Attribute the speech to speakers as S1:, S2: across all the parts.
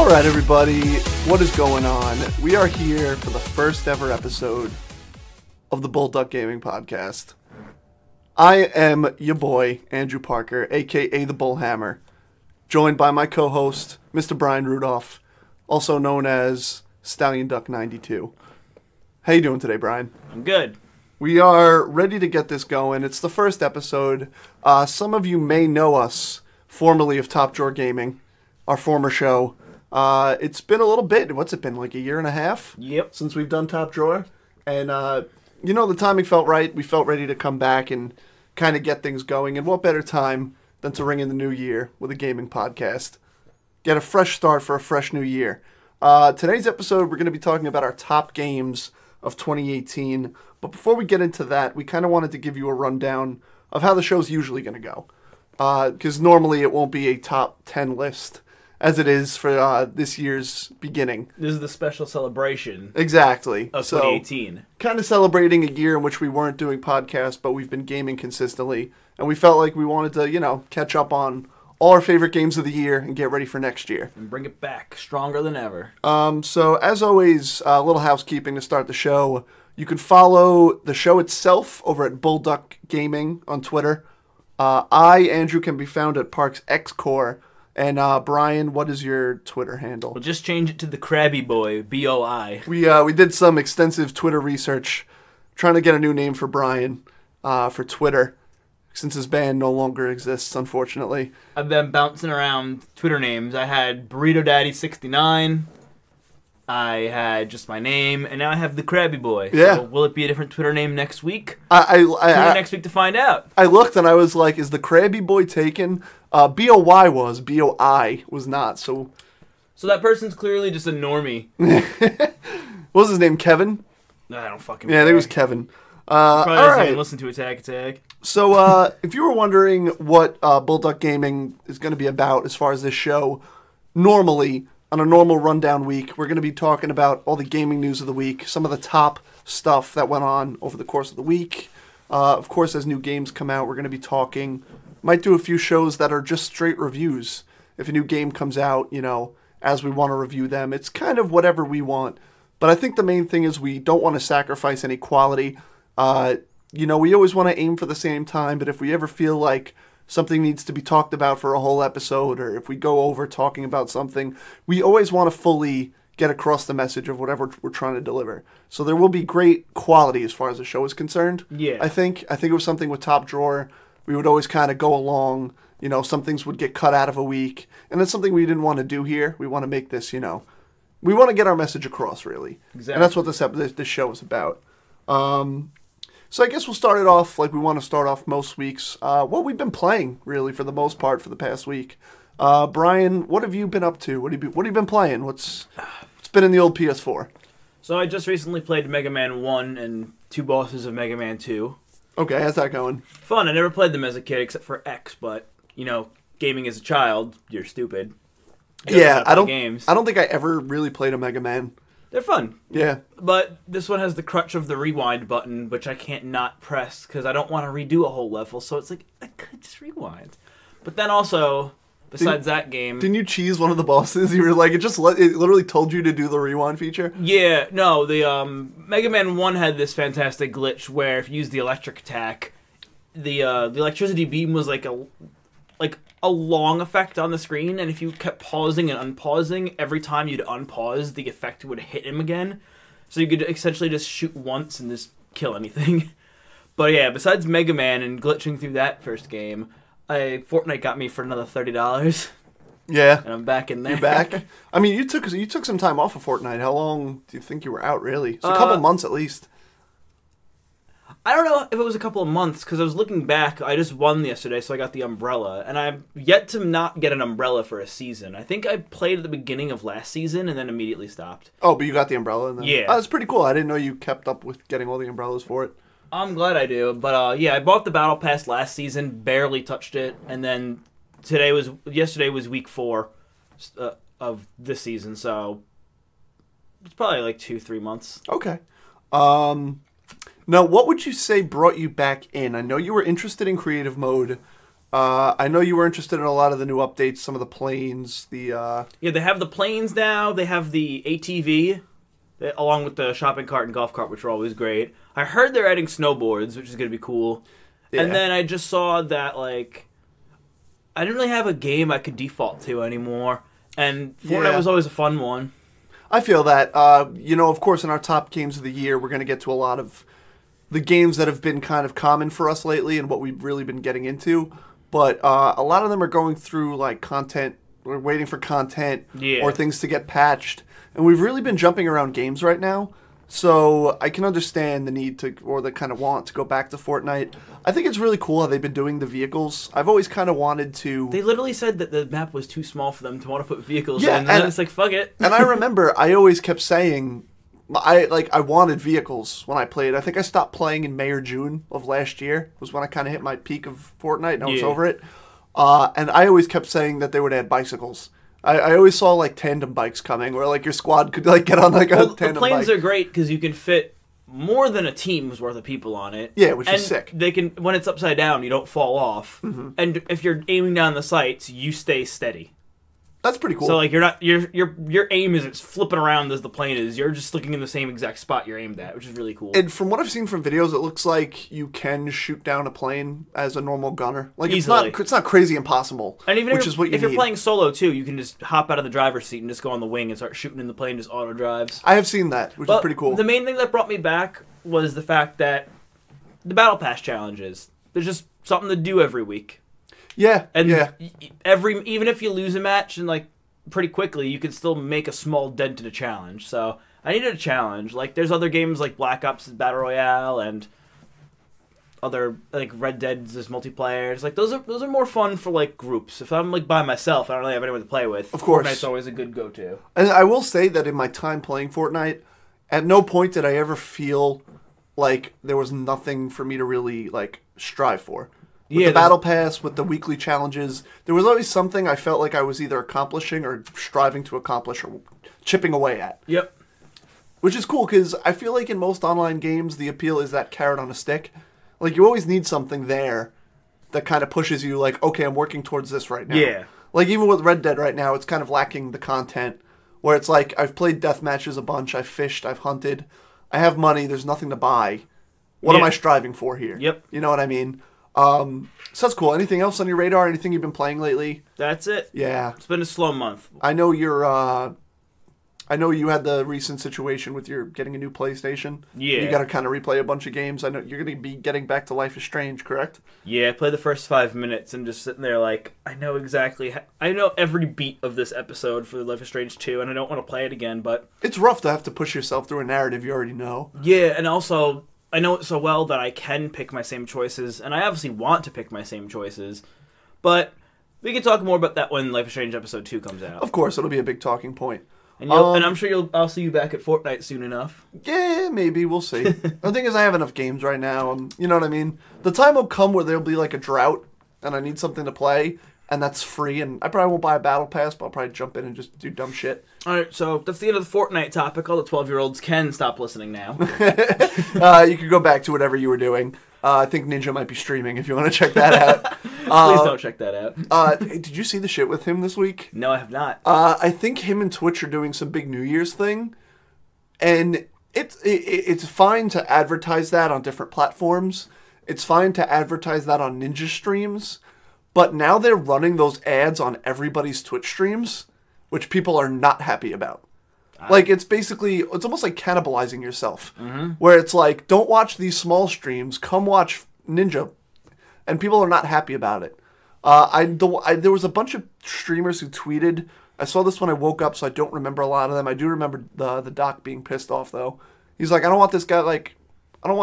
S1: Alright everybody, what is going on? We are here for the first ever episode of the Bulldog Gaming Podcast. I am your boy, Andrew Parker, aka the Bullhammer, joined by my co-host, Mr. Brian Rudolph, also known as Stallion Duck 92. How you doing today, Brian?
S2: I'm good.
S1: We are ready to get this going. It's the first episode. Some of you may know us formerly of Top Drawer Gaming, our former show. It's been a little bit. What's it been, like a year and a half?
S2: Yep.
S1: Since we've done Top Drawer. And, the timing felt right. We felt ready to come back and kind of get things going. And what better time than to ring in the new year with a gaming podcast? Get a fresh start for a fresh new year. Today's episode, we're going to be talking about our top games of 2018. But before we get into that, we kind of wanted to give you a rundown of how the show's usually going to go. Because normally it won't be a top 10 list, as it is for this year's beginning.
S2: This is the special celebration.
S1: Exactly.
S2: Of 2018.
S1: Kind of celebrating a year in which we weren't doing podcasts, but we've been gaming consistently. And we felt like we wanted to, catch up on all our favorite games of the year and get ready for next year.
S2: And bring it back stronger than ever.
S1: So, as always, a little housekeeping to start the show. You can follow the show itself over at Bulldog Gaming on Twitter. Andrew, can be found at Parks X Core. And Brian, what is your Twitter handle?
S2: We'll just change it to the Krabby Boy, B-O-I.
S1: We did some extensive Twitter research, trying to get a new name for Brian for Twitter, since his band no longer exists, unfortunately.
S2: I've been bouncing around Twitter names. I had Burrito Daddy 69. I had just my name, and now I have the Krabby Boy.
S1: Yeah.
S2: So will it be a different Twitter name next week?
S1: Tune
S2: in next week to find out.
S1: I looked and I was like, is the Krabby Boy taken? B-O-Y was, B-O-I was not, so...
S2: So that person's clearly just a normie.
S1: What was his name, Kevin?
S2: I don't fucking
S1: Yeah, I think it was Kevin.
S2: Probably doesn't
S1: alright.
S2: even listen to Attack Attack.
S1: So, if you were wondering what Bulldog Gaming is going to be about as far as this show, normally, on a normal rundown week, we're going to be talking about all the gaming news of the week, some of the top stuff that went on over the course of the week. Of course, as new games come out, we're going to be talking. Might do a few shows that are just straight reviews. If a new game comes out, as we want to review them, it's kind of whatever we want. But I think the main thing is we don't want to sacrifice any quality. We always want to aim for the same time, but if we ever feel like something needs to be talked about for a whole episode, or if we go over talking about something, we always want to fully get across the message of whatever we're trying to deliver. So there will be great quality as far as the show is concerned.
S2: Yeah.
S1: I think it was something with Top Drawer. We would always kind of go along, some things would get cut out of a week, and that's something we didn't want to do here. We want to make this, we want to get our message across, really.
S2: Exactly.
S1: And that's what this show is about. So I guess we'll start it off like we want to start off most weeks. What we've been playing, really, for the most part, for the past week. Brian, what have you been up to? What have you been playing? What's been in the old PS4?
S2: So I just recently played Mega Man 1 and 2 bosses of Mega Man 2.
S1: Okay, how's that going?
S2: Fun. I never played them as a kid except for X, but, gaming as a child, you're stupid.
S1: I don't think I ever really played a Mega Man.
S2: They're fun.
S1: Yeah.
S2: But this one has the crutch of the rewind button, which I can't not press because I don't want to redo a whole level. So it's like, I could just rewind. But then also, besides that game...
S1: Didn't you cheese one of the bosses? You were like, it literally told you to do the rewind feature?
S2: Yeah, no, the Mega Man 1 had this fantastic glitch where if you used the electric attack, the electricity beam was like a long effect on the screen, and if you kept pausing and unpausing, every time you'd unpause, the effect would hit him again. So you could essentially just shoot once and just kill anything. But yeah, besides Mega Man and glitching through that first game, Fortnite got me for another $30.
S1: Yeah.
S2: And I'm back in there.
S1: You're back? I mean, you took some time off of Fortnite. How long do you think you were out, really? It's a couple months at least.
S2: I don't know if it was a couple of months, because I was looking back. I just won yesterday, so I got the umbrella. And I've yet to not get an umbrella for a season. I think I played at the beginning of last season and then immediately stopped.
S1: Oh, but you got the umbrella?
S2: Yeah.
S1: Oh, that's pretty cool. I didn't know you kept up with getting all the umbrellas for it.
S2: I'm glad I do. But I bought the Battle Pass last season, barely touched it. And then yesterday was week 4 of this season, so it's probably like 2-3 months.
S1: Okay. Now, what would you say brought you back in? I know you were interested in creative mode, I know you were interested in a lot of the new updates, some of the planes,
S2: Yeah, they have the planes now. They have the ATV, along with the shopping cart and golf cart, which are always great. I heard they're adding snowboards, which is going to be cool. Yeah. And then I just saw that, like, I didn't really have a game I could default to anymore. And Fortnite was always a fun one.
S1: I feel that. Of course, in our top games of the year, we're going to get to a lot of the games that have been kind of common for us lately and what we've really been getting into. But a lot of them are going through, like, content. We're waiting for content or things to get patched. And we've really been jumping around games right now. So I can understand the need to, or the kind of want to go back to Fortnite. I think it's really cool how they've been doing the vehicles. I've always kind of wanted to...
S2: They literally said that the map was too small for them to want to put vehicles in. And then it's like, fuck it.
S1: And I remember I always kept saying... I wanted vehicles when I played. I think I stopped playing in May or June of last year. Was when I kind of hit my peak of Fortnite and I was over it. And I always kept saying that they would add bicycles. I always saw, like, tandem bikes coming where, like, your squad could, like, get on, like, a tandem bike.
S2: The planes are great because you can fit more than a team's worth of people on it.
S1: Yeah, which is sick.
S2: They can, when it's upside down, you don't fall off. Mm-hmm. And if you're aiming down the sights, you stay steady.
S1: That's pretty cool.
S2: So, like, you're not your aim isn't flipping around as the plane is. You're just looking in the same exact spot you're aimed at, which is really cool.
S1: And from what I've seen from videos, it looks like you can shoot down a plane as a normal gunner. Like,
S2: easily.
S1: It's not crazy impossible.
S2: And even
S1: which is what you
S2: if you're playing solo too, you can just hop out of the driver's seat and just go on the wing and start shooting in the plane. Just auto drives.
S1: I have seen that, which is pretty cool.
S2: The main thing that brought me back was the fact that the battle pass challenges. There's just something to do every week.
S1: Yeah,
S2: and even if you lose a match and, like, pretty quickly, you can still make a small dent in a challenge. So I needed a challenge. Like, there's other games like Black Ops Battle Royale and other, like, Red Dead's multiplayer. It's like those are more fun for, like, groups. If I'm, like, by myself, I don't really have anyone to play with.
S1: Of course,
S2: Fortnite's always a good go-to.
S1: And I will say that in my time playing Fortnite, at no point did I ever feel like there was nothing for me to really, like, strive for. With the Battle Pass, with the weekly challenges, there was always something I felt like I was either accomplishing or striving to accomplish or chipping away at.
S2: Yep.
S1: Which is cool, because I feel like in most online games, the appeal is that carrot on a stick. Like, you always need something there that kind of pushes you, like, okay, I'm working towards this right now.
S2: Yeah.
S1: Like, even with Red Dead right now, it's kind of lacking the content, where it's like, I've played death matches a bunch, I've fished, I've hunted, I have money, there's nothing to buy. What am I striving for here?
S2: Yep.
S1: You know what I mean? So that's cool. Anything else on your radar? Anything you've been playing lately?
S2: That's it.
S1: Yeah.
S2: It's been a slow month.
S1: I know I know you had the recent situation with your getting a new PlayStation.
S2: Yeah.
S1: You got to kind of replay a bunch of games. I know you're going to be getting back to Life is Strange, correct?
S2: Yeah, I played the first 5 minutes and just sitting there like, I know every beat of this episode for Life is Strange 2, and I don't want to play it again, but...
S1: It's rough to have to push yourself through a narrative you already know.
S2: Yeah, and also... I know it so well that I can pick my same choices, and I obviously want to pick my same choices, but we can talk more about that when Life is Strange Episode 2 comes out.
S1: Of course, it'll be a big talking point.
S2: And I'm sure I'll see you back at Fortnite soon enough.
S1: Yeah, maybe. We'll see. The thing is, I have enough games right now. You know what I mean? The time will come where there'll be like a drought, and I need something to play, and that's free, and I probably won't buy a battle pass, but I'll probably jump in and just do dumb shit.
S2: Alright, so that's the end of the Fortnite topic. All the 12-year-olds can stop listening now.
S1: You can go back to whatever you were doing. I think Ninja might be streaming if you want to check that out.
S2: Please don't check that out.
S1: Hey, did you see the shit with him this week?
S2: No, I have not.
S1: I think him and Twitch are doing some big New Year's thing, and it's fine to advertise that on different platforms. It's fine to advertise that on Ninja streams. But now they're running those ads on everybody's Twitch streams, which people are not happy about. Like, it's almost like cannibalizing yourself. Mm-hmm. Where it's like, don't watch these small streams, come watch Ninja. And people are not happy about it. There was a bunch of streamers who tweeted. I saw this when I woke up, so I don't remember a lot of them. I do remember the doc being pissed off, though. He's like, I don't want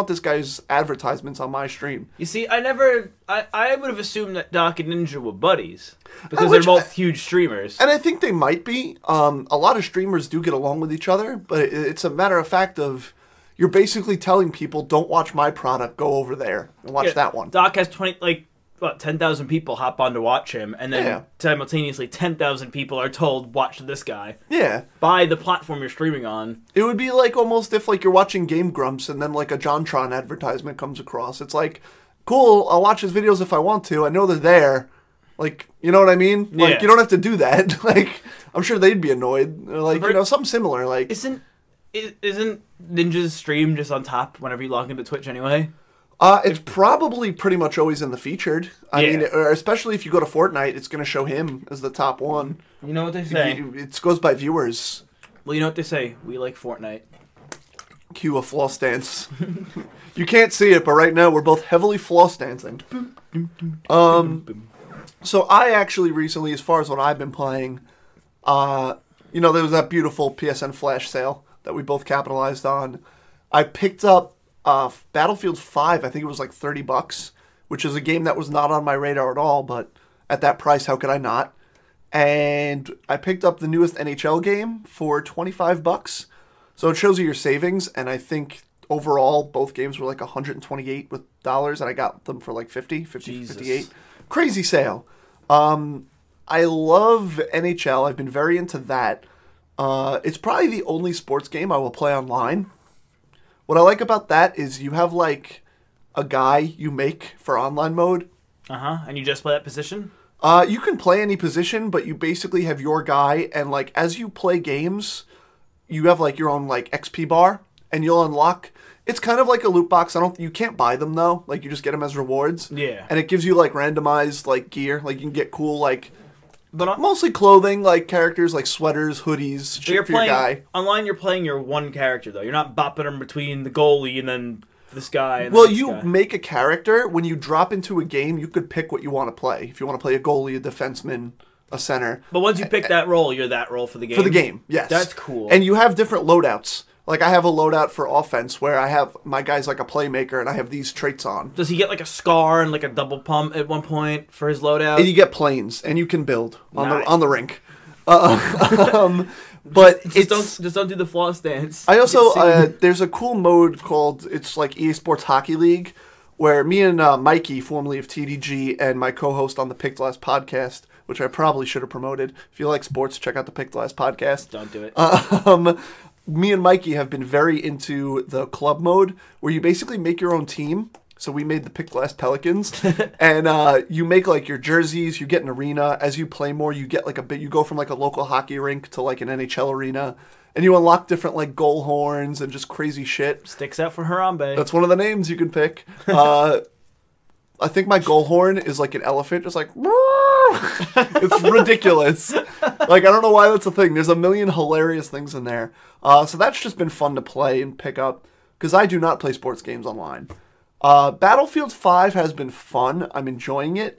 S1: this guy's advertisements on my stream.
S2: You see, I would have assumed that Doc and Ninja were buddies. Because they're both huge streamers.
S1: And I think they might be. A lot of streamers do get along with each other, but it's a matter of fact of, you're basically telling people, don't watch my product, go over there and watch that one.
S2: Doc has 10,000 people hop on to watch him, and then simultaneously 10,000 people are told, watch this guy.
S1: Yeah.
S2: By the platform you're streaming on.
S1: It would be like almost if like you're watching Game Grumps and then like a JonTron advertisement comes across. It's like, cool, I'll watch his videos if I want to. I know they're there. Like, you know what I mean? Like,
S2: Yeah.
S1: you don't have to do that. Like, I'm sure they'd be annoyed. Like, you know, something similar. Like,
S2: Isn't Ninja's stream just on top whenever you log into Twitch anyway?
S1: it's probably pretty much always in the featured. I
S2: Yeah.
S1: mean, especially if you go to Fortnite, it's going to show him as the top one.
S2: You know what they say?
S1: It goes by viewers.
S2: Well, you know what they say? We like Fortnite.
S1: Cue a floss dance. You can't see it, but right now we're both heavily floss dancing. So I actually recently, as far as what I've been playing, you know, there was that beautiful PSN flash sale that we both capitalized on. I picked up Battlefield 5. I think it was like $30, which is a game that was not on my radar at all, but at that price, how could I not? And I picked up the newest NHL game for $25. So it shows you your savings, and I think overall both games were like $128 with dollars, and I got them for like 50,
S2: Jesus.
S1: 58. Crazy sale. I love NHL. I've been very into that. It's probably the only sports game I will play online. What I like about that is you have like a guy you make for online mode.
S2: And you just play that position?
S1: You can play any position, but you basically have your guy, and like as you play games, you have like your own like XP bar, and you'll unlock. It's kind of like a loot box. You can't buy them though. Like you just get them as rewards.
S2: Yeah.
S1: And it gives you like randomized like gear. Like you can get cool like,
S2: But
S1: mostly clothing, like characters like sweaters, hoodies, shit
S2: you're
S1: for your
S2: playing
S1: guy.
S2: online. You're playing your one character though. You're not bopping them between the goalie and then this guy. And
S1: Well,
S2: this
S1: you
S2: guy.
S1: make a character. When you drop into a game, you could pick what you want to play. If you want to play a goalie, a defenseman, a center.
S2: But once you pick that role, you're that role for the game.
S1: For the game, yes.
S2: That's cool.
S1: And you have different loadouts. Like, I have a loadout for offense where I have my guy's like a playmaker, and I have these traits on.
S2: Does he get like a scar and like a double pump at one point for his loadout?
S1: And you get planes, and you can build
S2: Nice.
S1: on the rink. But
S2: just don't do the floss dance.
S1: I also there's a cool mode called, it's like EA Sports Hockey League, where me and Mikey, formerly of TDG, and my co-host on the Picked Last podcast, which I probably should have promoted. If you like sports, check out the Picked Last podcast.
S2: Don't do it.
S1: Me and Mikey have been very into the club mode, where you basically make your own team. So we made the Picked Last Pelicans, and you make like your jerseys. You get an arena. As you play more, you get like you go from like a local hockey rink to like an NHL arena, and you unlock different like goal horns and just crazy shit.
S2: Sticks out for Harambe.
S1: That's one of the names you can pick. I think my goal horn is like an elephant, just like it's ridiculous. Like, I don't know why that's a thing. There's a million hilarious things in there. So that's just been fun to play and pick up, because I do not play sports games online. Battlefield 5 has been fun. I'm enjoying it.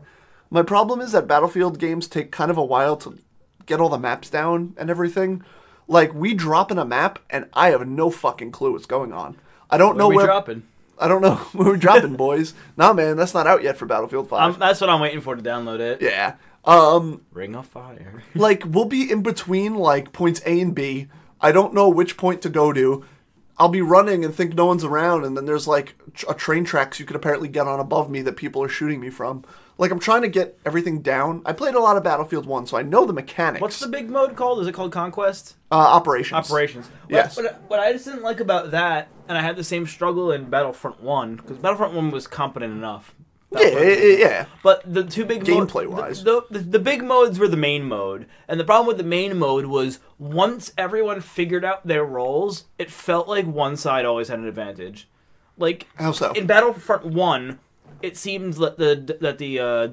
S1: My problem is that Battlefield games take kind of a while to get all the maps down and everything. Like, we drop in a map, and I have no fucking clue what's going on. I don't know
S2: where we
S1: where...
S2: dropping?
S1: I don't know where we're dropping, boys. Nah, man, that's not out yet for Battlefield 5.
S2: That's what I'm waiting for to download it.
S1: Yeah.
S2: Ring of Fire.
S1: Like, we'll be in between, like, points A and B. I don't know which point to go to. I'll be running and think no one's around, and then there's, like, a train tracks you could apparently get on above me that people are shooting me from. Like, I'm trying to get everything down. I played a lot of Battlefield 1, so I know the mechanics.
S2: What's the big mode called? Is it called Conquest?
S1: Operations.
S2: Operations.
S1: Yes.
S2: What I just didn't like about that, and I had the same struggle in Battlefront 1, because Battlefront 1 was competent enough.
S1: Yeah.
S2: But the two big
S1: Gameplay-wise.
S2: the big modes were the main mode, and the problem with the main mode was once everyone figured out their roles, it felt like one side always had an advantage. Like,
S1: How so?
S2: in Battlefront 1, it seems that the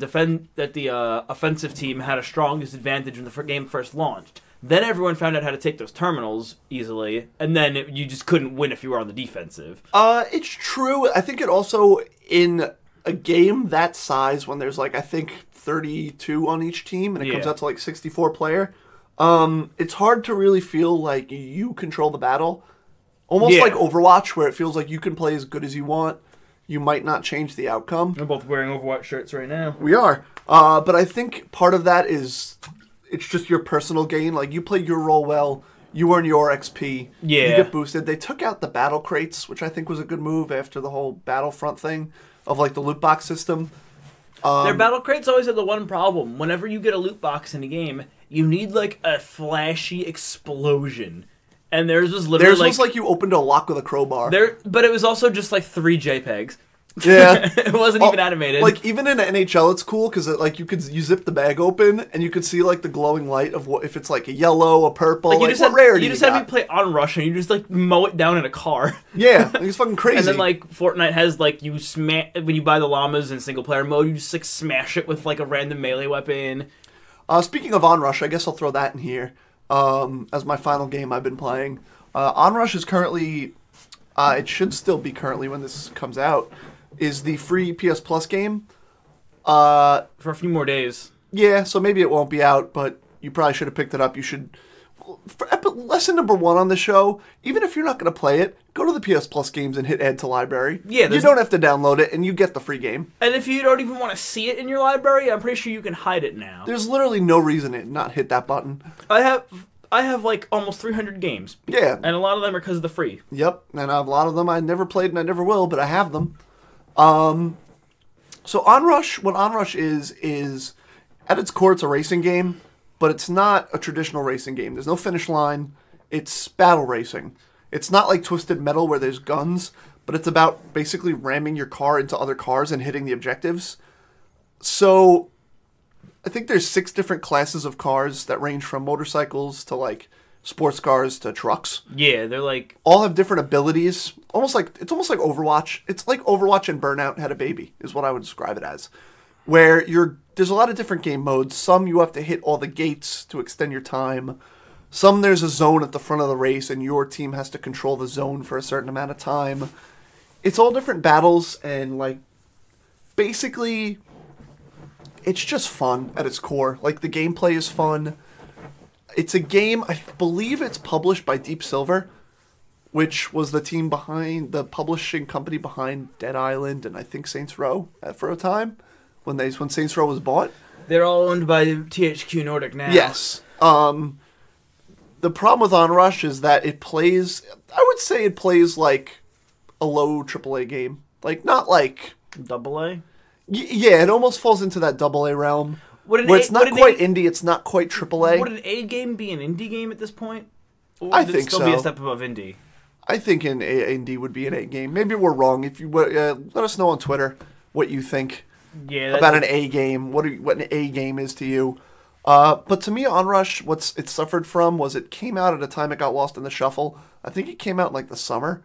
S2: offensive team had a strongest advantage when the game first launched. Then everyone found out how to take those terminals easily, and then you just couldn't win if you were on the defensive.
S1: It's true. I think it also, in a game that size, when there's like, I think 32 on each team, and it comes out to like 64 player, it's hard to really feel like you control the battle. Almost like Overwatch, where it feels like you can play as good as you want. You might not change the outcome.
S2: We're both wearing Overwatch shirts right now.
S1: We are. But I think part of that is, it's just your personal gain. Like, you play your role well, you earn your XP,
S2: Yeah.
S1: you get boosted. They took out the battle crates, which I think was a good move after the whole Battlefront thing of, like, the loot box system.
S2: Their battle crates always have the one problem. Whenever you get a loot box in a game, you need, like, a flashy explosion. And theirs was literally
S1: Theirs was like you opened a lock with a crowbar.
S2: But it was also just like 3 JPEGs.
S1: Yeah.
S2: It wasn't even animated.
S1: Like, even in NHL, it's cool because you zip the bag open and you could see like the glowing light of what if it's like a yellow, a purple.
S2: Like,
S1: what rarity
S2: you just had me play Onrush and you just like mow it down in a car.
S1: Yeah, like, it's fucking crazy.
S2: And then like Fortnite has like when you buy the llamas in single player mode, you just like smash it with like a random melee weapon.
S1: Speaking of Onrush, I guess I'll throw that in here as my final game I've been playing. Onrush is currently, it should still be currently when this comes out, is the free PS Plus game.
S2: For a few more days.
S1: Yeah, so maybe it won't be out, but you probably should have picked it up. You should. For lesson number 1 on the show, even if you're not going to play it, go to the PS Plus games and hit add to library.
S2: Yeah,
S1: you don't have to download it, and you get the free game.
S2: And if you don't even want to see it in your library, I'm pretty sure you can hide it now.
S1: There's literally no reason to not hit that button.
S2: I have like almost 300 games.
S1: Yeah.
S2: And a lot of them are because of the free.
S1: Yep, and a lot of them I never played and I never will, but I have them. So Onrush, what Onrush is at its core, it's a racing game, but it's not a traditional racing game. There's no finish line. It's battle racing. It's not like Twisted Metal where there's guns, but it's about basically ramming your car into other cars and hitting the objectives. So I think there's 6 different classes of cars that range from motorcycles to like sports cars to trucks.
S2: Yeah, they're like
S1: all have different abilities. It's almost like Overwatch. It's like Overwatch and Burnout had a baby, is what I would describe it as. Where there's a lot of different game modes. Some you have to hit all the gates to extend your time. Some there's a zone at the front of the race and your team has to control the zone for a certain amount of time. It's all different battles and like basically it's just fun at its core. Like the gameplay is fun. It's a game, I believe it's published by Deep Silver, which was the team behind, the publishing company behind Dead Island and I think Saints Row for a time, when Saints Row was bought.
S2: They're all owned by THQ Nordic now.
S1: Yes. The problem with Onrush is that it plays, I would say it plays like a low AAA game. Like, not like...
S2: AA?
S1: Yeah, it almost falls into that AA realm. It's not quite indie, it's not quite AAA.
S2: Would an A game be an indie game at this point? Or
S1: I think so.
S2: Would it still be a step above indie?
S1: I think an indie would be an A game. Maybe we're wrong. If you let us know on Twitter what you think about an A game. What an A game is to you. But to me, Onrush, what it suffered from was it came out at a time it got lost in the shuffle. I think it came out in like the summer.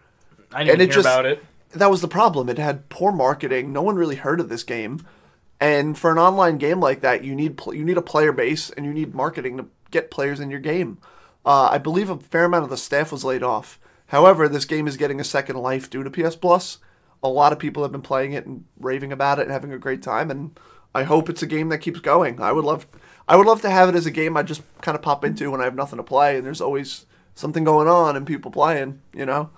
S2: I didn't hear about it.
S1: That was the problem. It had poor marketing. No one really heard of this game. And for an online game like that, you need a player base and you need marketing to get players in your game. I believe a fair amount of the staff was laid off. However, this game is getting a second life due to PS Plus. A lot of people have been playing it and raving about it and having a great time. And I hope it's a game that keeps going. I would love to have it as a game I just kind of pop into when I have nothing to play and there's always something going on and people playing. You know.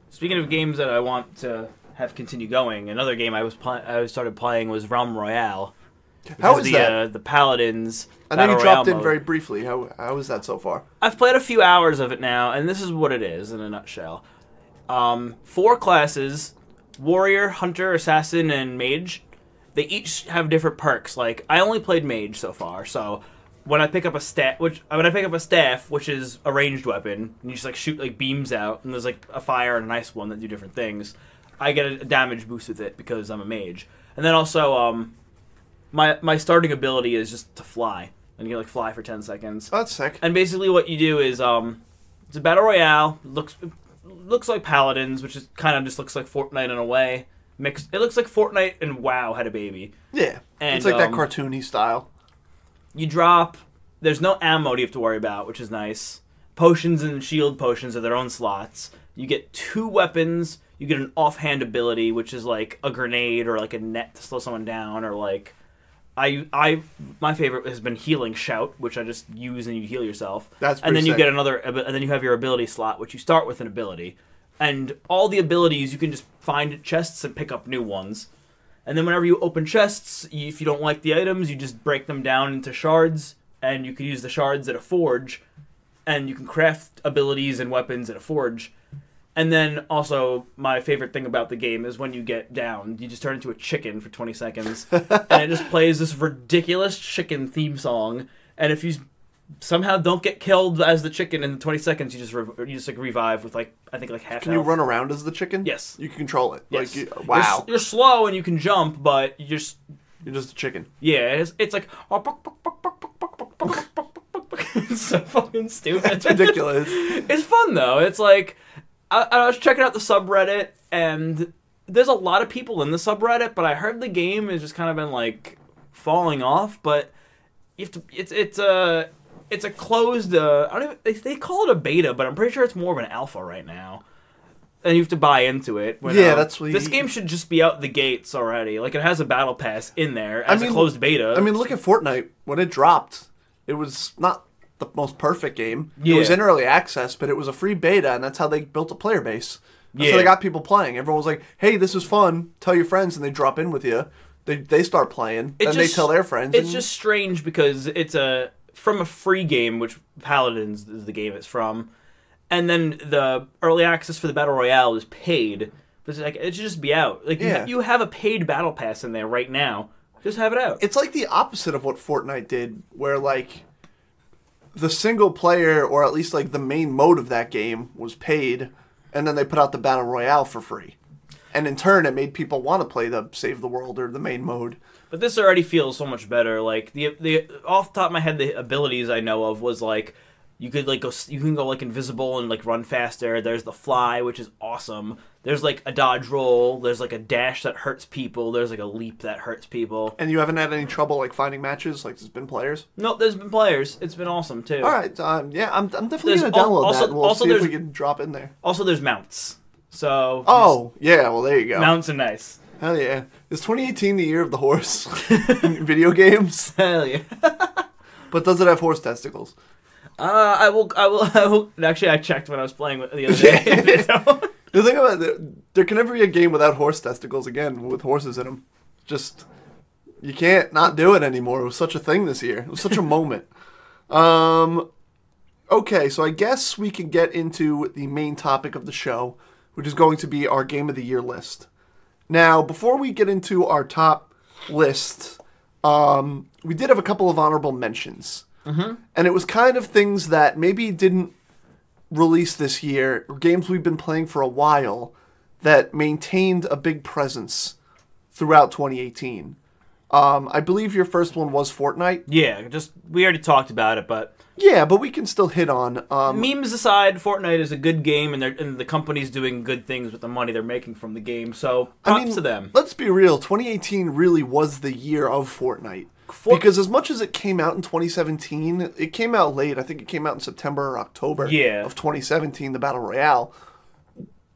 S2: Speaking of games that I want to have continue going, another game I started playing was Realm Royale.
S1: How is that?
S2: The Paladins.
S1: I know you dropped in
S2: mode.
S1: very briefly. How is that so far?
S2: I've played a few hours of it now, and this is what it is in a nutshell. 4 classes: Warrior, Hunter, Assassin, and Mage. They each have different perks. Like, I only played Mage so far, so when I pick up a staff, which is a ranged weapon, and you just like shoot like beams out, and there's like a fire and an ice one that do different things, I get a damage boost with it because I'm a mage. And then also, my starting ability is just to fly, and you can like fly for 10 seconds.
S1: Oh, that's sick.
S2: And basically, what you do is it's a battle royale. Looks like Paladins, which is kind of just looks like Fortnite in a way. It looks like Fortnite and WoW had a baby.
S1: Yeah, and it's like that cartoony style.
S2: You drop. There's no ammo you have to worry about, which is nice. Potions and shield potions are their own slots. You get 2 weapons. You get an offhand ability, which is like a grenade or like a net to slow someone down, or like my favorite has been Healing Shout, which I just use and you heal yourself.
S1: That's pretty
S2: and then you
S1: sick.
S2: get another, and then you have your ability slot, which you start with an ability, and all the abilities you can just find chests and pick up new ones. And then whenever you open chests, if you don't like the items, you just break them down into shards, and you can use the shards at a forge, and you can craft abilities and weapons at a forge. And then also, my favorite thing about the game is when you get down, you just turn into a chicken for 20 seconds, and it just plays this ridiculous chicken theme song. And if you somehow don't get killed as the chicken in 20 seconds. You just like revive with like I think like half.
S1: Can you run around as the chicken?
S2: Yes.
S1: You can control it.
S2: Yes.
S1: Like, wow.
S2: You're slow and you can jump, but you're just
S1: a chicken.
S2: Yeah, it's like it's so fucking stupid.
S1: It's ridiculous.
S2: It's fun though. It's like I was checking out the subreddit, and there's a lot of people in the subreddit, but I heard the game has just kind of been like falling off. But you have to. It's a closed. I don't even. They call it a beta, but I'm pretty sure it's more of an alpha right now. And you have to buy into it.
S1: That's what
S2: this game should just be out the gates already. Like, it has a battle pass in there as a closed beta.
S1: I mean, look at Fortnite. When it dropped, it was not the most perfect game.
S2: Yeah.
S1: It was in early access, but it was a free beta, and that's how they built a player base. That's how they got people playing. Everyone was like, hey, this is fun. Tell your friends, and they drop in with you. They start playing, and they tell their friends.
S2: It's just strange because it's from a free game, which Paladins is the game it's from. And then the early access for the Battle Royale is paid. But it's like, it should just be out. Like, you have a paid Battle Pass in there right now. Just have it out.
S1: It's like the opposite of what Fortnite did, where, like, the single player, or at least, like, the main mode of that game was paid, and then they put out the Battle Royale for free. And in turn, it made people want to play the Save the World or the main mode.
S2: But this already feels so much better. Like, the off the top of my head, the abilities I know of was, like, you can go like invisible and like run faster. There's the fly, which is awesome. There's like a dodge roll. There's like a dash that hurts people. There's like a leap that hurts people.
S1: And you haven't had any trouble like finding matches? Like there's been players?
S2: Nope, there's been players. It's been awesome too.
S1: All right, yeah, I'm definitely gonna download that. And we'll see if we can drop in there.
S2: Also, there's mounts. So.
S1: Oh yeah, well there you go.
S2: Mounts are nice.
S1: Hell yeah! Is 2018 the year of the horse in video games?
S2: Hell yeah!
S1: But does it have horse testicles?
S2: I will. Actually, I checked when I was playing the other day.
S1: The thing about it, there can never be a game without horse testicles again, with horses in them. Just, you can't not do it anymore. It was such a thing this year. It was such a moment. Okay, so I guess we can get into the main topic of the show, which is going to be our Game of the Year list. Now, before we get into our top list, we did have a couple of honorable mentions.
S2: Mm-hmm.
S1: And it was kind of things that maybe didn't release this year, or games we've been playing for a while, that maintained a big presence throughout 2018. I believe your first one was Fortnite.
S2: Yeah, we already talked about it, but...
S1: Yeah, but we can still hit on...
S2: memes aside, Fortnite is a good game, and the company's doing good things with the money they're making from the game, so props to them.
S1: Let's be real, 2018 really was the year of Fortnite. Because as much as it came out in 2017, it came out late. I think it came out in September or October of 2017, the Battle Royale.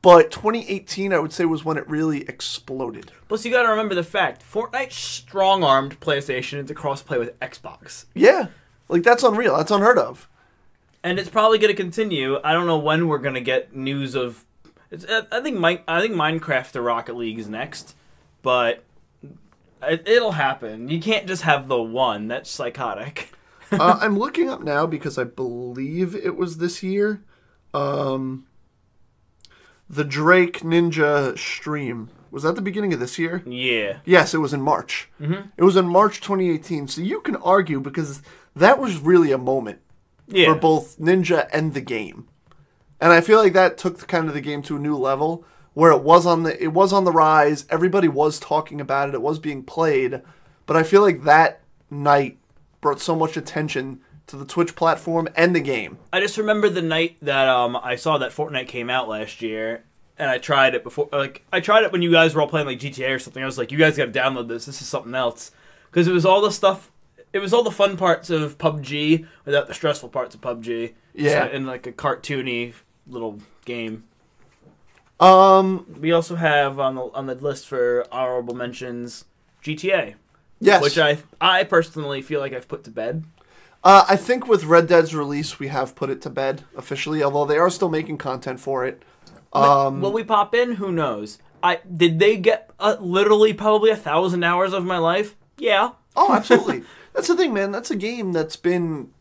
S1: But 2018, I would say, was when it really exploded.
S2: Plus, you gotta remember the fact, Fortnite strong-armed PlayStation into crossplay with Xbox.
S1: Yeah. Like, that's unreal. That's unheard of.
S2: And it's probably gonna continue. I don't know when we're gonna get news of... I think Minecraft or Rocket League is next. But... It'll happen. You can't just have the one. That's psychotic.
S1: I'm looking up now because I believe it was this year. The Drake Ninja stream. Was that the beginning of this year?
S2: Yeah.
S1: Yes, it was in March.
S2: Mm-hmm.
S1: It was in March 2018. So you can argue because that was really a moment for both Ninja and the game. And I feel like that took kind of the game to a new level. Where it was on the rise, everybody was talking about it, it was being played, but I feel like that night brought so much attention to the Twitch platform and the game.
S2: I just remember the night that I saw that Fortnite came out last year, and I tried it before. Like I tried it when you guys were all playing like GTA or something. I was like, you guys got to download this. This is something else because it was all the stuff. It was all the fun parts of PUBG without the stressful parts of PUBG.
S1: Yeah,
S2: in like a cartoony little game.
S1: We
S2: also have on the list for honorable mentions GTA.
S1: Yes.
S2: Which I personally feel like I've put to bed.
S1: I think with Red Dead's release, we have put it to bed officially, although they are still making content for it.
S2: Will we pop in? Who knows? Did they get literally probably 1,000 hours of my life? Yeah.
S1: Oh, absolutely. That's the thing, man. That's a game that's been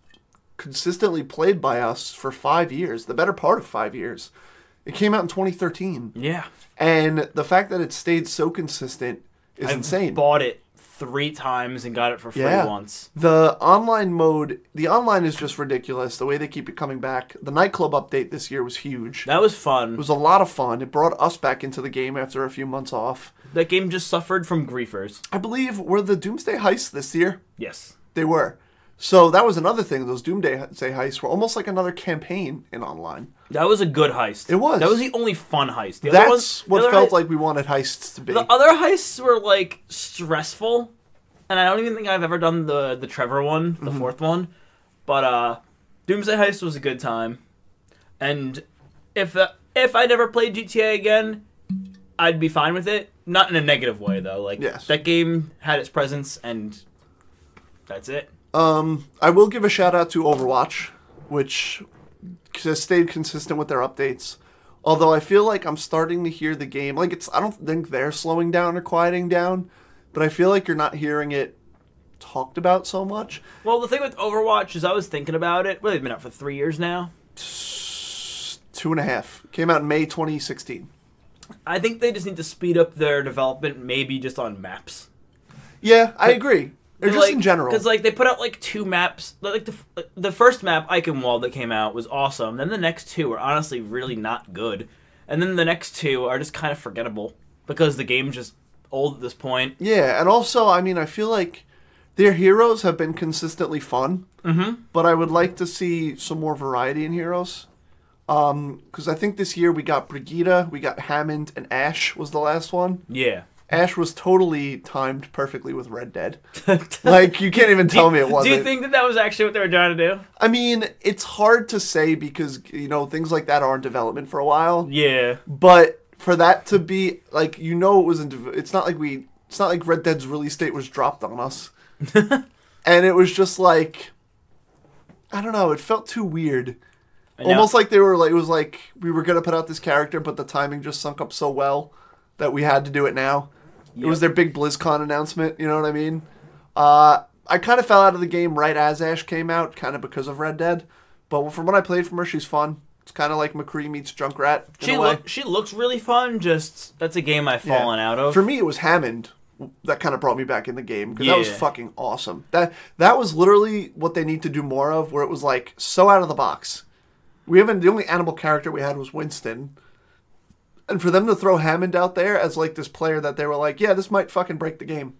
S1: consistently played by us for 5 years, the better part of 5 years. It came out in 2013.
S2: Yeah.
S1: And the fact that it stayed so consistent is insane.
S2: I bought it 3 times and got it for free once.
S1: The online is just ridiculous, the way they keep it coming back. The nightclub update this year was huge.
S2: That was fun.
S1: It was a lot of fun. It brought us back into the game after a few months off.
S2: That game just suffered from griefers.
S1: I believe, were the Doomsday heists this year?
S2: Yes.
S1: They were. So that was another thing. Those Doomsday heists were almost like another campaign in online.
S2: That was a good heist.
S1: It was.
S2: That was the only fun heist.
S1: That's what felt like we wanted heists to be.
S2: The other heists were, like, stressful. And I don't even think I've ever done the Trevor one, the fourth one. But Doomsday Heist was a good time. And if I never played GTA again, I'd be fine with it. Not in a negative way, though. Like, that game had its presence, and that's it.
S1: I will give a shout out to Overwatch, which has stayed consistent with their updates. Although I feel like I'm starting to hear the game, like I don't think they're slowing down or quieting down, but I feel like you're not hearing it talked about so much.
S2: Well, the thing with Overwatch is I was thinking about it. Well, they've been out for 3 years now.
S1: 2.5. Came out in May 2016.
S2: I think they just need to speed up their development, maybe just on maps.
S1: Yeah, I agree. Or just in general.
S2: Because, like, they put out, like, 2 maps. Like, the first map, Eichenwald, that came out was awesome. Then the next 2 are honestly really not good. And then the next 2 are just kind of forgettable. Because the game's just old at this point.
S1: Yeah, and also, I mean, I feel like their heroes have been consistently fun. But I would like to see some more variety in heroes. Because I think this year we got Brigitte, we got Hammond, and Ash was the last one.
S2: Yeah.
S1: Ash was totally timed perfectly with Red Dead. Like, you can't even tell me it wasn't.
S2: Do you think that was actually what they were trying to do?
S1: I mean, it's hard to say because, you know, things like that are in development for a while.
S2: Yeah.
S1: But for that to be, like, you know, it was it's not like Red Dead's release date was dropped on us. And it was just like, I don't know, it felt too weird. Almost like they were like, it was like we were going to put out this character, but the timing just sunk up so well that we had to do it now. Yep. It was their big BlizzCon announcement, you know what I mean? I kind of fell out of the game right as Ash came out, kind of because of Red Dead. But from what I played from her, she's fun. It's kind of like McCree meets Junkrat in a way. She
S2: looks really fun, just that's a game I've fallen out of.
S1: For me, it was Hammond that kind of brought me back in the game, because that was fucking awesome. That was literally what they need to do more of, where it was like so out of the box. The only animal character we had was Winston. And for them to throw Hammond out there as like this player that they were like, yeah, this might fucking break the game.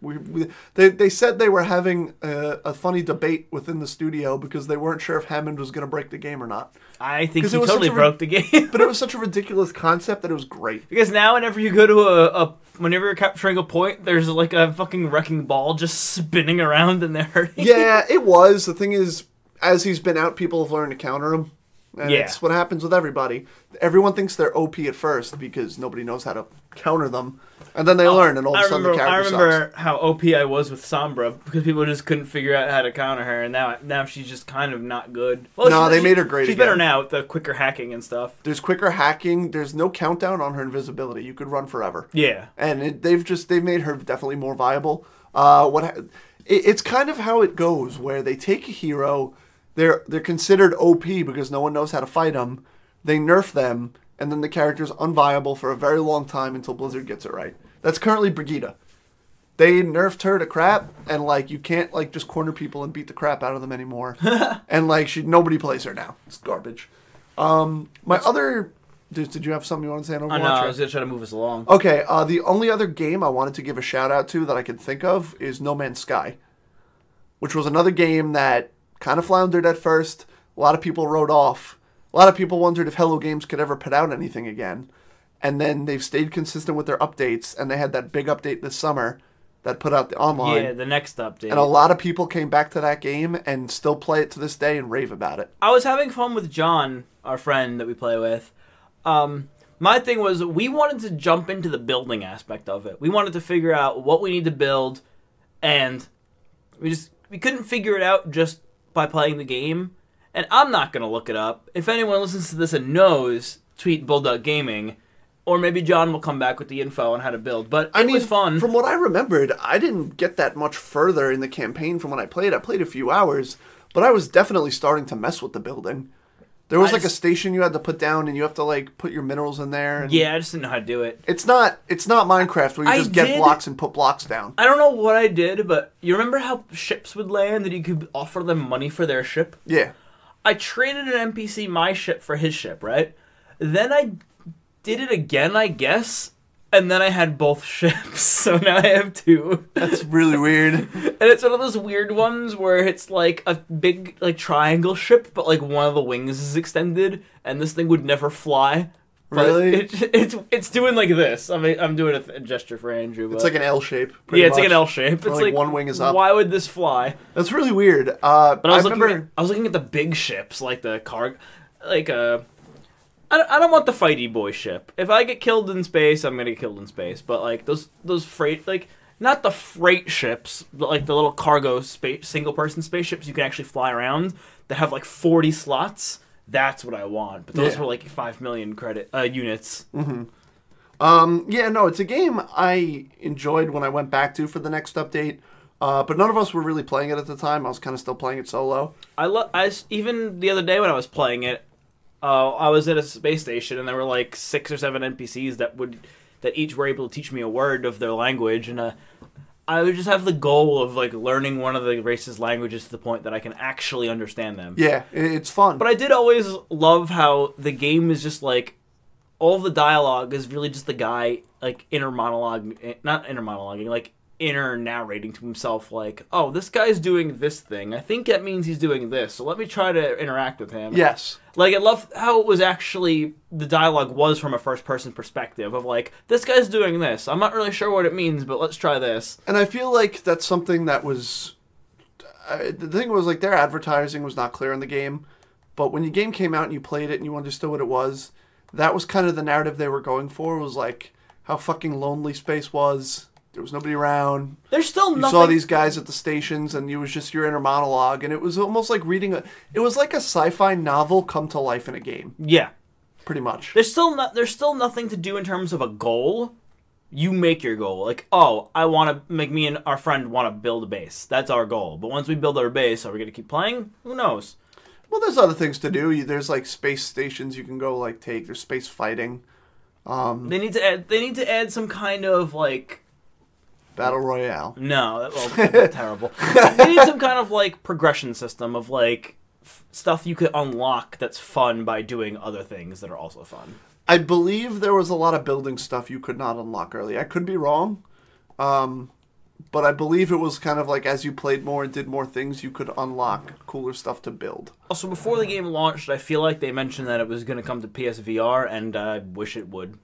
S1: They said they were having a funny debate within the studio because they weren't sure if Hammond was going to break the game or not.
S2: I think he totally broke the game.
S1: But it was such a ridiculous concept that it was great.
S2: Because now whenever you go to whenever you're capturing a point, there's like a fucking wrecking ball just spinning around and they're hurting.
S1: Yeah, it was. The thing is, as he's been out, people have learned to counter him. And it's what happens with everybody. Everyone thinks they're OP at first because nobody knows how to counter them. And then they learn, and all of a sudden the character sucks.
S2: I remember how OP I was with Sombra because people just couldn't figure out how to counter her, and now she's just kind of not good. Well,
S1: no, they made her great
S2: She's
S1: again.
S2: better now with the quicker hacking and stuff.
S1: There's quicker hacking. There's no countdown on her invisibility. You could run forever.
S2: Yeah.
S1: And they've made her definitely more viable. It's kind of how it goes, where they take a hero... They're considered OP because no one knows how to fight them. They nerf them, and then the character's unviable for a very long time until Blizzard gets it right. That's currently Brigitte. They nerfed her to crap, and like you can't like just corner people and beat the crap out of them anymore. And like nobody plays her now. It's garbage. Did you have something you want to say on Overwatch?
S2: No, I was gonna try to move us along.
S1: Okay, the only other game I wanted to give a shout out to that I could think of is No Man's Sky, which was another game that kind of floundered at first. A lot of people wrote off. A lot of people wondered if Hello Games could ever put out anything again. And then they've stayed consistent with their updates, and they had that big update this summer that put out the online.
S2: Yeah, the next update.
S1: And a lot of people came back to that game and still play it to this day and rave about it.
S2: I was having fun with John, our friend that we play with. My thing was we wanted to jump into the building aspect of it. We wanted to figure out what we need to build, and we couldn't figure it out just by playing the game. And I'm not going to look it up. If anyone listens to this and knows, tweet Bulldog Gaming, or maybe John will come back with the info on how to build. But it was fun.
S1: From what I remembered, I didn't get that much further in the campaign from when I played. I played a few hours, but I was definitely starting to mess with the building. There was like a station you had to put down, and you have to like put your minerals in there. And
S2: yeah, I just didn't know how to do it.
S1: It's not Minecraft where you just get blocks and put blocks down.
S2: I don't know what I did, but you remember how ships would land and you could offer them money for their ship?
S1: Yeah.
S2: I traded an NPC my ship for his ship, right? Then I did it again, I guess, and then I had both ships, so now I have two.
S1: That's really weird.
S2: And it's one of those weird ones where it's like a big like triangle ship, but like one of the wings is extended, and this thing would never fly. But
S1: really?
S2: It's doing like this. I mean, I'm doing a gesture for Andrew. But...
S1: It's like an L shape.
S2: Yeah, it's like an L shape. It's
S1: like one wing is up.
S2: Why would this fly?
S1: That's really weird.
S2: But I was looking at the big ships, like the I don't want the fighty boy ship. If I get killed in space, I'm gonna get killed in space. But like those freight, like not the freight ships, but like the little cargo single person spaceships you can actually fly around that have like 40 slots. That's what I want. But those were like 5 million credit units.
S1: Mm-hmm. Yeah, no, it's a game I enjoyed when I went back to for the next update. But none of us were really playing it at the time. I was kind of still playing it solo.
S2: Even the other day when I was playing it. I was at a space station, and there were like 6 or 7 NPCs that each were able to teach me a word of their language, and I would just have the goal of like learning one of the race's languages to the point that I can actually understand them.
S1: Yeah, it's fun.
S2: But I did always love how the game is just like all the dialogue is really just the guy like inner monologuing, like inner narrating to himself, like, oh, this guy's doing this thing. I think that means he's doing this, so let me try to interact with him.
S1: Yes.
S2: Like, I love how it was actually, the dialogue was from a first-person perspective of, like, this guy's doing this. I'm not really sure what it means, but let's try this.
S1: And I feel like that's something that was... the thing was, like, their advertising was not clear in the game, but when the game came out and you played it and you understood what it was, that was kind of the narrative they were going for. It was, like, how fucking lonely space was. There was nobody around.
S2: There's still nothing.
S1: You saw these guys at the stations, and it was just your inner monologue, and it was almost like reading it was like a sci-fi novel come to life in a game.
S2: Yeah,
S1: pretty much.
S2: There's still nothing to do in terms of a goal. You make your goal. Like, oh, I want to make me and our friend want to build a base. That's our goal. But once we build our base, are we going to keep playing? Who knows?
S1: Well, there's other things to do. There's like space stations you can go like take. There's space fighting.
S2: They need to add some kind of like.
S1: Battle Royale.
S2: No, that's terrible. They need some kind of like progression system of like stuff you could unlock that's fun by doing other things that are also fun.
S1: I believe there was a lot of building stuff you could not unlock early. I could be wrong, but I believe it was kind of like as you played more and did more things, you could unlock cooler stuff to build.
S2: Also, before the game launched, I feel like they mentioned that it was going to come to PSVR, and I wish it would.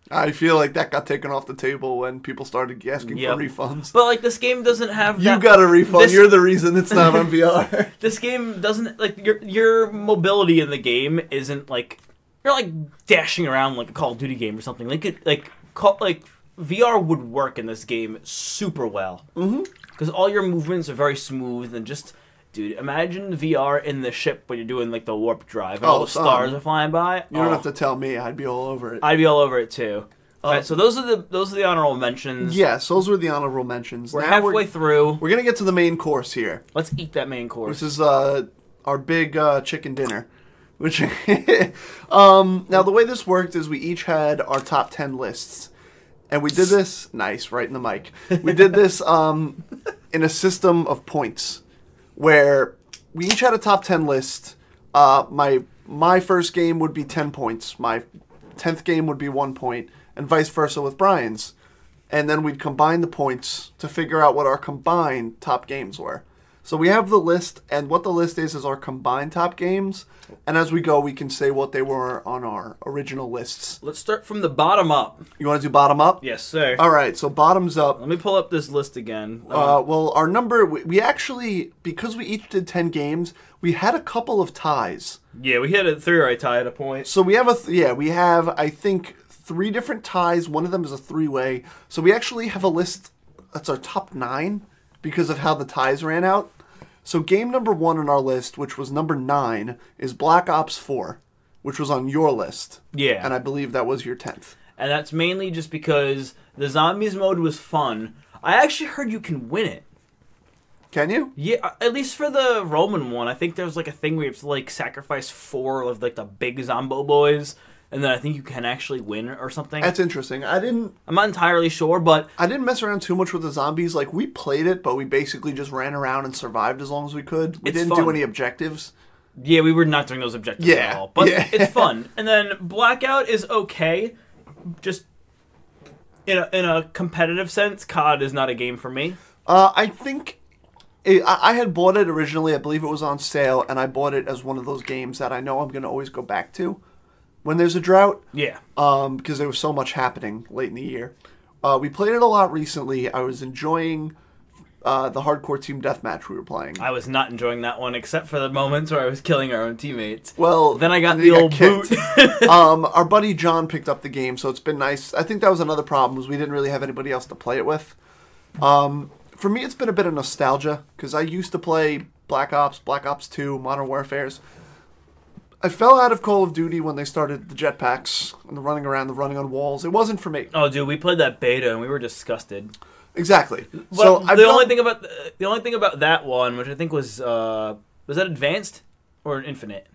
S1: I feel like that got taken off the table when people started asking for refunds.
S2: But, like, this game doesn't have
S1: You got a refund. You're the reason it's not on VR.
S2: This game doesn't, like, your mobility in the game isn't, like, you're, like, dashing around like a Call of Duty game or something. VR would work in this game super well. Mm-hmm. Because all your movements are very smooth and just... Dude, imagine VR in the ship when you're doing, like, the warp drive and all the stars are flying by.
S1: You don't have to tell me. I'd be all over it.
S2: I'd be all over it, too. All right, so those are the honorable mentions.
S1: Yes, those were the honorable mentions.
S2: We're halfway through.
S1: We're going to get to the main course here.
S2: Let's eat that main course.
S1: This is our big chicken dinner. Which now, the way this worked is we each had our top 10 lists. And we did this... Nice, right in the mic. We did this in a system of points. Where we each had a top 10 list. My first game would be 10 points. My 10th game would be 1 point. And vice versa with Brian's. And then we'd combine the points to figure out what our combined top games were. So we have the list, and what the list is our combined top games. And as we go, we can say what they were on our original lists.
S2: Let's start from the bottom up.
S1: You want to do bottom up?
S2: Yes, sir.
S1: All right, so bottoms up.
S2: Let me pull up this list again.
S1: Well, our number, we actually, because we each did 10 games, we had a couple of ties.
S2: Yeah, we had a three-way tie at a point.
S1: So we have I think, 3 different ties. One of them is a 3-way. So we actually have a list that's our top 9 because of how the ties ran out. So game number 1 on our list, which was number 9, is Black Ops 4, which was on your list.
S2: Yeah.
S1: And I believe that was your 10th.
S2: And that's mainly just because the zombies mode was fun. I actually heard you can win it.
S1: Can you?
S2: Yeah, at least for the Roman one, I think there's like a thing where you have to like sacrifice 4 of like the big Zombo boys, and then I think you can actually win or something.
S1: That's interesting. I'm
S2: not entirely sure, but
S1: I didn't mess around too much with the zombies. Like, we played it, but we basically just ran around and survived as long as we could. We didn't do any objectives.
S2: Yeah, we were not doing those objectives at all. But it's fun. And then Blackout is okay. Just in a competitive sense, COD is not a game for me.
S1: I think I had bought it originally. I believe it was on sale, and I bought it as one of those games that I know I'm going to always go back to when there's a drought.
S2: Yeah.
S1: Because there was so much happening late in the year. We played it a lot recently. I was enjoying the hardcore team deathmatch we were playing.
S2: I was not enjoying that one, except for the moments where I was killing our own teammates.
S1: Well,
S2: then I got the old boot.
S1: Our buddy John picked up the game, so it's been nice. I think that was another problem, was we didn't really have anybody else to play it with. For me, it's been a bit of nostalgia, because I used to play Black Ops 2, Modern Warfares. I fell out of Call of Duty when they started the jetpacks and the running around, the running on walls. It wasn't for me.
S2: Oh, dude, we played that beta and we were disgusted.
S1: Exactly.
S2: Well, so the only thing about that one, which I think was that Advanced or Infinite?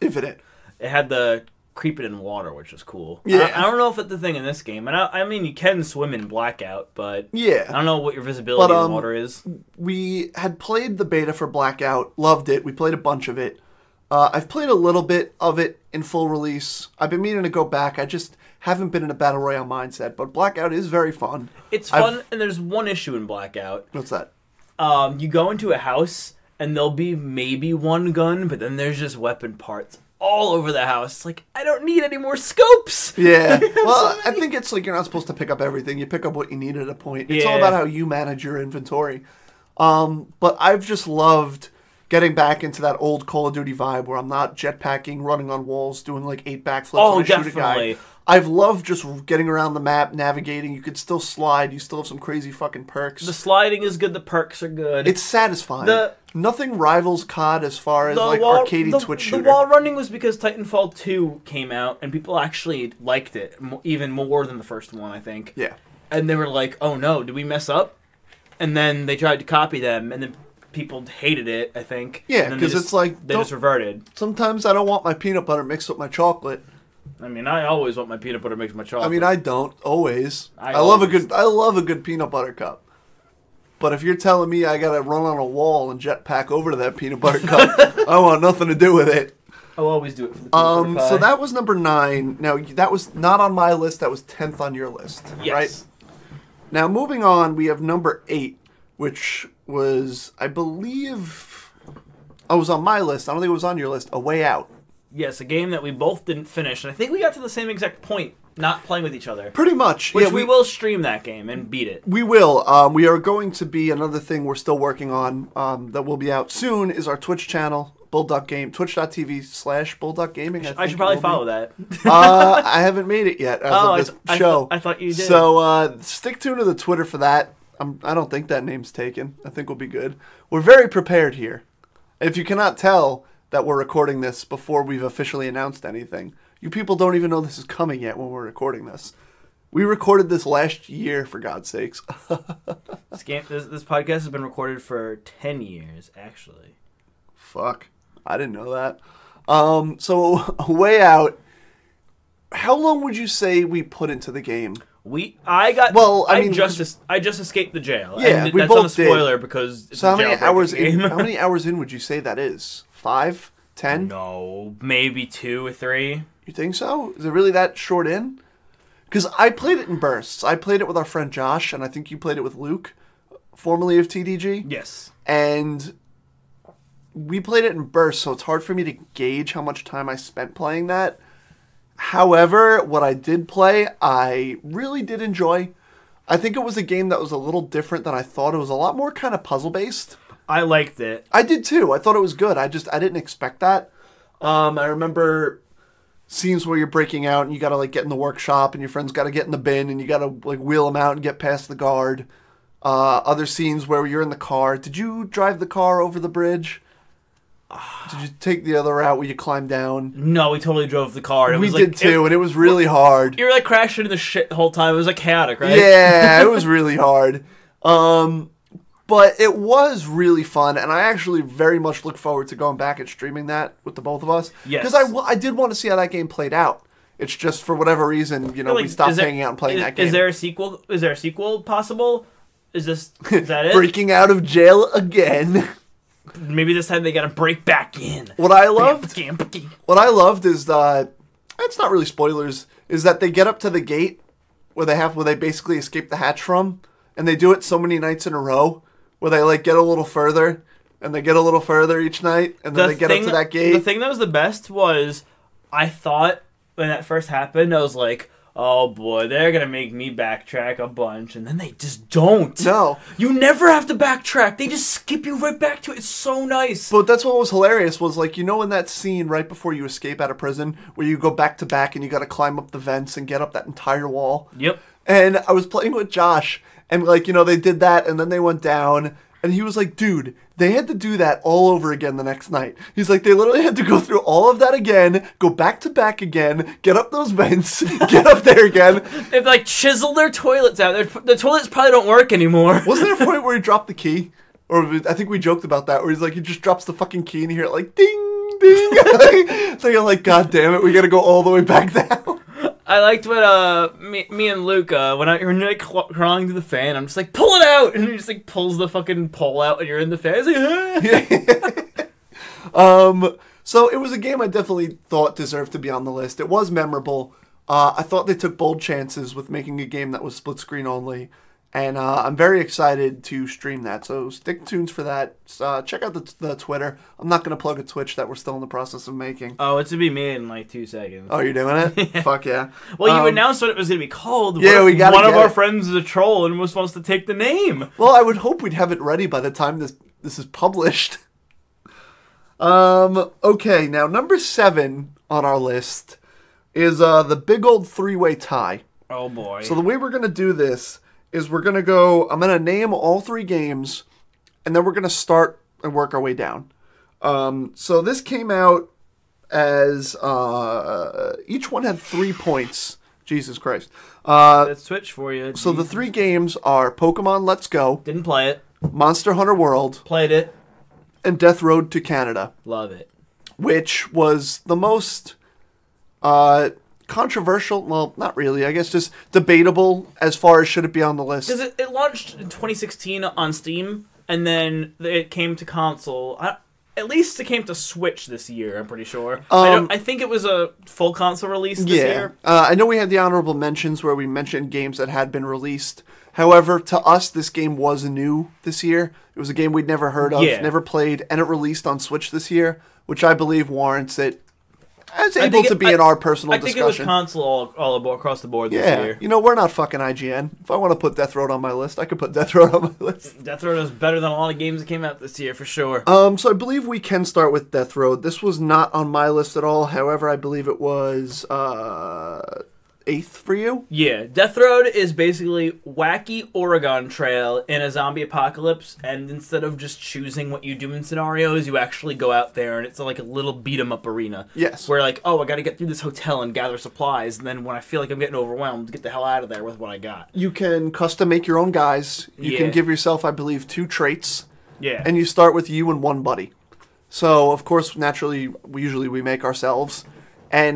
S1: Infinite.
S2: It had the creeping in water, which was cool.
S1: Yeah.
S2: I don't know if it's the thing in this game, and I mean you can swim in Blackout, but
S1: yeah,
S2: I don't know what your visibility in the water is.
S1: We had played the beta for Blackout, loved it. We played a bunch of it. I've played a little bit of it in full release. I've been meaning to go back. I just haven't been in a Battle Royale mindset, but Blackout is very fun.
S2: It's fun, and there's one issue in Blackout.
S1: What's that?
S2: You go into a house, and there'll be maybe one gun, but then there's just weapon parts all over the house. It's like, I don't need any more scopes!
S1: Yeah. Well, I think it's like you're not supposed to pick up everything. You pick up what you need at a point. It's all about how you manage your inventory. But I've just loved getting back into that old Call of Duty vibe where I'm not jetpacking, running on walls, doing like 8 backflips when I shoot a guy. I've loved just getting around the map, navigating. You could still slide. You still have some crazy fucking perks.
S2: The sliding is good. The perks are good.
S1: It's satisfying. Nothing rivals COD as far as like arcadey Twitch shooter.
S2: The wall running was because Titanfall 2 came out and people actually liked it even more than the first one, I think.
S1: Yeah.
S2: And they were like, "Oh no, did we mess up?" And then they tried to copy them, and then people hated it, I think.
S1: Yeah, because it's like
S2: they just reverted.
S1: Sometimes I don't want my peanut butter mixed with my chocolate.
S2: I mean, I always want my peanut butter mixed with my chocolate.
S1: I mean, I don't always. I love a good peanut butter cup. But if you're telling me I gotta run on a wall and jetpack over to that peanut butter cup, I want nothing to do with it.
S2: I'll always do it for the peanut butter pie.
S1: So that was number 9. Now that was not on my list. That was 10th on your list, right? Now moving on, we have number 8, which was, I believe, was on my list. I don't think it was on your list. A Way Out.
S2: Yes, a game that we both didn't finish, and I think we got to the same exact point, not playing with each other.
S1: Pretty much.
S2: Which we will stream that game and beat it.
S1: We will. We are going to be, another thing we're still working on that will be out soon is our Twitch channel, Bulldog Game, twitch.tv/Bulldog Gaming.
S2: I should probably follow that.
S1: I haven't made it yet as of this show.
S2: I thought you did.
S1: So stick tuned to the Twitter for that. I don't think that name's taken. I think we'll be good. We're very prepared here. If you cannot tell that we're recording this before we've officially announced anything, you people don't even know this is coming yet when we're recording this. We recorded this last year, for God's sakes.
S2: This podcast has been recorded for 10 years, actually.
S1: Fuck. I didn't know that. So, A Way Out. How long would you say we put into the game?
S2: I just escaped the jail.
S1: Yeah,
S2: and
S1: we
S2: that's
S1: both
S2: not a spoiler because it's
S1: so
S2: a
S1: how many hours in would you say that is? 5? 10?
S2: No, maybe 2 or 3.
S1: You think so? Is it really that short in? Because I played it in bursts. I played it with our friend Josh, and I think you played it with Luke, formerly of TDG.
S2: Yes.
S1: And we played it in bursts, so it's hard for me to gauge how much time I spent playing that. However, what I did play, I really did enjoy. I think it was a game that was a little different than I thought. It was a lot more kind of puzzle-based.
S2: I liked it.
S1: I did too. I thought it was good. I didn't expect that. I remember scenes where you're breaking out and you gotta like get in the workshop and your friends gotta get in the bin and you gotta like wheel them out and get past the guard. Other scenes where you're in the car. Did you drive the car over the bridge? Did you take the other route where you climb down?
S2: No, we totally drove the car.
S1: We did too, and it was really hard.
S2: You were like crashing in the shit the whole time. It was like chaotic, right?
S1: Yeah, it was really hard. But But it was really fun, and I actually very much look forward to going back and streaming that with the both of us.
S2: Yes.
S1: Because I did want to see how that game played out. It's just for whatever reason, we stopped hanging out and playing that game.
S2: Is there a sequel? Is there a sequel possible? Is that it?
S1: Breaking out of jail again.
S2: Maybe this time they gotta break back in.
S1: What I loved is it's not really spoilers, is that they get up to the gate where they basically escape the hatch from, and they do it so many nights in a row, where they get a little further, and they get a little further each night, and then they get up to that gate.
S2: The thing that was the best was, I thought when that first happened, I was like, oh boy, they're gonna make me backtrack a bunch, and then they just don't.
S1: No.
S2: You never have to backtrack. They just skip you right back to it. It's so nice.
S1: But that's what was hilarious, was in that scene right before you escape out of prison, where you go back to back and you gotta climb up the vents and get up that entire wall.
S2: Yep.
S1: And I was playing with Josh, and they did that, and then they went down, and he was like, dude, they had to do that all over again the next night. He's like, they literally had to go through all of that again, go back to back again, get up those vents, get up there again.
S2: They've chiseled their toilets out. The toilets probably don't work anymore.
S1: Wasn't there a point where he dropped the key? Or I think we joked about that, where he's like, he just drops the fucking key and you hear it ding, ding. So you're like, God damn it, we gotta go all the way back down.
S2: I liked what me and Luke when you're crawling through the fan, I'm just like, pull it out, and he just pulls the fucking pole out, and you're in the fan. It's like,
S1: So it was a game I definitely thought deserved to be on the list. It was memorable. I thought they took bold chances with making a game that was split screen only. And I'm very excited to stream that. So stick tuned for that. Check out the Twitter. I'm not going to plug a Twitch that we're still in the process of making.
S2: Oh, it's to be made in 2 seconds.
S1: Oh, you're doing it? Yeah. Fuck yeah.
S2: Well, you announced what it was going to be called.
S1: Yeah, we got
S2: one of our friends is a troll and was supposed to take the name.
S1: Well, I would hope we'd have it ready by the time this is published. Okay, now number 7 on our list is the big old 3-way tie.
S2: Oh boy.
S1: So the way we're going to do this is I'm going to name all 3 games, and then we're going to start and work our way down. So this came out as, each one had 3 points. Jesus Christ.
S2: That's Twitch for you.
S1: So the 3 games are Pokemon Let's Go.
S2: Didn't play it.
S1: Monster Hunter World.
S2: Played it.
S1: And Death Road to Canada.
S2: Love it.
S1: Which was the most, controversial, well, not really, I guess just debatable as far as should it be on the list.
S2: Because it launched in 2016 on Steam, and then it came to console. At least it came to Switch this year, I'm pretty sure. I think it was a full console release this year.
S1: I know we had the honorable mentions where we mentioned games that had been released. However, to us, this game was new this year. It was a game we'd never heard of, never played, and it released on Switch this year, which I believe warrants it. It's able to be in our personal discussion.
S2: I think it was console all across the board this year.
S1: We're not fucking IGN. If I want to put Death Road on my list, I could put Death Road on my list.
S2: Death Road is better than a lot of games that came out this year, for sure.
S1: So I believe we can start with Death Road. This was not on my list at all. However, I believe it was 8th for you?
S2: Yeah, Death Road is basically wacky Oregon Trail in a zombie apocalypse, and instead of just choosing what you do in scenarios, you actually go out there, and it's like a little beat-em-up arena.
S1: Yes.
S2: Where I gotta get through this hotel and gather supplies, and then when I feel like I'm getting overwhelmed, get the hell out of there with what I got.
S1: You can custom make your own guys. You can give yourself, I believe, 2 traits.
S2: Yeah.
S1: And you start with you and 1 buddy. So, of course, naturally, we make ourselves. And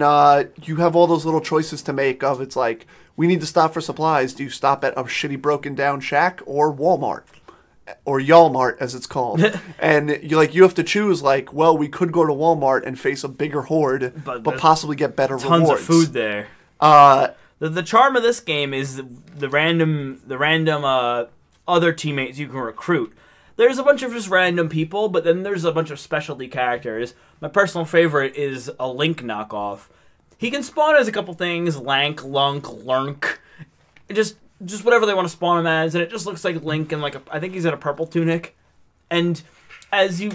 S1: you have all those little choices to make of, it's like, we need to stop for supplies. Do you stop at a shitty broken down shack or Walmart? Or Y'all-Mart, as it's called. And you have to choose, well, we could go to Walmart and face a bigger horde, but possibly get better rewards.
S2: Tons of food there. The charm of this game is the random other teammates you can recruit. There's a bunch of just random people, but then there's a bunch of specialty characters. My personal favorite is a Link knockoff. He can spawn as a couple things, Lank, Lunk, Lurk. Just whatever they want to spawn him as, and it just looks like Link in I think he's in a purple tunic. And as you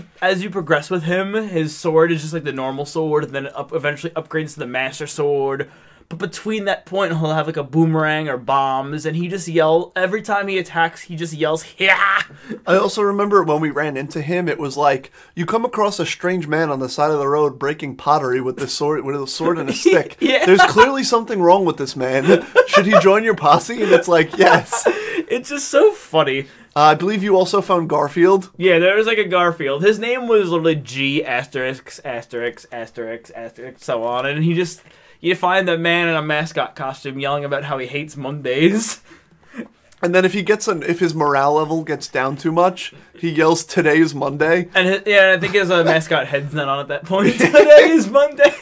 S2: progress with him, his sword is just like the normal sword, and then eventually upgrades to the Master Sword. But between that point, he'll have a boomerang or bombs, and he just every time he attacks, he just yells, yeah!
S1: I also remember when we ran into him, it was like, you come across a strange man on the side of the road breaking pottery with a sword and a stick.
S2: Yeah.
S1: There's clearly something wrong with this man. Should he join your posse? And it's like, yes.
S2: It's just so funny.
S1: I believe you also found Garfield.
S2: Yeah, there was like a Garfield. His name was literally G asterisk asterisk asterisk asterisk so on, and you find the man in a mascot costume yelling about how he hates Mondays.
S1: And then if his morale level gets down too much, he yells, "Today's Monday."
S2: And I think his mascot head's not on at that point. Today is Monday.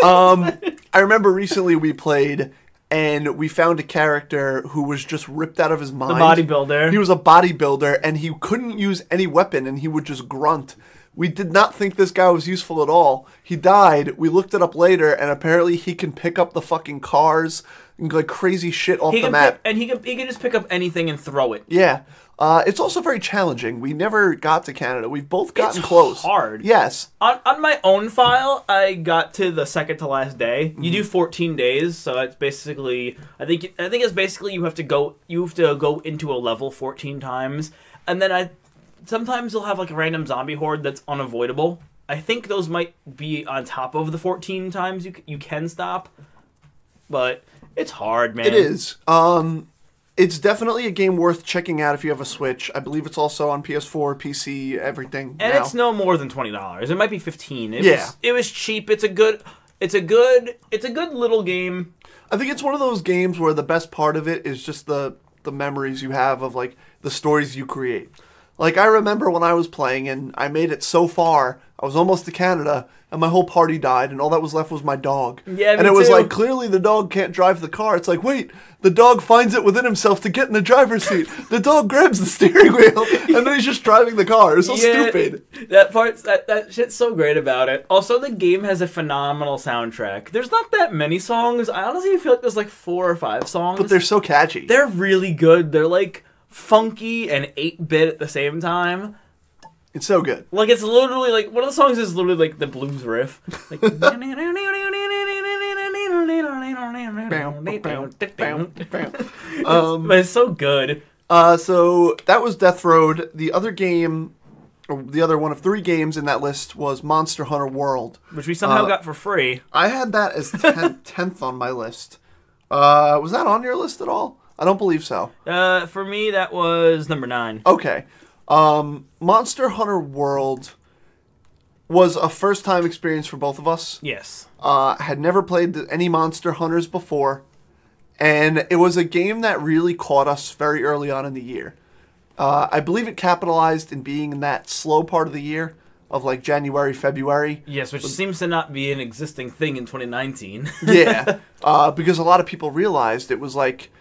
S1: I remember recently we played, and we found a character who was just ripped out of his mind.
S2: The bodybuilder.
S1: He was a bodybuilder, and he couldn't use any weapon, and he would just grunt. We did not think this guy was useful at all. He died. We looked it up later, and apparently he can pick up the fucking cars and like crazy shit off the map.
S2: He can just pick up anything and throw it.
S1: Yeah. It's also very challenging. We never got to Canada. We've both gotten close.
S2: It's hard.
S1: Yes.
S2: On my own file, I got to the second to last day. You do 14 days, so it's basically I think it's basically you have to go into a level 14 times, and then sometimes you'll have like a random zombie horde that's unavoidable. I think those might be on top of the 14 times you can stop, but it's hard, man.
S1: It is. It's definitely a game worth checking out if you have a Switch. I believe it's also on PS4, PC, everything.
S2: And
S1: now.
S2: it's no more than $20. It might be $15.
S1: Yeah.
S2: It was cheap. It's a good little game.
S1: I think it's one of those games where the best part of it is just the memories you have of like the stories you create. Like I remember when I was playing and I made it so far, I was almost to Canada, and my whole party died, and all that was left was my dog.
S2: Yeah, me
S1: and it was
S2: too.
S1: like, clearly the dog can't drive the car. It's like, wait, the dog finds it within himself to get in the driver's seat. The dog grabs the steering wheel, and then he's just driving the car. It's so stupid.
S2: That shit's so great about it. Also, the game has a phenomenal soundtrack. There's not that many songs. I honestly feel like there's like 4 or 5 songs.
S1: But they're so catchy.
S2: They're really good. They're like funky and 8-bit at the same time.
S1: It's so good.
S2: Like, it's literally like, one of the songs is literally like the blues riff. Like, but it's so good.
S1: So that was Death Road. The other game, or the other one of 3 games in that list was Monster Hunter World.
S2: Which we somehow got for free.
S1: I had that as 10th on my list. Was that on your list at all? I don't believe so.
S2: For me, that was number 9.
S1: Okay. Monster Hunter World was a first-time experience for both of us.
S2: Yes.
S1: Had never played any Monster Hunters before, and it was a game that really caught us very early on in the year. I believe it capitalized in being in that slow part of the year of like January, February.
S2: Yes, which seems to not be an existing thing in 2019.
S1: Yeah, because a lot of people realized it was like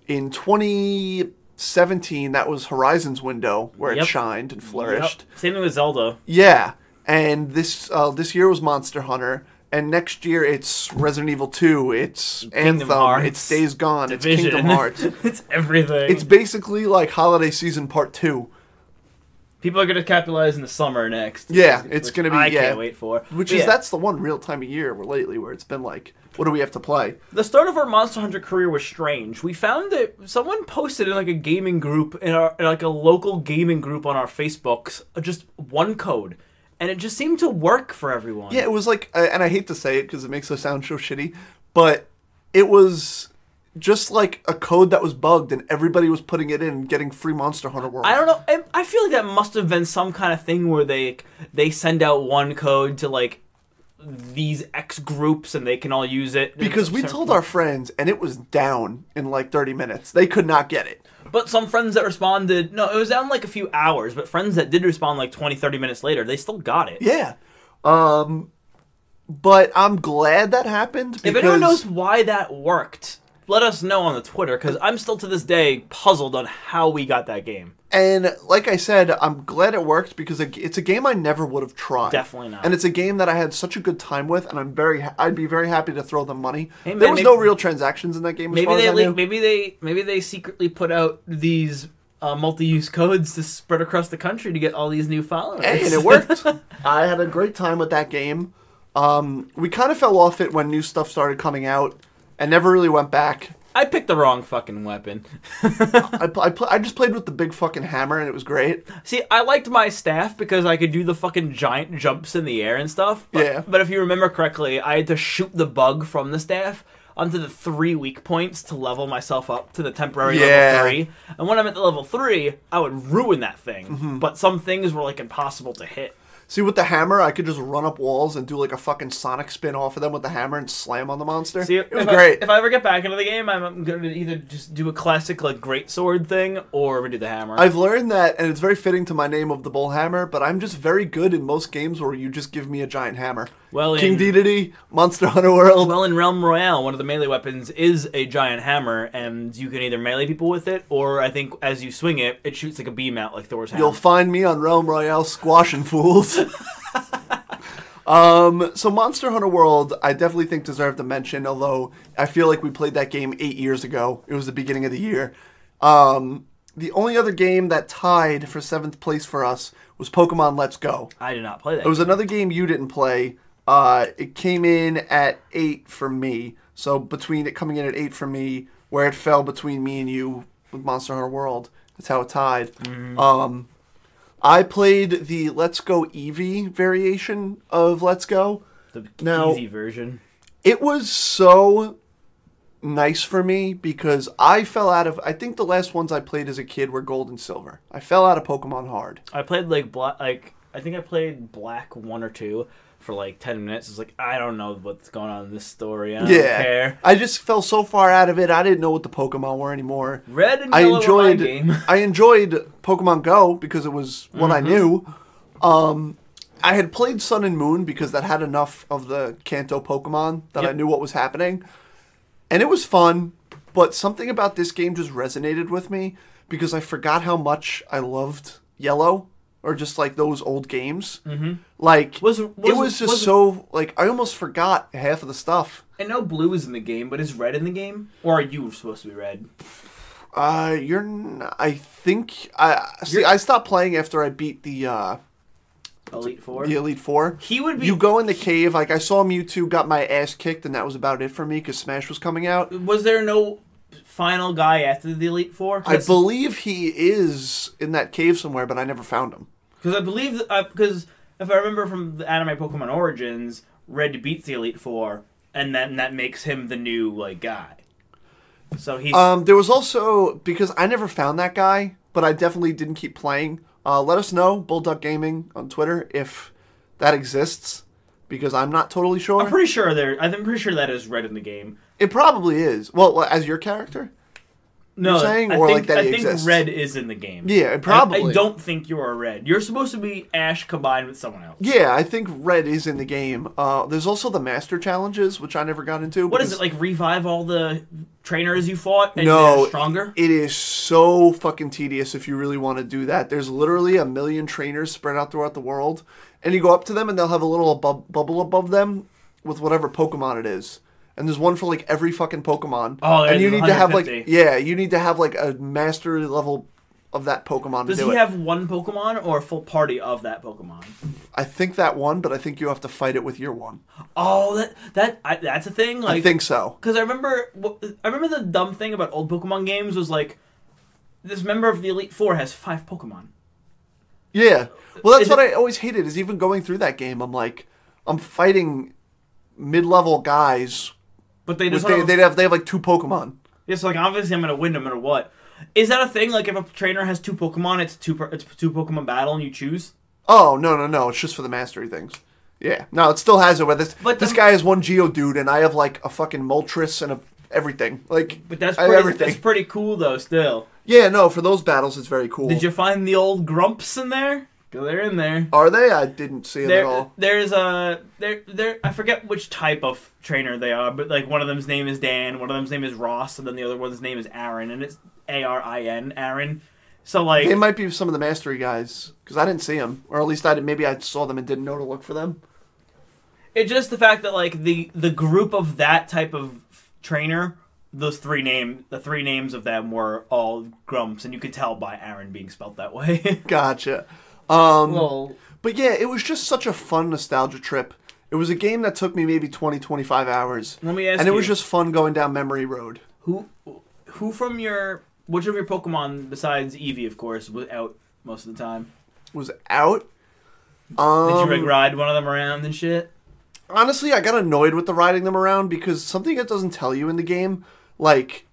S1: in 2017, that was Horizon's window where it shined and flourished.
S2: Yep. Same thing with Zelda.
S1: Yeah, and this year was Monster Hunter, and next year it's Resident Evil 2, it's
S2: Kingdom
S1: Anthem,
S2: Hearts,
S1: it's Days Gone,
S2: Division.
S1: It's Kingdom Hearts.
S2: It's everything.
S1: It's basically like Holiday Season Part 2.
S2: People are going to capitalize in the summer next.
S1: Yeah, it's going to be,
S2: I can't wait for.
S1: That's the one real time of year lately where it's been like, what do we have to play?
S2: The start of our Monster Hunter career was strange. We found that someone posted in like a gaming group, in like a local gaming group on our Facebooks, just one code. And it just seemed to work for everyone.
S1: Yeah, it was like, and I hate to say it because it makes us sound so shitty, but it was just like a code that was bugged and everybody was putting it in and getting free Monster Hunter World.
S2: I don't know. I feel like that must have been some kind of thing where they send out one code to like these X groups and they can all use it.
S1: Because we told our friends and it was down in like 30 minutes. They could not get it.
S2: But some friends that responded, no, it was down like a few hours, but friends that did respond like 20, 30 minutes later, they still got it.
S1: Yeah. But I'm glad that happened.
S2: If anyone knows why that worked, let us know on the Twitter, because I'm still to this day puzzled on how we got that game.
S1: And like I said, I'm glad it worked because it's a game I never would have tried.
S2: Definitely not.
S1: And it's a game that I had such a good time with, and I'd be very happy to throw them money.
S2: Hey, man,
S1: there was no real transactions in that game.
S2: Maybe they secretly put out these multi-use codes to spread across the country to get all these new followers.
S1: Hey, and it worked. I had a great time with that game. We kind of fell off it when new stuff started coming out, and never really went back.
S2: I picked the wrong fucking weapon.
S1: I just played with the big fucking hammer, and it was great.
S2: See, I liked my staff because I could do the fucking giant jumps in the air and stuff.
S1: Yeah.
S2: But if you remember correctly, I had to shoot the bug from the staff. onto the 3 weak points to level myself up to the temporary level 3. And when I'm at the level 3, I would ruin that thing. But some things were like impossible to hit.
S1: See, with the hammer, I could just run up walls and do like a fucking Sonic spin off of them with the hammer and slam on the monster.
S2: See,
S1: it was great.
S2: If I ever get back into the game, I'm going to either just do a classic like greatsword thing or do the hammer.
S1: I've learned that, and it's very fitting to my name of the Bullhammer, but I'm just very good in most games where you just give me a giant hammer.
S2: Well,
S1: King Dedede, Monster Hunter World.
S2: Well, in Realm Royale, one of the melee weapons is a giant hammer, and you can either melee people with it, or I think as you swing it, it shoots like a beam out like Thor's hammer.
S1: You'll find me on Realm Royale squashing fools. So Monster Hunter World, I definitely think deserved a mention, although I feel like we played that game 8 years ago. It was the beginning of the year. The only other game that tied for 7th place for us was Pokemon Let's Go.
S2: I did not play that.
S1: It was another game you didn't play. It came in at 8 for me. So between it coming in at 8 for me, where it fell between me and you with Monster Hunter World, that's how it tied. I played the Let's Go Eevee variation of Let's Go.
S2: The
S1: easy
S2: version.
S1: It was so nice for me because I fell out of... I think the last ones I played as a kid were Gold and Silver. I fell out of Pokemon hard.
S2: I played I think I played Black 1 or 2 for like 10 minutes. It's like, I don't know what's going on in this story. I don't care.
S1: I just fell so far out of it, I didn't know what the Pokemon were anymore.
S2: Red and Yellow were my game.
S1: I enjoyed Pokemon Go because it was what I knew. I had played Sun and Moon because that had enough of the Kanto Pokemon that I knew what was happening. And it was fun, but something about this game just resonated with me because I forgot how much I loved Yellow. Or just like those old games. Like, it was just so, like, I almost forgot half of the stuff.
S2: I know Blue is in the game, but is Red in the game? Or are you supposed to be Red?
S1: I think, I stopped playing after I beat the,
S2: Elite Four?
S1: The Elite Four.
S2: He would be...
S1: You go in the cave, like, I saw Mewtwo got my ass kicked, and that was about it for me, because Smash was coming out.
S2: Was there no final guy after the Elite Four?
S1: I believe he is in that cave somewhere, but I never found him.
S2: Because I believe, because if I remember from the anime Pokemon Origins, Red beats the Elite Four, and then that makes him the new, like, guy. So he's...
S1: There was also, because I never found that guy, but I definitely didn't keep playing. Let us know, Bulldog Gaming on Twitter, if that exists, because I'm not totally sure.
S2: I'm pretty sure that is Red in the game.
S1: It probably is. Well, as your character?
S2: No,
S1: you're saying? I
S2: think Red is in the game.
S1: Yeah, probably.
S2: I don't think you are Red. You're supposed to be Ash combined with someone else.
S1: Yeah, I think Red is in the game. There's also the Master Challenges, which I never got into.
S2: What is it, like revive all the trainers you fought and
S1: no,
S2: they're stronger?
S1: It is so fucking tedious if you really want to do that. There's literally 1 million trainers spread out throughout the world, and you go up to them and they'll have a little bubble above them with whatever Pokemon it is. And there's one for like every fucking Pokemon.
S2: Oh,
S1: and you need to have
S2: 150.
S1: you need to have like a mastery level of that Pokemon to do it.
S2: Does he have one Pokemon or a full party of that Pokemon?
S1: I think that one, but I think you have to fight it with your one.
S2: Oh, that's a thing. Like,
S1: I think so.
S2: Because I remember the dumb thing about old Pokemon games was like, this member of the Elite Four has 5 Pokemon.
S1: Yeah, well, that's what I always hated. Is even going through that game, I'm like, I'm fighting mid-level guys.
S2: But they just
S1: they have like 2 Pokemon.
S2: Yeah, so like obviously I'm gonna win no matter what. Is that a thing? Like if a trainer has 2 Pokemon, it's two Pokemon battle and you choose?
S1: Oh no! It's just for the mastery things. Yeah, no, it still has it. Where this guy has 1 Geodude and I have like a fucking Moltres and everything. Like,
S2: but that's
S1: everything.
S2: That's pretty cool though. Still.
S1: Yeah, no, for those battles it's very cool.
S2: Did you find the old Grumps in there? They're in there.
S1: Are they? I didn't see them at all.
S2: There's I forget which type of trainer they are, but like one of them's name is Dan, one of them's name is Ross, and then the other one's name is Aaron, and it's Arin, Aaron. So like
S1: they might be some of the mastery guys because I didn't see them, or at least maybe I saw them and didn't know to look for them.
S2: It's just the fact that like the group of that type of trainer, the 3 names of them were all Grumps, and you could tell by Aaron being spelled that way.
S1: Gotcha. But yeah, it was just such a fun nostalgia trip. It was a game that took me maybe 20, 25 hours.
S2: Let me ask you.
S1: And it was just fun going down memory road.
S2: Which of your Pokemon, besides Eevee, of course, was out most of the time?
S1: Was out?
S2: Did you like ride one of them around and shit?
S1: honestly, I got annoyed with the riding them around because something it doesn't tell you in the game, like,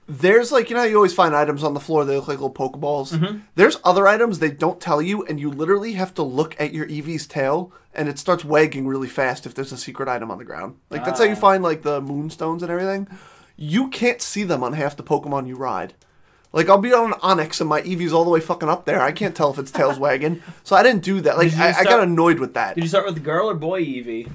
S1: there's like, you know how you always find items on the floor, they look like little Pokeballs? Mm-hmm. There's other items they don't tell you, and you literally have to look at your Eevee's tail, and it starts wagging really fast if there's a secret item on the ground. Like, that's how you find, like, the moonstones and everything. You can't see them on half the Pokemon you ride. Like, I'll be on an Onix and my Eevee's all the way fucking up there. I can't tell if its tail's wagging. So I didn't do that. Like, I got annoyed with that.
S2: Did you start with girl or boy Eevee?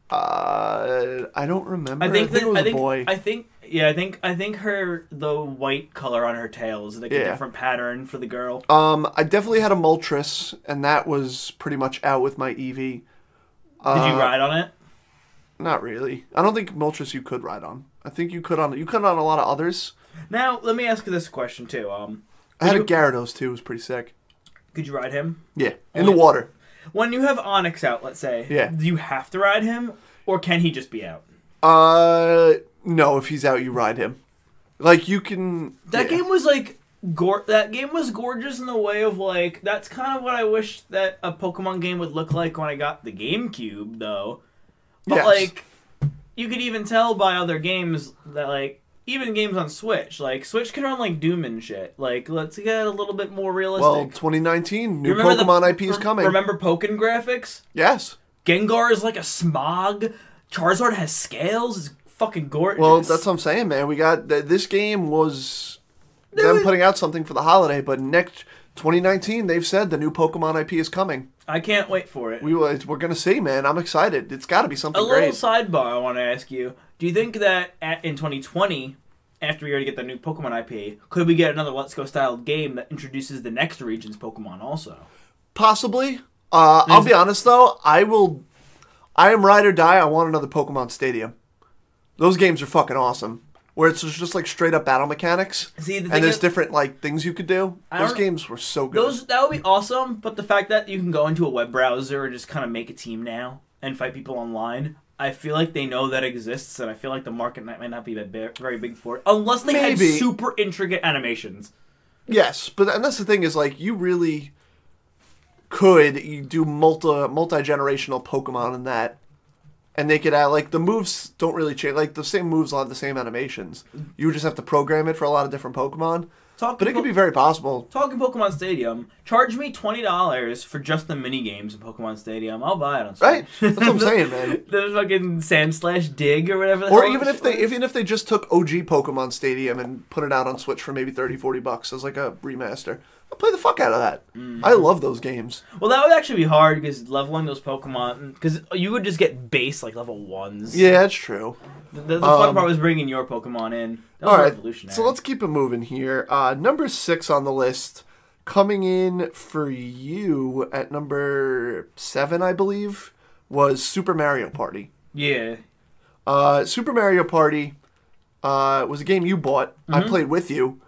S1: I don't remember. I think it was a boy.
S2: I think the white color on her tail is like a different pattern for the girl.
S1: I definitely had a Moltres, and that was pretty much out with my Eevee.
S2: Did you ride on it?
S1: Not really. I don't think Moltres you could ride on. I think you could on a lot of others.
S2: Now, let me ask you this question too.
S1: I had a Gyarados too. It was pretty sick.
S2: Could you ride him?
S1: Yeah, in the water.
S2: When you have Onix out, let's say, do you have to ride him, or can he just be out?
S1: No. If he's out, you ride him. Like you can.
S2: That game was like that game was gorgeous in the way of like that's kind of what I wish that a Pokemon game would look like when I got the GameCube, though. But like, you could even tell by other games that like. Even games on Switch, like Switch can run like Doom and shit. Like, let's get a little bit more realistic.
S1: Well, 2019, new Pokemon IP is coming.
S2: Remember Pokken graphics?
S1: Yes.
S2: Gengar is like a smog. Charizard has scales. It's fucking gorgeous.
S1: Well, that's what I'm saying, man. We got this game was them putting out something for the holiday, but next 2019, they've said the new Pokemon IP is coming.
S2: I can't wait for it.
S1: We're gonna see, man. I'm excited. It's got to be something great.
S2: A little sidebar I want to ask you. Do you think that in 2020, after we already get the new Pokemon IP, could we get another Let's Go style game that introduces the next region's Pokemon also?
S1: Possibly. I'll be honest though. I am ride or die. I want another Pokemon Stadium. Those games are fucking awesome. Where it's just like straight up battle mechanics.
S2: See,
S1: and there's different like things you could do. Those games were so good.
S2: That would be awesome, but the fact that you can go into a web browser and just kind of make a team now and fight people online, I feel like they know that exists, and I feel like the market might not be very big for it. Unless they had super intricate animations.
S1: Yes, and that's the thing is like you really could do multi-generational Pokemon in that. And they could add, like, the moves don't really change. Like, the same moves will have the same animations. You would just have to program it for a lot of different Pokemon. But it could be very possible.
S2: Talking Pokemon Stadium, charge me $20 for just the mini-games in Pokemon Stadium. I'll buy it on Switch.
S1: Right? That's what I'm saying, man.
S2: The fucking Sand/Dig or whatever.
S1: Or even if they just took OG Pokemon Stadium and put it out on Switch for maybe $30-$40 as like a remaster. I'll play the fuck out of that. Mm-hmm. I love those games.
S2: Well, that would actually be hard because leveling those Pokemon, because you would just get base like level 1s.
S1: Yeah, that's true.
S2: The fun part was bringing your Pokemon in. That was
S1: all right,
S2: revolutionary.
S1: so let's keep it moving here. Number 6 on the list, coming in for you at number 7, I believe, was Super Mario Party.
S2: Yeah.
S1: Super Mario Party was a game you bought. Mm-hmm. I played with you.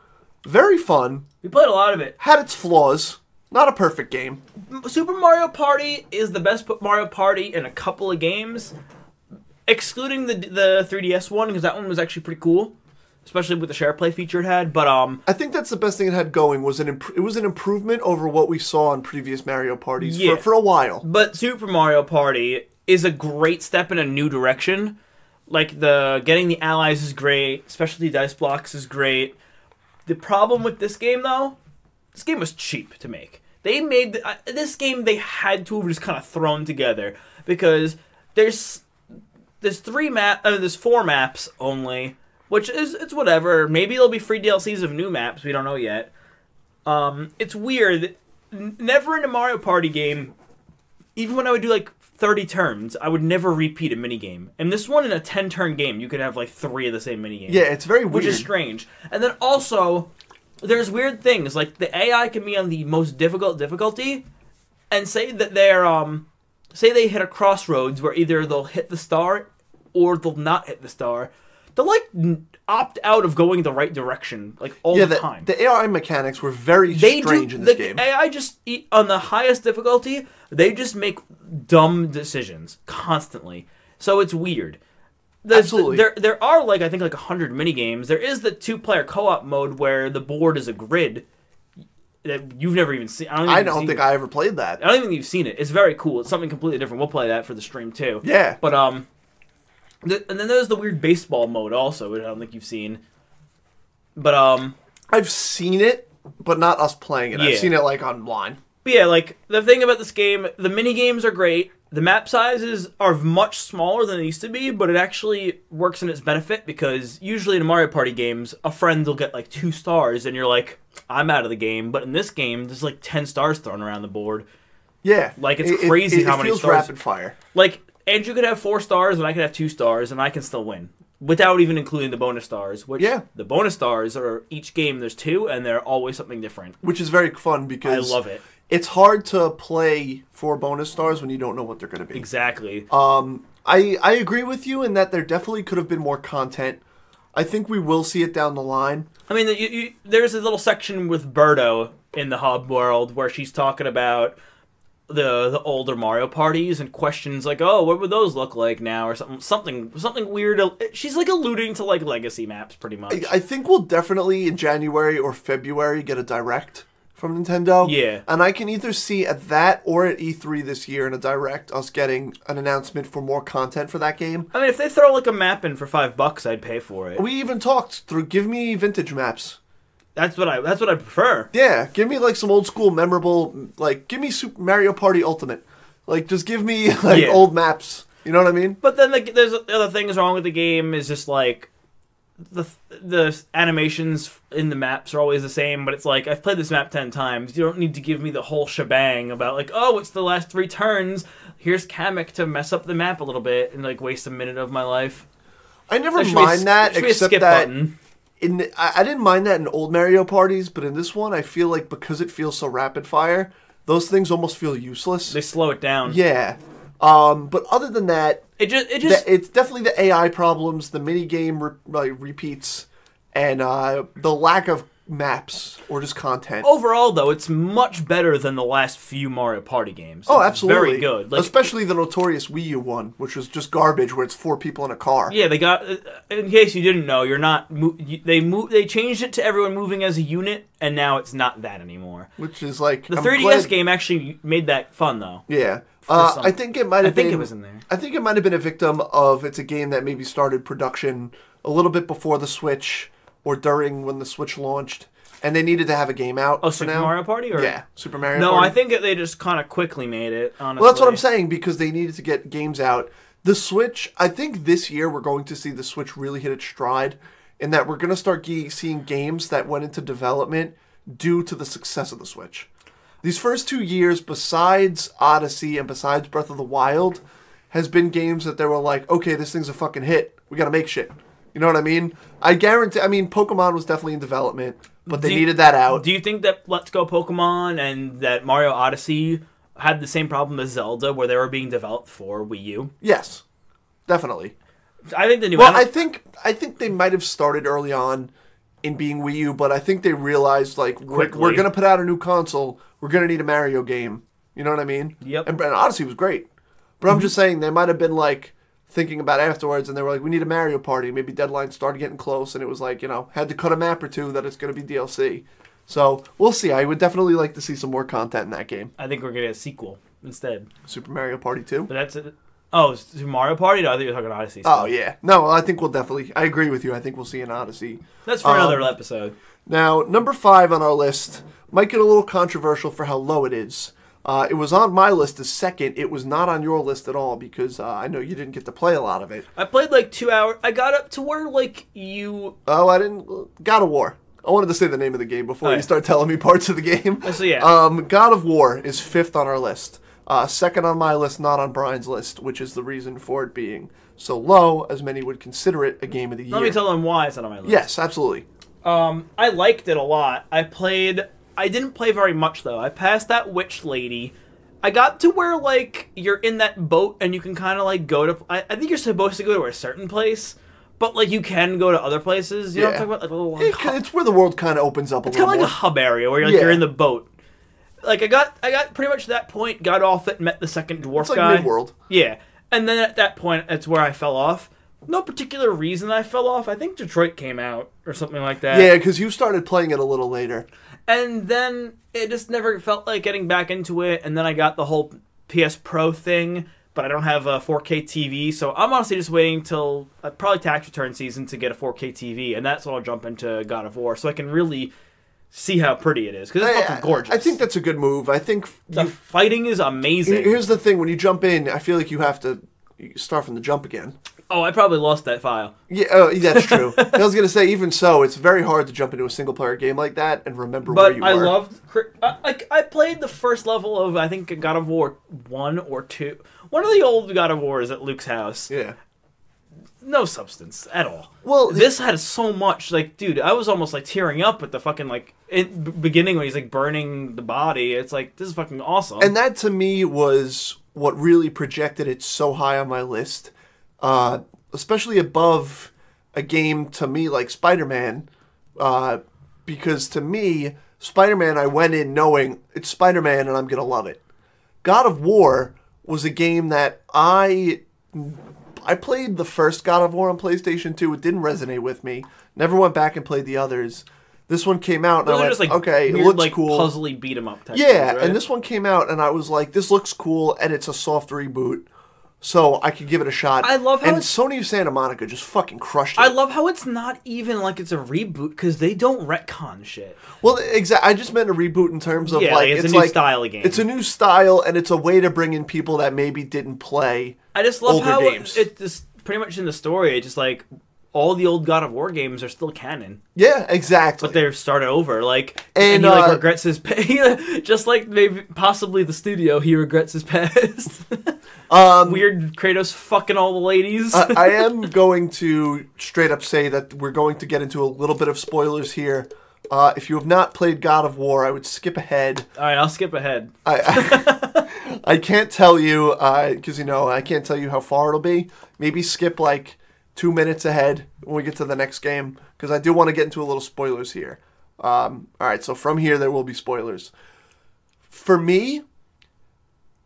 S1: Very fun.
S2: We played a lot of it.
S1: Had its flaws. Not a perfect game.
S2: Super Mario Party is the best Mario Party in a couple of games, excluding the 3DS one, because that one was actually pretty cool, especially with the share play feature it had. But
S1: I think that's the best thing it had going. It was an improvement over what we saw in previous Mario Parties for a while.
S2: But Super Mario Party is a great step in a new direction. Like getting the allies is great, especially dice blocks is great. The problem with this game, though, this game was cheap to make. They made this game they had to have just kind of thrown together because there's 4 maps only, which it's whatever. Maybe there'll be free DLCs of new maps. We don't know yet. It's weird. Never in a Mario Party game, even when I would do like 30 turns, I would never repeat a minigame. And this one, in a 10-turn game, you could have like 3 of the same minigames.
S1: Yeah, it's very weird.
S2: Which is strange. And then also, there's weird things. Like, the AI can be on the most difficult difficulty, and say that say they hit a crossroads where either they'll hit the star or they'll not hit the star. They'll, like, opt out of going the right direction, like, all the time. The
S1: AI mechanics were very strange in this game.
S2: The AI just, on the highest difficulty, they just make dumb decisions constantly. So it's weird.
S1: Absolutely.
S2: There are, like, I think, like 100 minigames. There is the 2-player co-op mode where the board is a grid. that you've never even seen.
S1: I don't think I ever played that.
S2: I don't even think you've seen it. It's very cool. It's something completely different. We'll play that for the stream too.
S1: Yeah.
S2: But and then there's the weird baseball mode also, which I don't think you've seen. But
S1: I've seen it, but not us playing it.
S2: Yeah.
S1: I've seen it like online.
S2: But yeah, like the thing about this game, the mini games are great. The map sizes are much smaller than they used to be, but it actually works in its benefit because usually in Mario Party games, a friend will get like 2 stars and you're like, I'm out of the game. But in this game, there's like 10 stars thrown around the board.
S1: Yeah.
S2: Like it's crazy how many
S1: stars. It feels rapid fire.
S2: Like Andrew could have 4 stars and I could have 2 stars and I can still win. Without even including the bonus stars, which the bonus stars are each game there's 2 and they're always something different.
S1: Which is very fun because
S2: I love it.
S1: It's hard to play for bonus stars when you don't know what they're going to be.
S2: Exactly.
S1: I agree with you in that there definitely could have been more content. I think we will see it down the line.
S2: I mean, there's a little section with Birdo in the hub world where she's talking about the older Mario parties and questions like, oh, what would those look like now, or something weird. She's like alluding to like legacy maps pretty much.
S1: I think we'll definitely in January or February get a direct from Nintendo.
S2: Yeah.
S1: And I can either see at that or at E3 this year in a direct us getting an announcement for more content for that game.
S2: I mean, if they throw like a map in for $5, I'd pay for it.
S1: We even talked through give me vintage maps.
S2: That's what I prefer.
S1: Yeah, give me like some old school memorable, like give me Super Mario Party Ultimate. Like just give me like old maps. You know what I mean?
S2: But then there's other things wrong with the game is just like the animations in the maps are always the same, but it's like, I've played this map 10 times. You don't need to give me the whole shebang about like, oh, it's the last 3 turns. Here's Kamek to mess up the map a little bit and like waste a minute of my life.
S1: I never mind that, except that
S2: button.
S1: I didn't mind that in old Mario parties, but in this one, I feel like because it feels so rapid fire, those things almost feel useless.
S2: They slow it down.
S1: Yeah. But other than that, it's definitely the AI problems, the mini game repeats, and the lack of maps or just content.
S2: Overall, though, it's much better than the last few Mario Party games.
S1: Oh, absolutely.
S2: Very good. Like,
S1: especially the notorious Wii U one, which was just garbage, where it's 4 people in a car.
S2: Yeah, they got. In case you didn't know, you're not. They changed it to everyone moving as a unit, and now it's not that anymore.
S1: Which is like
S2: the 3DS game actually made that fun, though.
S1: Yeah. I think it might have been.
S2: I think it was in there.
S1: I think it might have been a victim of it's a game that maybe started production a little bit before the Switch or during when the Switch launched, and they needed to have a game out.
S2: Oh, Super Mario Party? Or?
S1: Yeah, Super Mario
S2: Party.
S1: No,
S2: I think they just kind of quickly made it, honestly.
S1: Well, that's what I'm saying, because they needed to get games out. The Switch, I think this year we're going to see the Switch really hit its stride, in that we're going to start seeing games that went into development due to the success of the Switch. These first 2 years, besides Odyssey and besides Breath of the Wild, has been games that they were like, okay, this thing's a fucking hit. We got to make shit. You know what I mean? I guarantee. I mean, Pokemon was definitely in development, but they needed that out.
S2: Do you think that Let's Go Pokemon and that Mario Odyssey had the same problem as Zelda, where they were being developed for Wii U?
S1: Yes, definitely.
S2: I think the new.
S1: Well, I think they might have started early on in being Wii U, but I think they realized like we're going to put out a new console. We're going to need a Mario game. You know what I mean?
S2: Yep.
S1: And Odyssey was great, but I'm just saying they might have been like thinking about it afterwards, and they were like, we need a Mario Party. Maybe deadlines started getting close, and it was like, had to cut a map or 2 that it's going to be DLC. So we'll see. I would definitely like to see some more content in that game.
S2: I think we're going to get a sequel instead.
S1: Super Mario Party 2?
S2: But that's it. Oh, Super Mario Party? No, I think you're talking Odyssey.
S1: Oh, yeah. No, I think we'll definitely. I agree with you. I think we'll see an Odyssey.
S2: That's for another episode.
S1: Now, number 5 on our list might get a little controversial for how low it is. It was on my list as second. It was not on your list at all because I know you didn't get to play a lot of it.
S2: I played like 2 hours. I got up to where like you...
S1: Oh, I didn't... God of War. I wanted to say the name of the game before you start telling me parts of the game.
S2: So yeah.
S1: God of War is 5th on our list. Second on my list, not on Brian's list, which is the reason for it being so low, as many would consider it a game of the year.
S2: Let me tell them why it's not on my list.
S1: Yes, absolutely.
S2: I liked it a lot. I didn't play very much, though. I passed that witch lady. I got to where, like, you're in that boat and you can kind of, like, go to... I think you're supposed to go to a certain place, but, like, you can go to other places. You know what I'm talking about? Like, a little...
S1: It's where the world kind of opens up a little more.
S2: It's kind of like a hub area where you're in the boat. Like, I got pretty much to that point, got off it, met the second dwarf guy.
S1: It's like mid-world.
S2: Yeah. And then at that point, that's where I fell off. No particular reason I fell off. I think Detroit came out or something like that.
S1: Yeah, because you started playing it a little later.
S2: And then it just never felt like getting back into it. And then I got the whole PS Pro thing, but I don't have a 4K TV. So I'm honestly just waiting till probably tax return season to get a 4K TV. And that's when I'll jump into God of War. So I can really see how pretty it is. Because it's fucking gorgeous.
S1: I think that's a good move. I think
S2: the fighting is amazing.
S1: Here's the thing. When you jump in, I feel like you have to start from the jump again.
S2: Oh, I probably lost that file.
S1: Yeah, that's true. I was going to say, even so, it's very hard to jump into a single-player game like that and remember where you were.
S2: I played the first level of, I think, God of War 1 or 2. One of the old God of Wars at Luke's house.
S1: Yeah.
S2: No substance at all.
S1: Well,
S2: this had so much, like, dude, I was almost, like, tearing up at the fucking, like, beginning when he's, like, burning the body. It's like, this is fucking awesome.
S1: And that, to me, was what really projected it so high on my list. Especially above a game to me like Spider-Man, because to me, Spider-Man, I went in knowing it's Spider-Man and I'm going to love it. God of War was a game that I played the first God of War on PlayStation 2. It didn't resonate with me. Never went back and played the others. This one came out and I went,
S2: just,
S1: okay,
S2: weird,
S1: it looks
S2: like,
S1: cool.
S2: Puzzly beat 'em up type
S1: Yeah,
S2: things, right?
S1: And this one came out and I was like, this looks cool and it's a soft reboot. So I could give it a shot.
S2: I love how
S1: Sony of Santa Monica just fucking crushed it.
S2: I love how it's not even like it's a reboot because they don't retcon shit.
S1: Well, exactly. I just meant a reboot in terms of like
S2: it's a new style of game.
S1: It's a new style, and it's a way to bring in people that maybe didn't play.
S2: I just love
S1: older
S2: how
S1: games.
S2: it's just pretty much in the story. It's just like all the old God of War games are still canon.
S1: Yeah, exactly.
S2: But they're started over, like,
S1: and
S2: he like regrets his past. Just like maybe possibly the studio, he regrets his past. Weird Kratos fucking all the ladies.
S1: I am going to straight up say that we're going to get into a little bit of spoilers here. If you have not played God of War, I would skip ahead.
S2: All right, I'll skip ahead.
S1: I can't tell you because I can't tell you how far it'll be. Maybe skip like 2 minutes ahead when we get to the next game, because I do want to get into a little spoilers here. All right, so from here there will be spoilers. For me,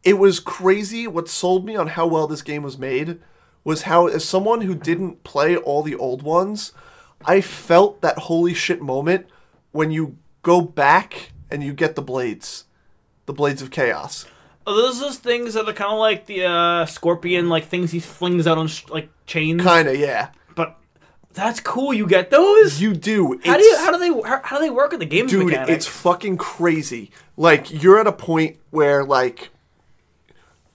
S1: it was crazy. What sold me on how well this game was made was how, as someone who didn't play all the old ones, I felt that holy shit moment when you go back and you get the blades of chaos.
S2: Are those things that are kind of like the scorpion, like things he flings out on like chains?
S1: Kind of, yeah.
S2: But that's cool. You get those.
S1: You do.
S2: How do they work with the game's mechanics?
S1: Dude, it's fucking crazy. Like, you're at a point where like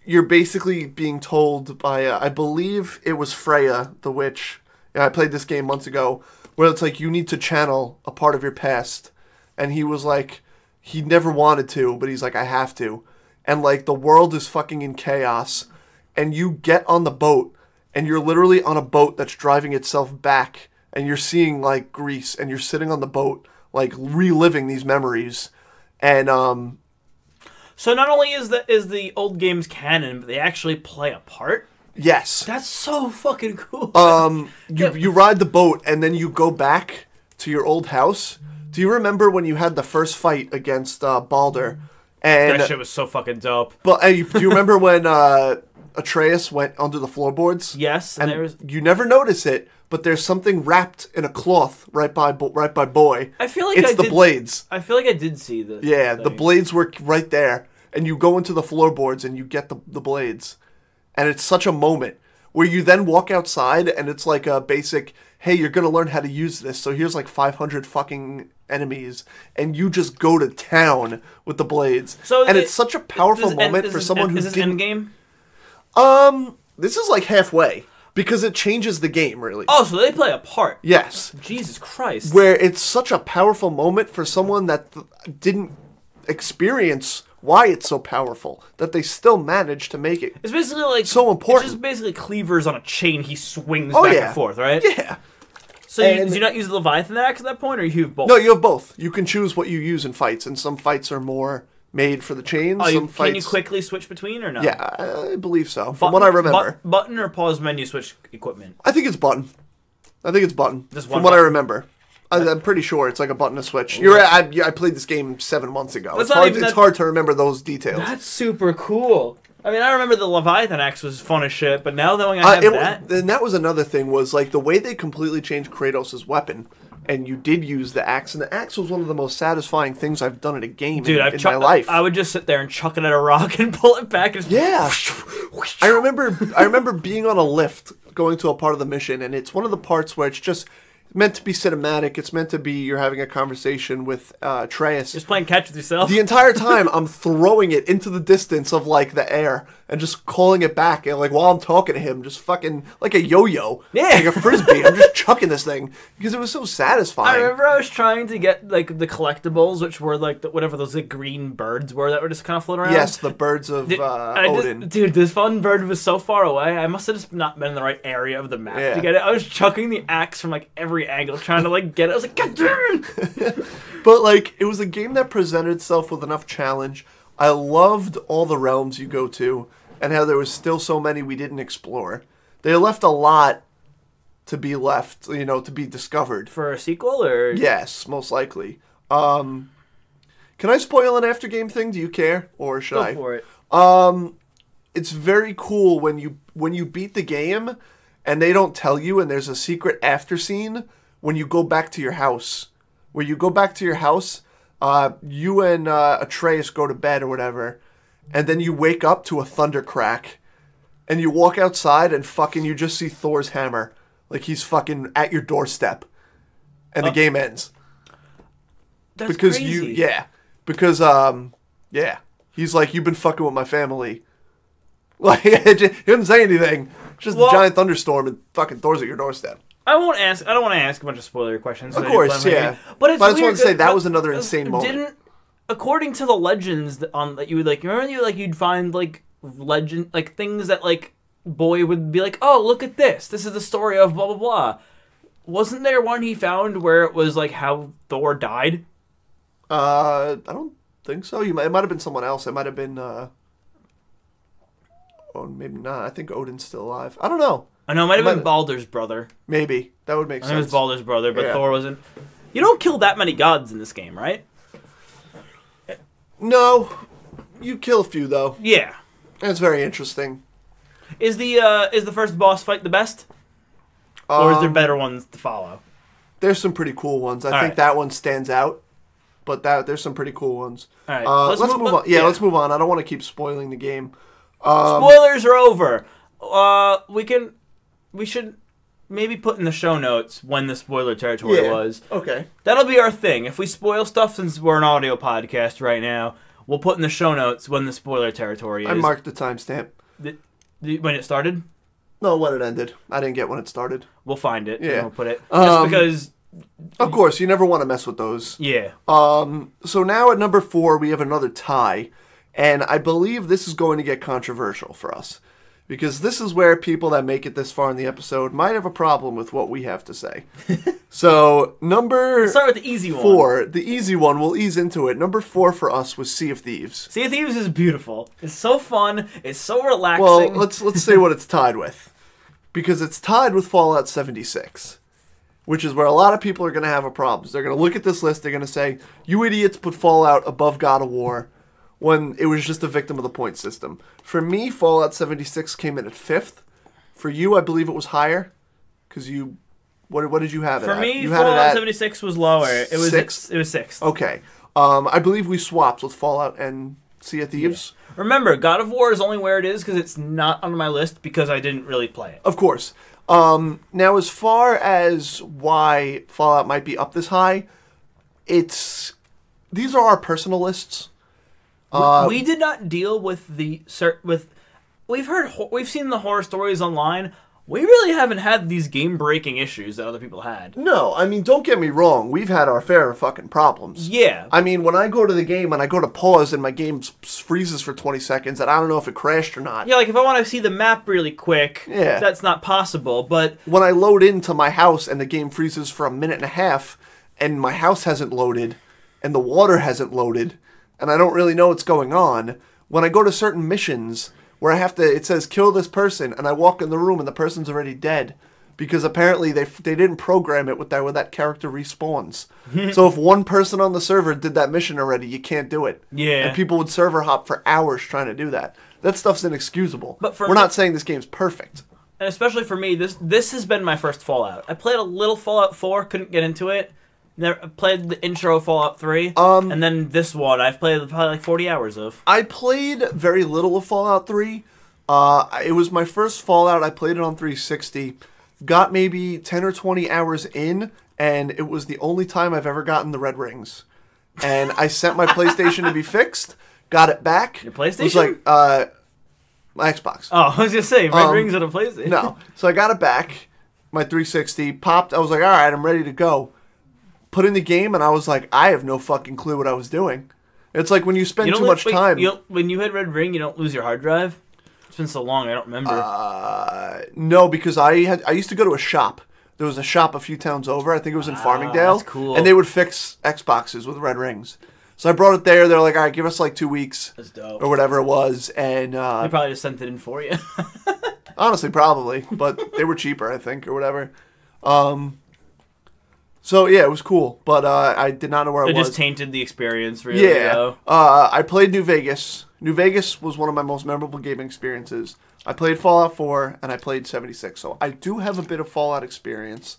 S1: you're basically being told by I believe it was Freya, the witch. Yeah, I played this game months ago, where it's like you need to channel a part of your past, and he was like, he never wanted to, but he's like, I have to. And, like, the world is fucking in chaos, and you get on the boat, and you're literally on a boat that's driving itself back, and you're seeing, like, Greece, and you're sitting on the boat, like, reliving these memories. And,
S2: So not only is the old games canon, but they actually play a part?
S1: Yes.
S2: That's so fucking cool.
S1: You ride the boat, and then you go back to your old house. Do you remember when you had the first fight against Baldur? And
S2: that shit was so fucking dope.
S1: But do you remember when Atreus went under the floorboards?
S2: Yes,
S1: and you never notice it, but there's something wrapped in a cloth right by Boy.
S2: I feel like
S1: it's the blades.
S2: I feel like I did see this.
S1: Yeah, the blades were right there, and you go into the floorboards and you get the blades, and it's such a moment where you then walk outside and it's like a basic, hey, you're gonna learn how to use this. So here's like 500 fucking enemies, and you just go to town with the blades. It's such a powerful moment for someone who didn't.
S2: Endgame?
S1: This is like halfway because it changes the game really.
S2: Oh, so they play a part.
S1: Yes.
S2: Jesus Christ.
S1: Where it's such a powerful moment for someone that didn't experience why it's so powerful that they still managed to make it.
S2: It's basically like
S1: so important.
S2: It's just basically cleavers on a chain. He swings back and forth, right?
S1: Yeah.
S2: So do you not use the Leviathan axe at that point, or you have both?
S1: No, you have both. You can choose what you use in fights, and some fights are more made for the chains.
S2: Can you quickly switch between or no?
S1: Yeah, I believe so. From what I remember.
S2: Button or pause menu switch equipment?
S1: I think it's button.
S2: Just
S1: from what I remember. I'm pretty sure it's like a button to switch. You're right. I played this game 7 months ago. It's hard to remember those details.
S2: That's super cool. I mean, I remember the Leviathan axe was fun as shit, but now that I have that...
S1: And that was another thing, was like the way they completely changed Kratos' weapon, and you did use the axe, and the axe was one of the most satisfying things I've done in a game in my life.
S2: I would just sit there and chuck it at a rock and pull it back. And
S1: yeah. I remember being on a lift going to a part of the mission, and it's one of the parts where it's just meant to be cinematic. It's meant to be you're having a conversation with Atreus.
S2: Just playing catch with yourself.
S1: The entire time I'm throwing it into the distance of like the air and just calling it back, and like while I'm talking to him, just fucking like a yo-yo, like a frisbee. I'm just chucking this thing because it was so satisfying.
S2: I remember I was trying to get like the collectibles, which were like whatever those like green birds were that were just kind of floating around.
S1: Yes, the birds of Odin.
S2: Dude, this fun bird was so far away. I must have just not been in the right area of the map to get it. I was chucking the axe from like every angle trying to like get it. I was like, God damn it!
S1: But like, it was a game that presented itself with enough challenge. I loved all the realms you go to, and how there was still so many we didn't explore. They left a lot to be left, to be discovered.
S2: For a sequel, or?
S1: Yes, most likely. Can I spoil an after game thing? Do you care, or should I?
S2: Go for it.
S1: It's very cool when you beat the game, and they don't tell you, and there's a secret after scene when you go back to your house. Where you go back to your house, you and Atreus go to bed or whatever, and then you wake up to a thunder crack, and you walk outside and fucking you just see Thor's hammer. Like he's fucking at your doorstep. And the game ends.
S2: That's crazy.
S1: Because he's like, you've been fucking with my family. Like, he didn't say anything. Just a giant thunderstorm and fucking Thor's at your doorstep.
S2: I don't want to ask a bunch of spoiler questions.
S1: Of course, yeah.
S2: But it's
S1: I just want to say that was another insane moment.
S2: According to the legends that you would like, remember you'd find like legend, like things that like Boy would be like, oh, look at this. This is the story of blah blah blah. Wasn't there one he found where it was like how Thor died?
S1: I don't think so. It might have been someone else. It might have been. Oh, maybe not. I think Odin's still alive. I don't know.
S2: I know, it might have been Baldur's brother.
S1: Maybe. That would make sense.
S2: I think it was Baldur's brother, but Thor wasn't. You don't kill that many gods in this game, right?
S1: No. You kill a few, though.
S2: Yeah.
S1: That's very interesting.
S2: Is the first boss fight the best? Or is there better ones to follow?
S1: There's some pretty cool ones. I think that one stands out. But there's some pretty cool ones.
S2: All right.
S1: Let's move on. Yeah, let's move on. I don't want to keep spoiling the game.
S2: Spoilers are over. We should maybe put in the show notes when the spoiler territory was.
S1: Okay.
S2: That'll be our thing. If we spoil stuff, since we're an audio podcast right now, we'll put in the show notes when the spoiler territory is.
S1: I marked the timestamp.
S2: When it started?
S1: No, when it ended. I didn't get when it started.
S2: We'll find it.
S1: Yeah.
S2: And we'll put it. Just because...
S1: Of course, you never want to mess with those.
S2: Yeah.
S1: So now at number 4, we have another tie. And I believe this is going to get controversial for us. Because this is where people that make it this far in the episode might have a problem with what we have to say. So,
S2: Let's start with the easy
S1: 4. The easy one, we'll ease into it. Number 4 for us was Sea of Thieves.
S2: Sea of Thieves is beautiful. It's so fun. It's so relaxing.
S1: Well, let's say what it's tied with. Because it's tied with Fallout 76. Which is where a lot of people are going to have a problem. They're going to look at this list, they're going to say, you idiots put Fallout above God of War, when it was just a victim of the point system. For me, Fallout 76 came in at 5th. For you, I believe it was higher. Because you... What did you have it at?
S2: For me, Fallout 76 was lower. It was
S1: 6th?
S2: It was 6th.
S1: Okay. I believe we swapped with Fallout and Sea of Thieves.
S2: Yeah. Remember, God of War is only where it is because it's not on my list because I didn't really play it.
S1: Of course. Now, as far as why Fallout might be up this high, these are our personal lists.
S2: We did not deal with we've seen the horror stories online. We really haven't had these game-breaking issues that other people had.
S1: No, I mean, don't get me wrong. We've had our fair of fucking problems.
S2: Yeah.
S1: I mean, when I go to the game and I go to pause and my game freezes for 20 seconds and I don't know if it crashed or not.
S2: Yeah, like if I want to see the map really quick,
S1: yeah,
S2: that's not possible, but...
S1: When I load into my house and the game freezes for a minute and a half and my house hasn't loaded and the water hasn't loaded and I don't really know what's going on, when I go to certain missions... where it says kill this person, and I walk in the room and the person's already dead. Because apparently they didn't program it with where that character respawns. So if one person on the server did that mission already, you can't do it.
S2: Yeah.
S1: And people would server hop for hours trying to do that. That stuff's inexcusable.
S2: But
S1: we're not saying this game's perfect.
S2: And especially for me, this has been my first Fallout. I played a little Fallout 4, couldn't get into it. I played the intro of Fallout 3, and then this one I've played probably like 40 hours of.
S1: I played very little of Fallout 3. It was my first Fallout. I played it on 360. Got maybe 10 or 20 hours in, and it was the only time I've ever gotten the red rings. And I sent my PlayStation to be fixed, got it back.
S2: Your PlayStation?
S1: It was like, my Xbox.
S2: Oh, I was just saying, red rings on a PlayStation.
S1: No. So I got it back, my 360, popped. I was like, all right, I'm ready to go. Put in the game, and I was like, I have no fucking clue what I was doing. It's like when you spend too much time.
S2: When you hit red ring, you don't lose your hard drive? It's been so long, I don't remember.
S1: No, because I used to go to a shop. There was a shop a few towns over. I think it was in Farmingdale.
S2: That's cool.
S1: And they would fix Xboxes with red rings. So I brought it there. They're like, all right, give us like 2 weeks.
S2: That's dope.
S1: Or whatever it was. And
S2: they probably just sent it in for you.
S1: honestly, probably. But they were cheaper, I think, or whatever. So, yeah, it was cool. But I did not know where I was.
S2: It just tainted the experience, really.
S1: Yeah.
S2: Though.
S1: I played New Vegas. New Vegas was one of my most memorable gaming experiences. I played Fallout 4, and I played 76. So I do have a bit of Fallout experience.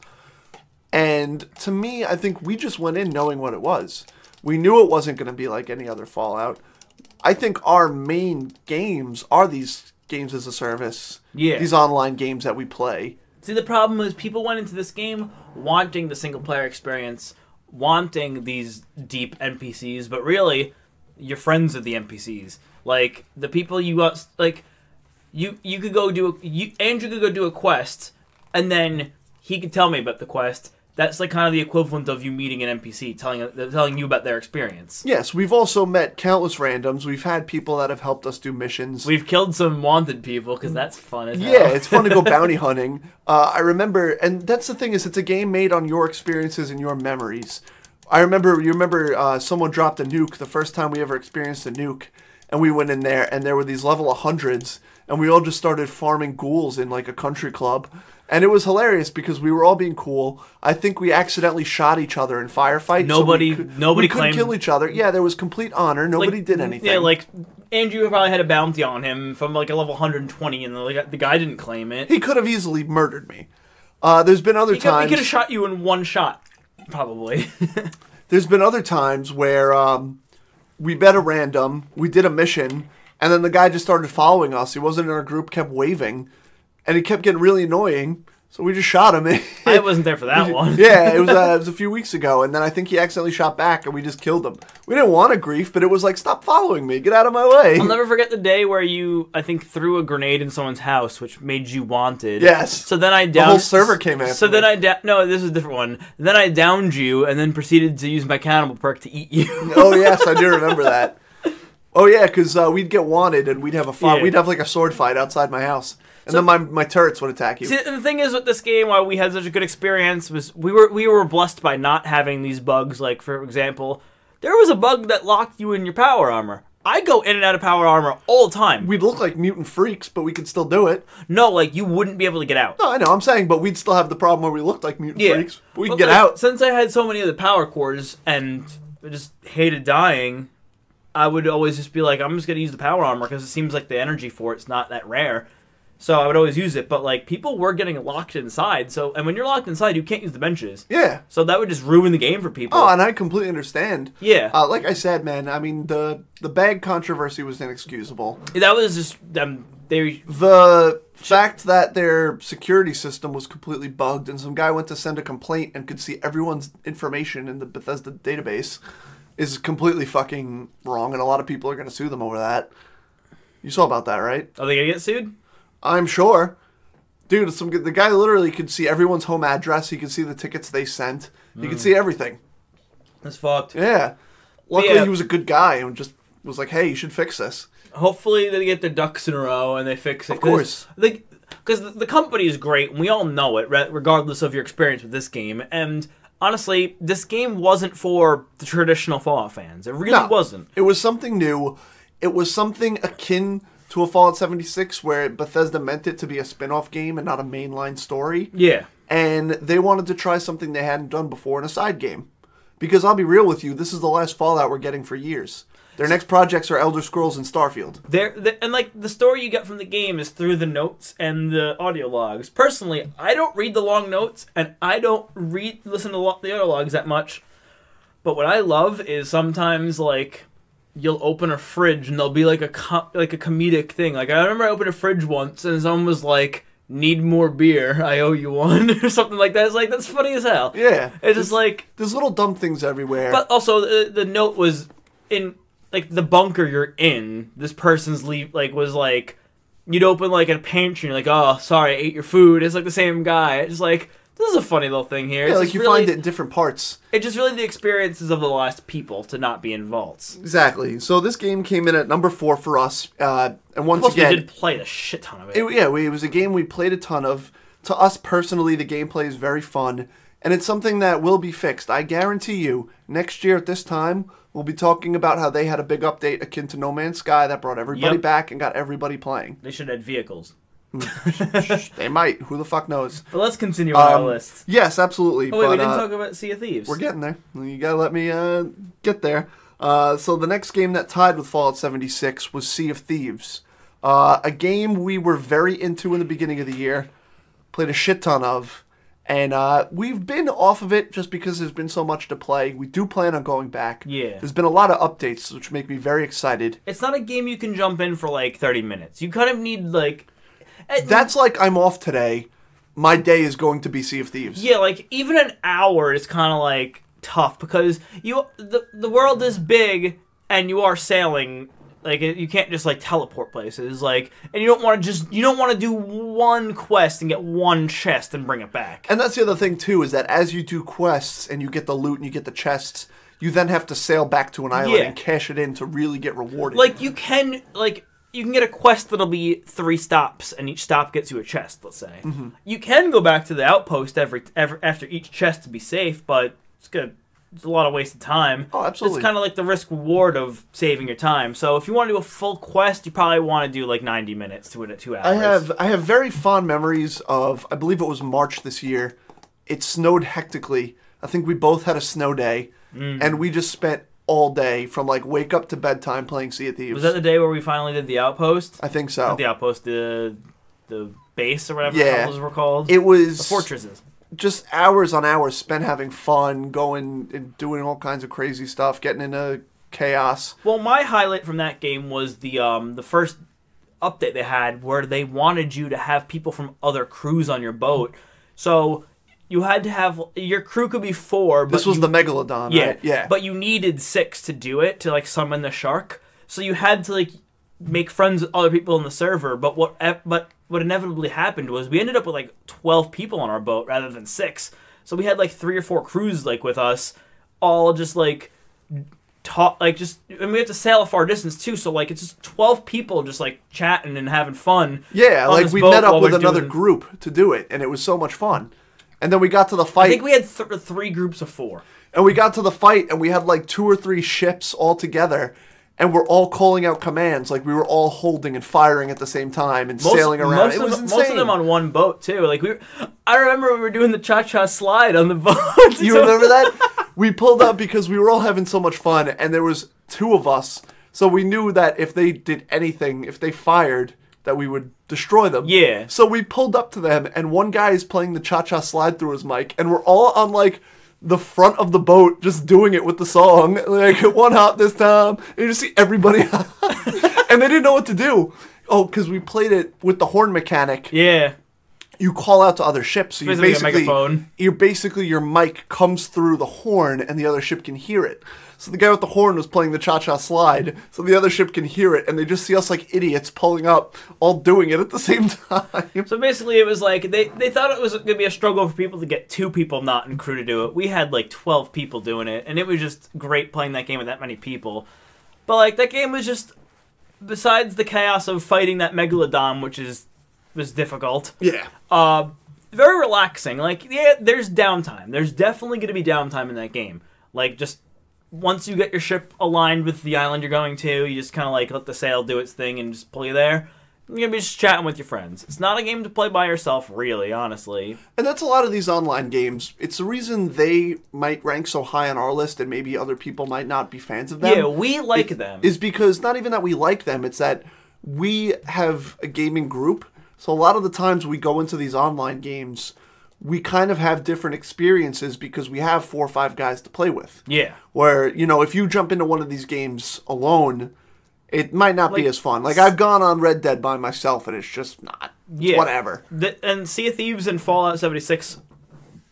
S1: And to me, I think we just went in knowing what it was. We knew it wasn't going to be like any other Fallout. I think our main games are these games as a service.
S2: Yeah.
S1: These online games that we play.
S2: See, the problem is people went into this game wanting the single-player experience, wanting these deep NPCs, but really, your friends are the NPCs. Like, the people you got, like, you could go do, Andrew could go do a quest, and then he could tell me about the quest. That's like kind of the equivalent of you meeting an NPC, telling you about their experience.
S1: Yes, we've also met countless randoms. We've had people that have helped us do missions.
S2: We've killed some wanted people, because that's fun as hell.
S1: Yeah, it's fun to go bounty hunting. I remember, and that's the thing, is it's a game made on your experiences and your memories. You remember someone dropped a nuke the first time we ever experienced a nuke, and we went in there, and there were these level 100s, and we all just started farming ghouls in like a country club. And it was hilarious because we were all being cool. I think we accidentally shot each other in firefights.
S2: Nobody
S1: couldn't
S2: claimed
S1: kill each other. Yeah, there was complete honor. Nobody did anything.
S2: Yeah, like Andrew probably had a bounty on him from like a level 120, and the guy didn't claim it.
S1: He could have easily murdered me. There's been other times.
S2: He could have shot you in one shot, probably.
S1: There's been other times where we bet a random, we did a mission, and then the guy just started following us. He wasn't in our group, kept waving. And he kept getting really annoying, so we just shot him.
S2: I wasn't there for that one.
S1: Yeah, it was a few weeks ago, and then I think he accidentally shot back, and we just killed him. We didn't want a grief, but it was like, stop following me, get out of my way.
S2: I'll never forget the day where you, I think, threw a grenade in someone's house, which made you wanted.
S1: Yes.
S2: So then I downed...
S1: The whole server came after me.
S2: No, this is a different one. Then I downed you, and then proceeded to use my cannibal perk to eat you.
S1: Oh, yes, I do remember that. Oh, yeah, because we'd get wanted, and we'd have a fight. Yeah. We'd have like a sword fight outside my house. And then my turrets would attack you.
S2: See, the thing is with this game, why we had such a good experience was we were blessed by not having these bugs. Like, for example, there was a bug that locked you in your power armor. I go in and out of power armor all the time.
S1: We'd look like mutant freaks, but we could still do it.
S2: No, like, you wouldn't be able to get out.
S1: No, I know, I'm saying, but we'd still have the problem where we looked like mutant freaks. But we could get
S2: like,
S1: out.
S2: Since I had so many of the power cores and I just hated dying, I would always just be like, I'm just going to use the power armor because it seems like the energy for it's not that rare. So I would always use it, but like people were getting locked inside. So, and when you're locked inside, you can't use the benches.
S1: Yeah.
S2: So that would just ruin the game for people.
S1: Oh, and I completely understand.
S2: Yeah.
S1: Like I said, man, I mean the bag controversy was inexcusable.
S2: That was just
S1: the fact that their security system was completely bugged, and some guy went to send a complaint and could see everyone's information in the Bethesda database is completely fucking wrong, and a lot of people are going to sue them over that. You saw about that, right?
S2: Are they going to get sued?
S1: I'm sure. Dude, the guy literally could see everyone's home address. He could see the tickets they sent. He could see everything.
S2: That's fucked.
S1: Yeah. Luckily, he was a good guy and just was like, hey, you should fix this.
S2: Hopefully, they get their ducks in a row and they fix it.
S1: Of course.
S2: Because the company is great, and we all know it, regardless of your experience with this game. And honestly, this game wasn't for the traditional Fallout fans. It really wasn't.
S1: It was something new. It was something akin to a Fallout 76 where Bethesda meant it to be a spin-off game and not a mainline story.
S2: Yeah.
S1: And they wanted to try something they hadn't done before in a side game. Because I'll be real with you, this is the last Fallout we're getting for years. Their next projects are Elder Scrolls and Starfield.
S2: And like the story you get from the game is through the notes and the audio logs. Personally, I don't read the long notes and I don't listen to the audio logs that much. But what I love is sometimes like you'll open a fridge and there'll be like a comedic thing. Like I remember I opened a fridge once and someone was like, "Need more beer, I owe you one," or something like that. It's like, that's funny as hell.
S1: Yeah.
S2: It's just like...
S1: There's little dumb things everywhere.
S2: But also, the note was in, like, the bunker you're in, this person's was like, you'd open, like, a pantry and you're like, "Oh, sorry, I ate your food." It's like the same guy. It's just like, this is a funny little thing here.
S1: Yeah,
S2: It's
S1: like you
S2: really,
S1: find it in different parts.
S2: It's just really the experiences of the last people to not be in vaults.
S1: Exactly. So this game came in at number 4 for us. And once
S2: Plus,
S1: again...
S2: we did play a shit ton of it.
S1: It was a game we played a ton of. To us personally, the gameplay is very fun. And it's something that will be fixed. I guarantee you, next year at this time, we'll be talking about how they had a big update akin to No Man's Sky that brought everybody back and got everybody playing.
S2: They should add vehicles.
S1: They might. Who the fuck knows?
S2: But let's continue on our list.
S1: Yes, absolutely.
S2: Oh, wait, we didn't talk about Sea of Thieves.
S1: We're getting there. You gotta let me get there. So the next game that tied with Fallout 76 was Sea of Thieves. A game we were very into in the beginning of the year. Played a shit ton of. And we've been off of it just because there's been so much to play. We do plan on going back.
S2: Yeah.
S1: There's been a lot of updates, which make me very excited.
S2: It's not a game you can jump in for like 30 minutes. You kind of need like...
S1: That's like, I'm off today. My day is going to be Sea of Thieves.
S2: Yeah, like even an hour is kind of like tough because the world is big and you are sailing. Like you can't just like teleport places. Like, and you don't want to do one quest and get one chest and bring it back.
S1: And that's the other thing too, is that as you do quests and you get the loot and you get the chests, you then have to sail back to an island and cash it in to really get rewarded.
S2: Like you can get a quest that'll be 3 stops, and each stop gets you a chest, let's say. Mm-hmm. You can go back to the outpost after each chest to be safe, but it's a lot of wasted time.
S1: Oh, absolutely.
S2: It's kind of like the risk-reward of saving your time. So if you want to do a full quest, you probably want to do like 90 minutes to 2 hours.
S1: I have very fond memories of, I believe it was March this year. It snowed hectically. I think we both had a snow day, and we just spent all day from like wake up to bedtime playing Sea of Thieves.
S2: Was that the day where we finally did the outpost?
S1: I think so.
S2: Not the outpost, the base or whatever those were called.
S1: It was
S2: the fortresses.
S1: Just hours on hours spent having fun, going and doing all kinds of crazy stuff, getting into chaos.
S2: Well, my highlight from that game was the first update they had where they wanted you to have people from other crews on your boat. So you had to have your crew could be 4. But
S1: this was the Megalodon, right? Yeah.
S2: But you needed 6 to do it, to like summon the shark. So you had to like make friends with other people in the server. But what inevitably happened was we ended up with like 12 people on our boat rather than 6. So we had like 3 or 4 crews like with us, all just like and we have to sail a far distance too. So like it's just 12 people just like chatting and having fun.
S1: Yeah, like we met up with another group to do it, and it was so much fun. And then we got to the fight.
S2: I think we had 3 groups of 4.
S1: And we got to the fight, and we had like 2 or 3 ships all together, and we're all calling out commands. Like we were all holding and firing at the same time and sailing around. It was insane.
S2: Most of them on one boat too. Like I remember we were doing the cha-cha slide on the boat.
S1: You remember that? We pulled up because we were all having so much fun, and there was 2 of us. So we knew that if they did anything, if they fired, that we would destroy them.
S2: Yeah.
S1: So we pulled up to them, and one guy is playing the cha-cha slide through his mic, and we're all on like the front of the boat just doing it with the song. Like, one hop this time. And you just see everybody and they didn't know what to do. Oh, because we played it with the horn mechanic.
S2: Yeah.
S1: You call out to other ships. So
S2: basically a megaphone.
S1: Your mic comes through the horn and the other ship can hear it. So the guy with the horn was playing the cha-cha slide, so the other ship can hear it, and they just see us like idiots pulling up, all doing it at the same time.
S2: So basically it was like, they thought it was going to be a struggle for people to get 2 people not in crew to do it. We had like 12 people doing it, and it was just great playing that game with that many people. But like, that game was just, besides the chaos of fighting that Megalodon, which was difficult.
S1: Yeah.
S2: Very relaxing. Like, yeah, there's downtime. There's definitely going to be downtime in that game. Like, just once you get your ship aligned with the island you're going to, you just kind of like let the sail do its thing and just pull you there. You're going to be just chatting with your friends. It's not a game to play by yourself, really, honestly.
S1: And that's a lot of these online games. It's the reason they might rank so high on our list and maybe other people might not be fans of them.
S2: Yeah, we like them.
S1: Is because not even that we like them, it's that we have a gaming group. So a lot of the times we go into these online games, we kind of have different experiences because we have 4 or 5 guys to play with.
S2: Yeah.
S1: Where, if you jump into one of these games alone, it might not be as fun. Like, I've gone on Red Dead by myself, and it's just not. It's whatever.
S2: And Sea of Thieves and Fallout 76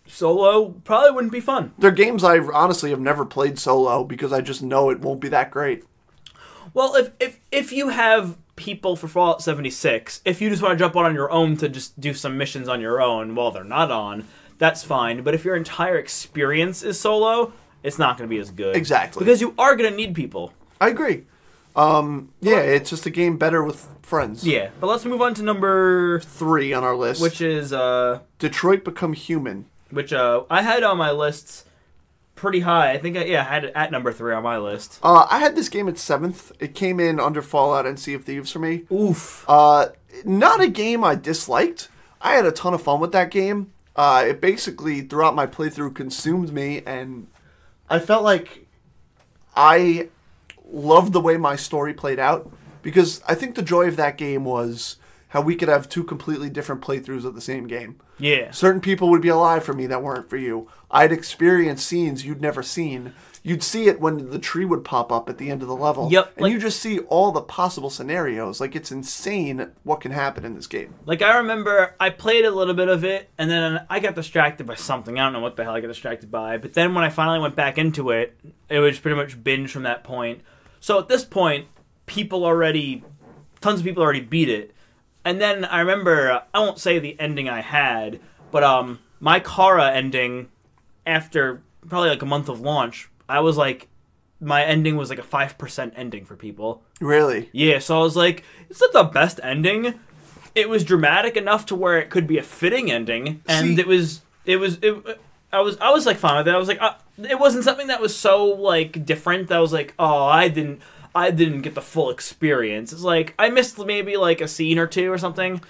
S2: solo probably wouldn't be fun.
S1: They're games I honestly have never played solo because I just know it won't be that great.
S2: Well, if you have people for Fallout 76, if you just want to jump on your own to just do some missions on your own while they're not on, that's fine. But if your entire experience is solo, it's not going to be as good.
S1: Exactly.
S2: Because you are going to need people.
S1: I agree. It's just a game better with friends.
S2: Yeah, but let's move on to number
S1: 3 on our list.
S2: which is
S1: Detroit Become Human.
S2: which I had on my lists pretty high. I think I had it at number 3 on my list.
S1: I had this game at 7th. It came in under Fallout and Sea of Thieves for me.
S2: Oof.
S1: Not a game I disliked. I had a ton of fun with that game. It basically, throughout my playthrough, consumed me, and I felt like I loved the way my story played out, because I think the joy of that game was how we could have 2 completely different playthroughs of the same game.
S2: Yeah.
S1: Certain people would be alive for me that weren't for you. I'd experience scenes you'd never seen. You'd see it when the tree would pop up at the end of the level.
S2: Yep.
S1: And you just see all the possible scenarios. Like, it's insane what can happen in this game.
S2: Like, I remember I played a little bit of it, and then I got distracted by something. I don't know what the hell I got distracted by. But then when I finally went back into it, it was pretty much binge from that point. So at this point, tons of people already beat it. And then I remember, I won't say the ending I had, but my Kara ending, after probably like a month of launch, I was like, my ending was like a 5% ending for people.
S1: Really?
S2: Yeah, so I was like, it's not the best ending. It was dramatic enough to where it could be a fitting ending, and I was like fine with it. I was like, it wasn't something that was so like different that I was like, oh, I didn't get the full experience. It's like I missed maybe like a scene or 2 or something.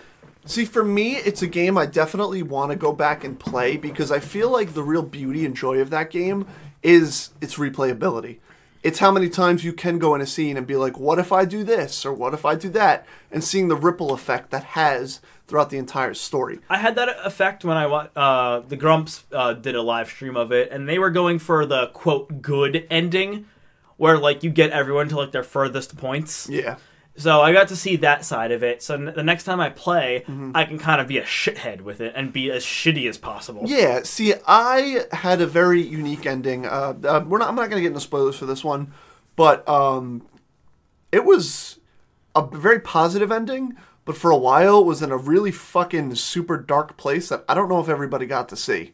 S1: See, for me, it's a game I definitely want to go back and play, because I feel like the real beauty and joy of that game is its replayability. It's how many times you can go in a scene and be like, what if I do this, or what if I do that, and seeing the ripple effect that has throughout the entire story.
S2: I had that effect when the Grumps did a live stream of it, and they were going for the, quote, good ending, where, like, you get everyone to, like, their furthest points.
S1: Yeah.
S2: So I got to see that side of it. So the next time I play, I can kind of be a shithead with it and be as shitty as possible.
S1: Yeah, see, I had a very unique ending. I'm not going to get into spoilers for this one, but it was a very positive ending, but for a while it was in a really fucking super dark place that I don't know if everybody got to see.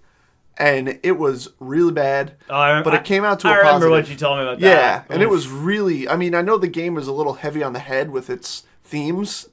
S1: And it was really bad, but it came out to a positive. I remember
S2: what you told me about that.
S1: Yeah, and it was really, I mean, I know the game was a little heavy on the head with its themes,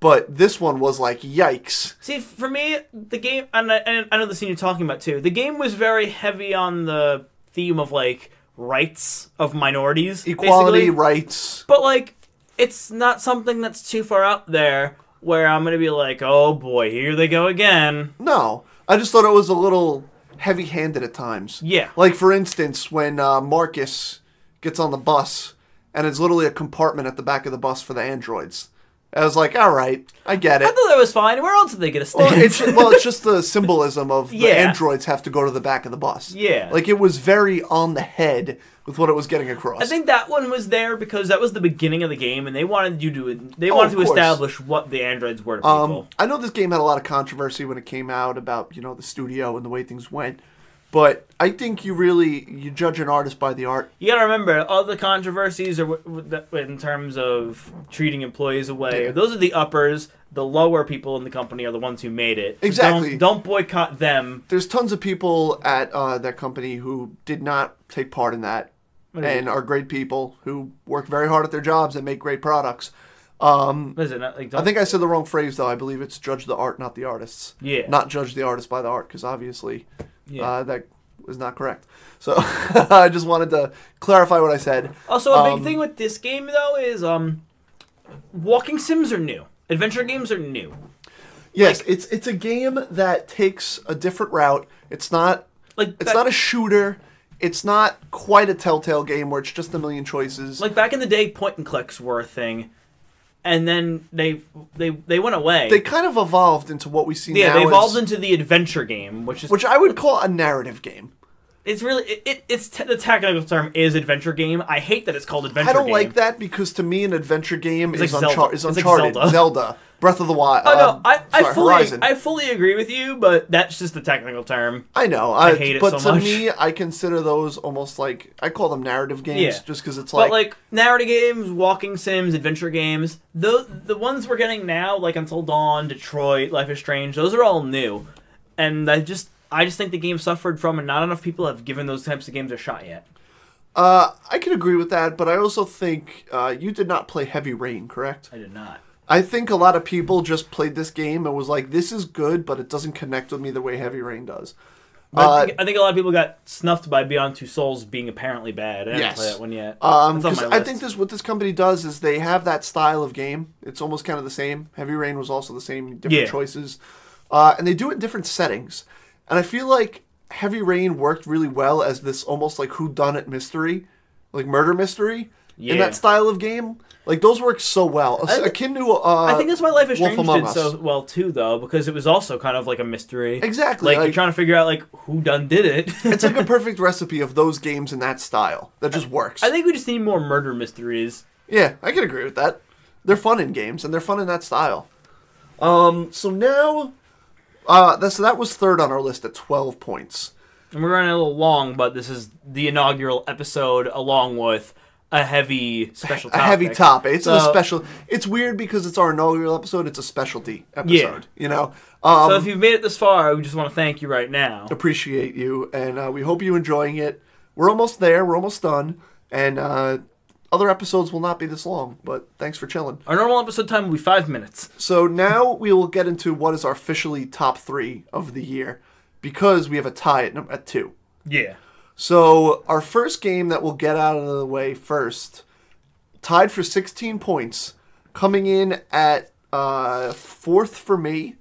S1: but this one was like, yikes.
S2: See, for me, the game, and I know the scene you're talking about too, the game was very heavy on the theme of, like, rights of minorities.
S1: Equality,
S2: basically.
S1: rights.
S2: But, like, it's not something that's too far out there where I'm going to be like, oh boy, here they go again.
S1: No, I just thought it was a little heavy-handed at times.
S2: Yeah.
S1: Like, for instance, when Marcus gets on the bus, and it's literally a compartment at the back of the bus for the androids. I was like, all right, I get it.
S2: I thought that was fine. Where else did they get a stand?
S1: It's just the symbolism of the androids have to go to the back of the bus.
S2: Yeah.
S1: Like, it was very on the head with what it was getting across.
S2: I think that one was there because that was the beginning of the game, and they wanted to establish what the androids were to people.
S1: I know this game had a lot of controversy when it came out about, the studio and the way things went. But I think you judge an artist by the art.
S2: You gotta remember, all the controversies are in terms of treating employees away.
S1: Yeah.
S2: Those are the uppers. The lower people in the company are the ones who made it. So
S1: exactly.
S2: Don't boycott them.
S1: There's tons of people at that company who did not take part in that and are great people who work very hard at their jobs and make great products.
S2: Is it not, like,
S1: I think I said the wrong phrase, though. I believe it's judge the art, not the artists.
S2: Yeah.
S1: Not judge the artist by the art, because obviously that was not correct. So I just wanted to clarify what I said.
S2: Also, a big thing with this game, though, is walking sims are new. Adventure games are new.
S1: Yes, it's a game that takes a different route. It's not not a shooter. It's not quite a Telltale game where it's just a million choices.
S2: Like back in the day, point and clicks were a thing, and then they went away.
S1: They kind of evolved into what we see now.
S2: Yeah, they evolved into the adventure game, which
S1: I would call a narrative game.
S2: It's really the technical term is adventure game. I hate that it's called adventure game.
S1: I don't like that because to me an adventure game is
S2: like
S1: Uncharted,
S2: like
S1: Zelda, Breath of the Wild.
S2: Oh no,
S1: Horizon.
S2: I fully agree with you, but that's just the technical term.
S1: I know.
S2: I hate it so much.
S1: But to me, I consider those almost like I call them narrative games, just because it's like.
S2: But like narrative games, walking sims, adventure games, the ones we're getting now, like Until Dawn, Detroit, Life is Strange, those are all new, and I just think the game suffered from, and not enough people have given those types of games a shot yet.
S1: I can agree with that, but I also think you did not play Heavy Rain, correct?
S2: I did not.
S1: I think a lot of people just played this game and was like, this is good, but it doesn't connect with me the way Heavy Rain does.
S2: I think a lot of people got snuffed by Beyond Two Souls being apparently bad. I didn't play that one yet.
S1: I think what this company does is they have that style of game. It's almost kind of the same. Heavy Rain was also the same, different choices. And they do it in different settings. And I feel like Heavy Rain worked really well as this almost like whodunit mystery, like murder mystery in that style of game. Like those work so well, akin to.
S2: I think that's why Life is Strange did so well too, though, because it was also kind of like a mystery.
S1: Exactly,
S2: like you're trying to figure out like who did it.
S1: It's like a perfect recipe of those games in that style that just works.
S2: I think we just need more murder mysteries.
S1: Yeah, I can agree with that. They're fun in games, and they're fun in that style. So now. So that was third on our list at 12 points.
S2: And we're running a little long, but this is the inaugural episode along with a heavy special topic.
S1: A heavy topic. It's a special. It's weird because it's our inaugural episode. It's a specialty episode. You know.
S2: So if you've made it this far, we just want to thank you right now.
S1: Appreciate you, and we hope you're enjoying it. We're almost there. We're almost done, and other episodes will not be this long. But thanks for chilling.
S2: Our normal episode time will be 5 minutes.
S1: So now we will get into what is our officially top 3 of the year, because we have a tie at 2.
S2: Yeah.
S1: So our first game that we'll get out of the way first, tied for 16 points, coming in at 4th for me,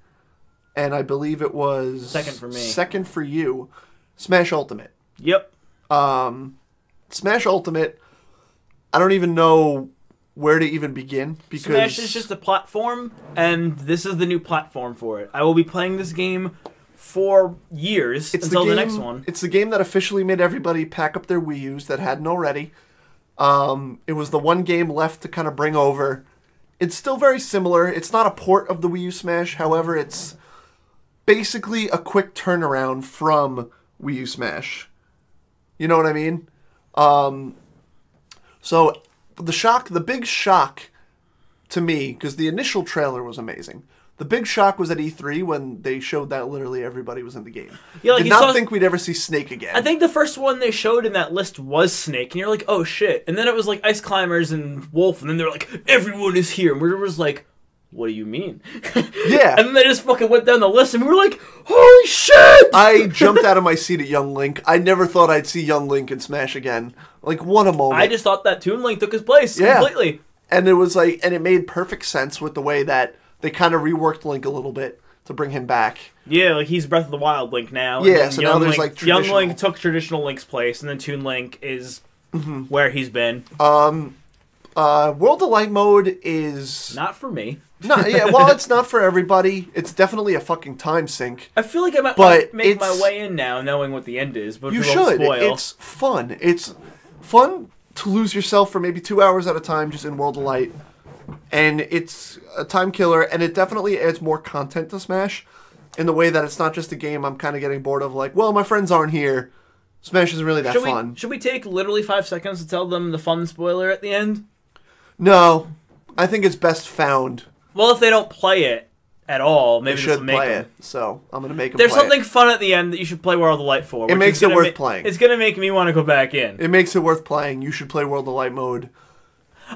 S1: and I believe it was
S2: 2nd for me.
S1: 2nd for you, Smash Ultimate.
S2: Yep.
S1: Smash Ultimate, I don't even know where to even begin, because
S2: Smash is just a platform, and this is the new platform for it. I will be playing this game for years until the next one.
S1: It's the game that officially made everybody pack up their Wii U's that hadn't already. It was the one game left to kind of bring over. It's still very similar. It's not a port of the Wii U Smash. However, it's basically a quick turnaround from Wii U Smash. You know what I mean? So the big shock to me, because the initial trailer was amazing. The big shock was at E3 when they showed that literally everybody was in the game.
S2: Yeah, like
S1: Did not think we'd ever see Snake again.
S2: I think the first one they showed in that list was Snake, and you're like, oh shit. And then it was like Ice Climbers and Wolf, and then they were like, everyone is here. And we were just like, what do you mean?
S1: Yeah.
S2: And then they just fucking went down the list, and we were like, holy shit!
S1: I jumped out of my seat at Young Link. I never thought I'd see Young Link in Smash again. Like, what a moment.
S2: I just thought that Toon Link took his place completely.
S1: And it was like, and it made perfect sense with the way that they kind of reworked Link a little bit to bring him back.
S2: Yeah, like he's Breath of the Wild Link now.
S1: Yeah, so now there's like
S2: Young Link took traditional Link's place, and then Toon Link is where he's been.
S1: World of Light mode is
S2: not for me.
S1: No, yeah, well, it's not for everybody. It's definitely a fucking time sink.
S2: I feel like I might make my way in now, knowing what the end is. But
S1: you should. It's fun. It's fun to lose yourself for maybe 2 hours at a time just in World of Light. And it's a time killer, and it definitely adds more content to Smash in the way that it's not just a game I'm kind of getting bored of, like, well, my friends aren't here. Smash isn't really that fun.
S2: Should we take literally 5 seconds to tell them the fun spoiler at the end?
S1: No. I think it's best found.
S2: Well, if they don't play it at all, maybe
S1: they should play it. So I'm going to make them
S2: play it. There's something fun at the end that you should play World of Light for.
S1: It makes it worth playing.
S2: It's going to make me want to go back in.
S1: It makes it worth playing. You should play World of Light mode.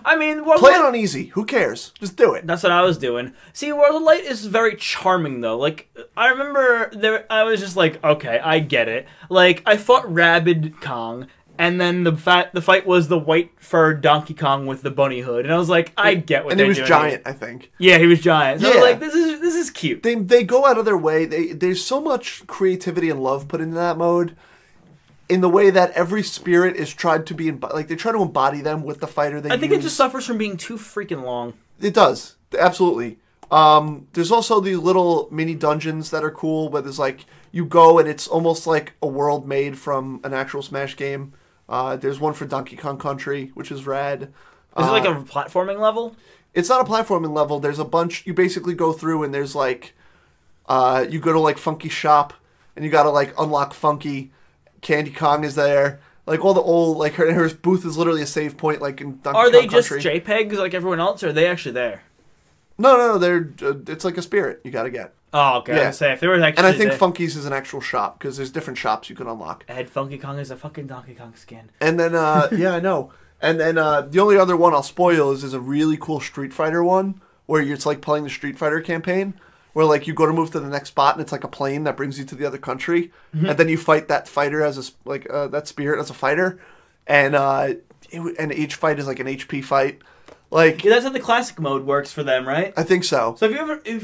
S2: I mean,
S1: play it on easy. Who cares? Just do it.
S2: That's what I was doing. See, World of Light is very charming, though. Like, I remember I was just like, okay, I get it. Like, I fought Rabid Kong, And then the fight was the white furred Donkey Kong with the bunny hood, and I was like, I get what. And
S1: he was giant, I think.
S2: Yeah, he was giant. So I was like, this is cute.
S1: They go out of their way. There's so much creativity and love put into that mode, in the way that every spirit is tried to be like they try to embody them with the fighter they use.
S2: I think it just suffers from being too freaking long.
S1: It does, absolutely. There's also these little mini dungeons that are cool, where there's like you go and it's almost like a world made from an actual Smash game. There's one for Donkey Kong Country, which is rad.
S2: Is it like a platforming level?
S1: It's not a platforming level. There's a bunch. You basically go through and there's like, you go to like Funky Shop and you gotta like unlock Funky. Candy Kong is there. Like all the old, like her booth is literally a save point, like in Donkey Kong
S2: Country. Are they
S1: Country.
S2: just JPEGs like everyone else, or are they actually there?
S1: No, they're. It's like a spirit you gotta get.
S2: Oh, okay. Yeah. I was gonna say if they were actually.
S1: And I think Funky's is an actual shop because there's different shops you can unlock.
S2: Ed Funky Kong is a fucking Donkey Kong skin.
S1: And then, yeah, I know. And then the only other one I'll spoil is a really cool Street Fighter one where it's like playing the Street Fighter campaign. Where like you go to move to the next spot and it's like a plane that brings you to the other country, and then you fight that fighter as that spirit as a fighter, and each fight is like an HP fight. Like
S2: that's how the classic mode works for them, right?
S1: I think so.
S2: So if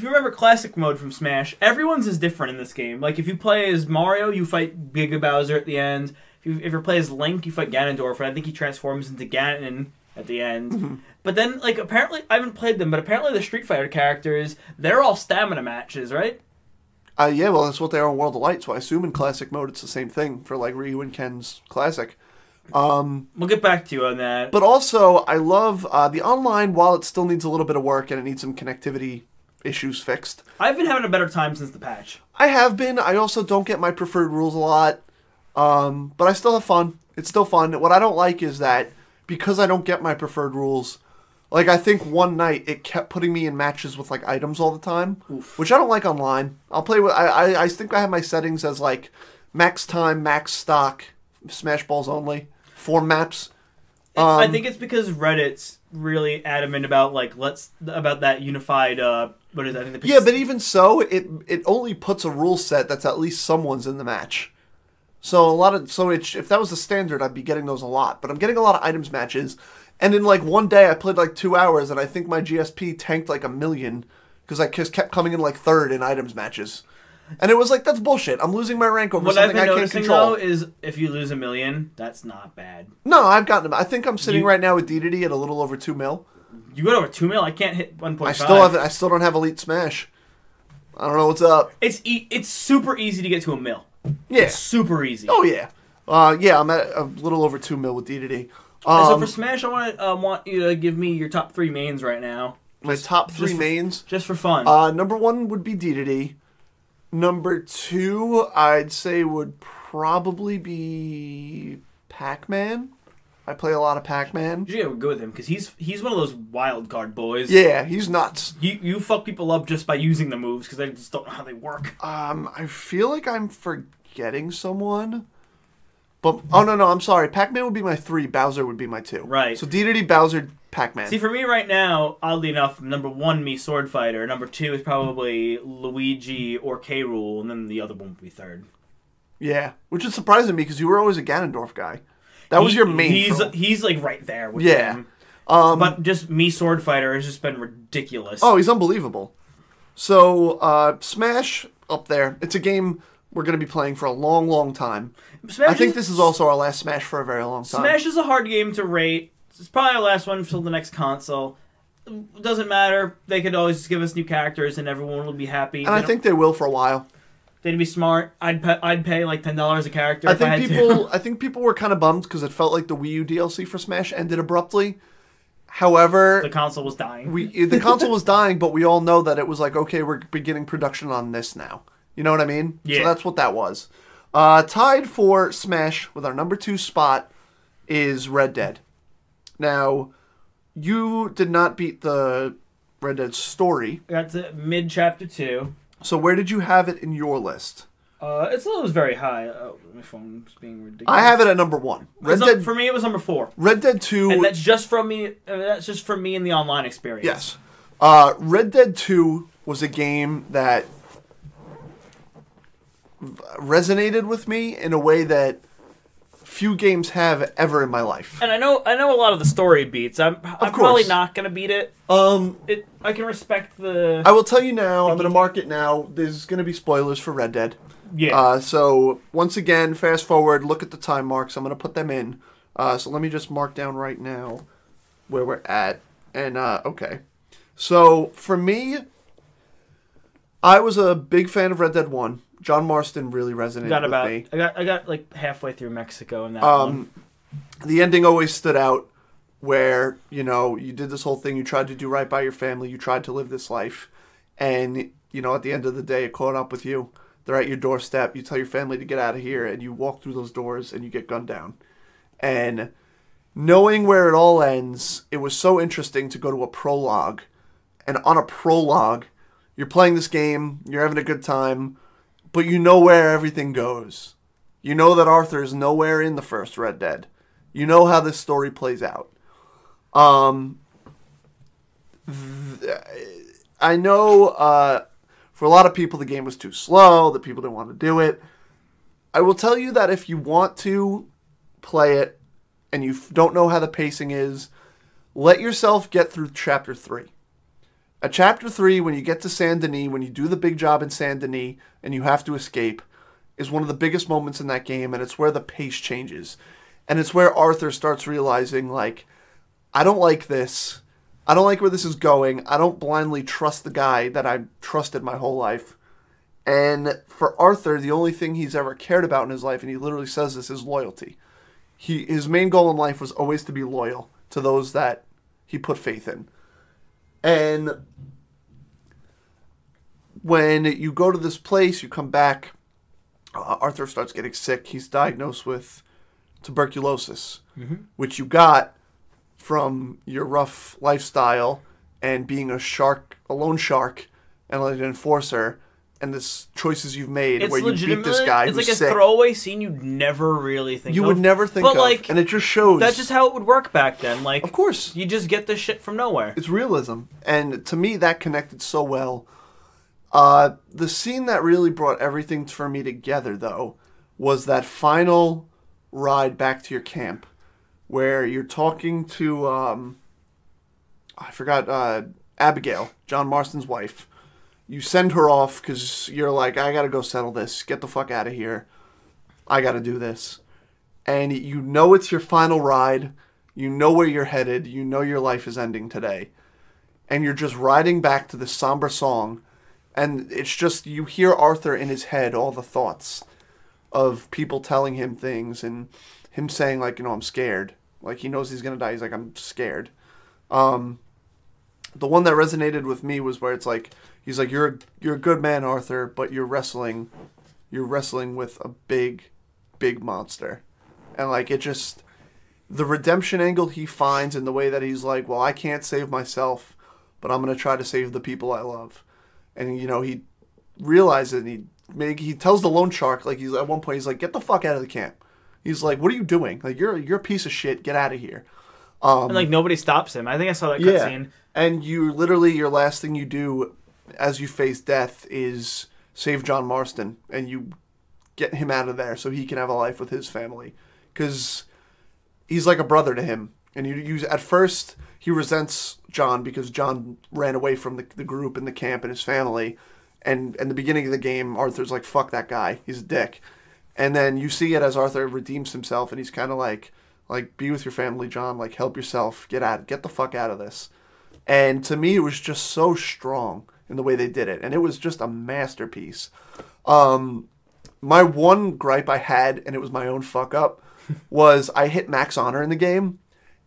S2: you remember classic mode from Smash, everyone's is different in this game. Like if you play as Mario, you fight Giga Bowser at the end. If you play as Link, you fight Ganondorf, and I think he transforms into Ganon at the end. But then, like, apparently, I haven't played them, but apparently the Street Fighter characters, they're all stamina matches, right?
S1: Yeah, well, that's what they are in World of Light, so I assume in Classic mode it's the same thing for, like, Ryu and Ken's Classic.
S2: We'll get back to you on that.
S1: But also, I love the online, while it still needs a little bit of work and it needs some connectivity issues fixed.
S2: I've been having a better time since the patch.
S1: I have been. I also don't get my preferred rules a lot, but I still have fun. It's still fun. What I don't like is that because I don't get my preferred rules, like I think one night it kept putting me in matches with like items all the time, which I don't like online. I'll play with. I think I have my settings as like max time, max stock, Smash Balls only, 4 maps.
S2: I think it's because Reddit's really adamant about about that unified. What is that? I think
S1: yeah, but even so, it only puts a rule set that's at least someone's in the match. So if that was the standard, I'd be getting those a lot. But I'm getting a lot of items matches. And in like one day, I played like 2 hours, and I think my GSP tanked like 1 million because I just kept coming in like 3rd in items matches. And it was like, that's bullshit. I'm losing my rank over something I can't control.
S2: What I've been noticing, though, is if you lose 1 million, that's not bad.
S1: No, I think I'm sitting right now with DDD at a little over 2 mil.
S2: You got over 2 mil? I can't hit 1.5.
S1: I still don't have Elite Smash. I don't know what's up.
S2: It's super easy to get to 1 mil.
S1: Yeah.
S2: It's super easy.
S1: Oh, yeah. Yeah, I'm at a little over 2 mil with DDD.
S2: So for Smash, I want you to give me your top 3 mains right now.
S1: My top 3 mains?
S2: Just for fun.
S1: Number 1 would be DDD. Number 2, I'd say would probably be Pac-Man. I play a lot of Pac-Man.
S2: Yeah, we're good with him because he's one of those wild card boys.
S1: Yeah, he's nuts.
S2: You fuck people up just by using the moves because they just don't know how they work.
S1: I feel like I'm forgetting someone. But oh no, I'm sorry. Pac-Man would be my 3. Bowser would be my 2.
S2: Right.
S1: So DDD, Bowser, Pac-Man.
S2: See, for me right now, oddly enough, number 1, me Sword Fighter. Number 2 is probably Luigi or K. Rool, and then the other one would be 3rd.
S1: Yeah, which is surprising me because you were always a Ganondorf guy. That was your main.
S2: He's like right there with him. But just me Sword Fighter has just been ridiculous.
S1: Oh, he's unbelievable. So Smash up there. It's a game we're going to be playing for a long, long time. I think this is also our last Smash for a very long time.
S2: Smash is a hard game to rate. It's probably our last one until the next console. It doesn't matter. They could always just give us new characters and everyone will be happy.
S1: And I think they will for a while.
S2: They'd be smart. I'd pay like $10 a character.
S1: I think people were kind of bummed because it felt like the Wii U DLC for Smash ended abruptly. However,
S2: the console was dying.
S1: The console was dying, but we all know that it was like, okay, we're beginning production on this now. You know what I mean?
S2: Yeah.
S1: So that's what that was. Tied for Smash with our number 2 spot is Red Dead. Now, you did not beat the Red Dead story.
S2: That's it, mid chapter 2.
S1: So where did you have it in your list?
S2: It was very high. Oh, my phone's being ridiculous.
S1: I have it at number 1.
S2: For me, it was number 4.
S1: Red Dead 2.
S2: And that's just from me. That's just from me in the online experience.
S1: Yes. Red Dead 2 was a game that resonated with me in a way that few games have ever in my life.
S2: And I know a lot of the story beats. I'm probably not gonna beat it. I can respect the.
S1: I will tell you now. I'm gonna mark it now. There's gonna be spoilers for Red Dead.
S2: Yeah.
S1: So once again, fast forward. Look at the time marks. I'm gonna put them in. So let me just mark down right now where we're at. And okay. So for me, I was a big fan of Red Dead 1. John Marston really resonated with me.
S2: I got like halfway through Mexico in that one.
S1: The ending always stood out where, you know, you did this whole thing, you tried to do right by your family, you tried to live this life, and, you know, at the end of the day, it caught up with you. They're at your doorstep, you tell your family to get out of here, and you walk through those doors and you get gunned down. And knowing where it all ends, it was so interesting to go to a prologue. And on a prologue, you're playing this game, you're having a good time, but you know where everything goes. You know that Arthur is nowhere in the first Red Dead. You know how this story plays out. I know for a lot of people the game was too slow, that people didn't want to do it. I will tell you that if you want to play it and you don't know how the pacing is, let yourself get through Chapter 3. At Chapter 3, when you get to Saint Denis, when you do the big job in Saint Denis and you have to escape, is one of the biggest moments in that game, and it's where the pace changes. And it's where Arthur starts realizing, like, I don't like this. I don't like where this is going. I don't blindly trust the guy that I've trusted my whole life. And for Arthur, the only thing he's ever cared about in his life, and he literally says this, is loyalty. His main goal in life was always to be loyal to those that he put faith in. And when you go to this place, you come back, Arthur starts getting sick. He's diagnosed with tuberculosis, which you got from your rough lifestyle and being a lone shark, and like an enforcer, and this choices you've made where you beat this guy who's sick.
S2: It's like a throwaway scene you'd never really think of.
S1: You would never think of, like, and it just shows.
S2: That's just how it would work back then. Like,
S1: of course.
S2: You just get this shit from nowhere.
S1: It's realism. And to me, that connected so well. The scene that really brought everything for me together, though, was that final ride back to your camp, where you're talking to, I forgot, Abigail, John Marston's wife. You send her off because you're like, I gotta go settle this. Get the fuck out of here. I gotta do this. And you know it's your final ride. You know where you're headed. You know your life is ending today. And you're just riding back to this somber song. And it's just, you hear Arthur in his head, all the thoughts of people telling him things and him saying, like, you know, I'm scared. Like, he knows he's gonna die. He's like, I'm scared. The one that resonated with me was where it's like, he's like, you're a good man, Arthur, but you're wrestling with a big monster. And like, it just, the redemption angle he finds in the way that he's like, well, I can't save myself, but I'm going to try to save the people I love. And, you know, he realizes it, and he tells the loan shark, like, he's at one point, he's like, get the fuck out of the camp. He's like, what are you doing? Like, you're a piece of shit. Get out of here.
S2: And like, nobody stops him. I think I saw that cutscene.
S1: And you literally, your last thing you do as you face death is save John Marston, and you get him out of there so he can have a life with his family, because he's like a brother to him. And you at first he resents John because John ran away from the group and the camp and his family, and in the beginning of the game Arthur's like, fuck that guy, he's a dick. And then you see it as Arthur redeems himself, and he's kind of like be with your family, John, like, help yourself, get the fuck out of this. And to me, it was just so strong in the way they did it. And it was just a masterpiece. My one gripe I had, and it was my own fuck up, was I hit max honor in the game.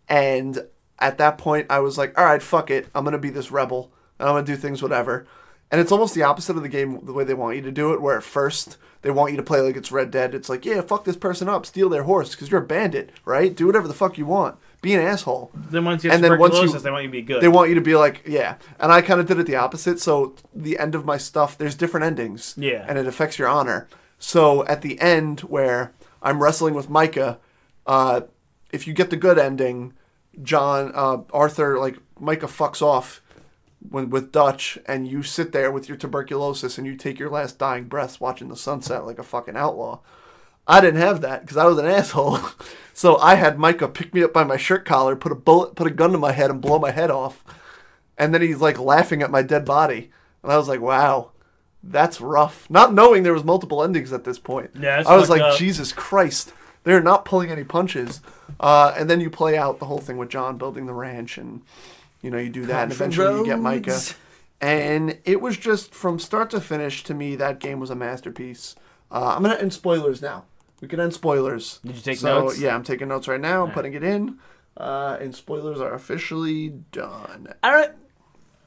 S1: And at that point, I was like, all right, fuck it. I'm going to be this rebel. And I'm going to do things whatever. And it's almost the opposite of the game, the way they want you to do it, where at first they want you to play like it's Red Dead. It's like, yeah, fuck this person up, steal their horse, because you're a bandit, right? Do whatever the fuck you want. Be an asshole.
S2: Then once you have tuberculosis, they want you to be good.
S1: They want you to be like, yeah. And I kind of did it the opposite. So the end of my stuff, there's different endings.
S2: Yeah.
S1: And it affects your honor. So at the end where I'm wrestling with Micah, if you get the good ending, Arthur, like, Micah fucks off with Dutch, and you sit there with your tuberculosis and you take your last dying breaths watching the sunset like a fucking outlaw. I didn't have that because I was an asshole. So I had Micah pick me up by my shirt collar, put a gun to my head, and blow my head off. And then he's like laughing at my dead body, and I was like, "Wow, that's rough." Not knowing there was multiple endings at this point.
S2: Yeah,
S1: I was like, "Jesus Christ, they're not pulling any punches." And then you play out the whole thing with John building the ranch, and you do that, and eventually you get Micah. And it was just from start to finish, to me, that game was a masterpiece. I'm gonna end spoilers now. We can end spoilers.
S2: Did you take notes?
S1: Yeah, I'm taking notes right now. I'm putting it in. And spoilers are officially done.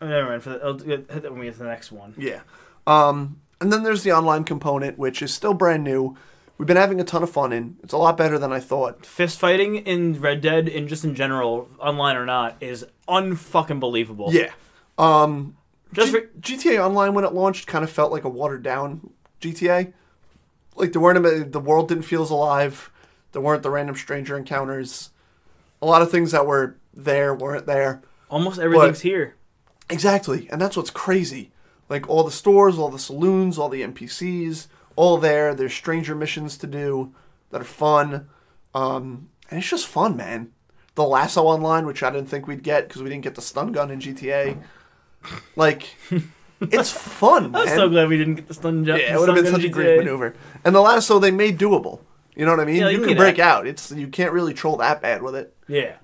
S2: Never mind. I'll hit that when we get to the next one.
S1: Yeah. And then there's the online component, which is still brand new. We've been having a ton of fun in. It's a lot better than I thought.
S2: Fist fighting in Red Dead, and just in general, online or not, is unfucking believable.
S1: Yeah. GTA Online, when it launched, kind of felt like a watered down GTA. Like the world didn't feel as alive. There weren't the random stranger encounters. A lot of things that were there weren't there.
S2: Almost everything's here.
S1: Exactly, and that's what's crazy. Like all the stores, all the saloons, all the NPCs, all there. There's stranger missions to do that are fun. And it's just fun, man. The lasso online, which I didn't think we'd get because we didn't get the stun gun in GTA. Like, it's fun, man.
S2: I'm so glad we didn't get the stun jump.
S1: Yeah, it would have been such a great maneuver. And the lasso they made doable. You know what I mean?
S2: Yeah,
S1: you can break out. You can't really troll that bad with it.
S2: Yeah.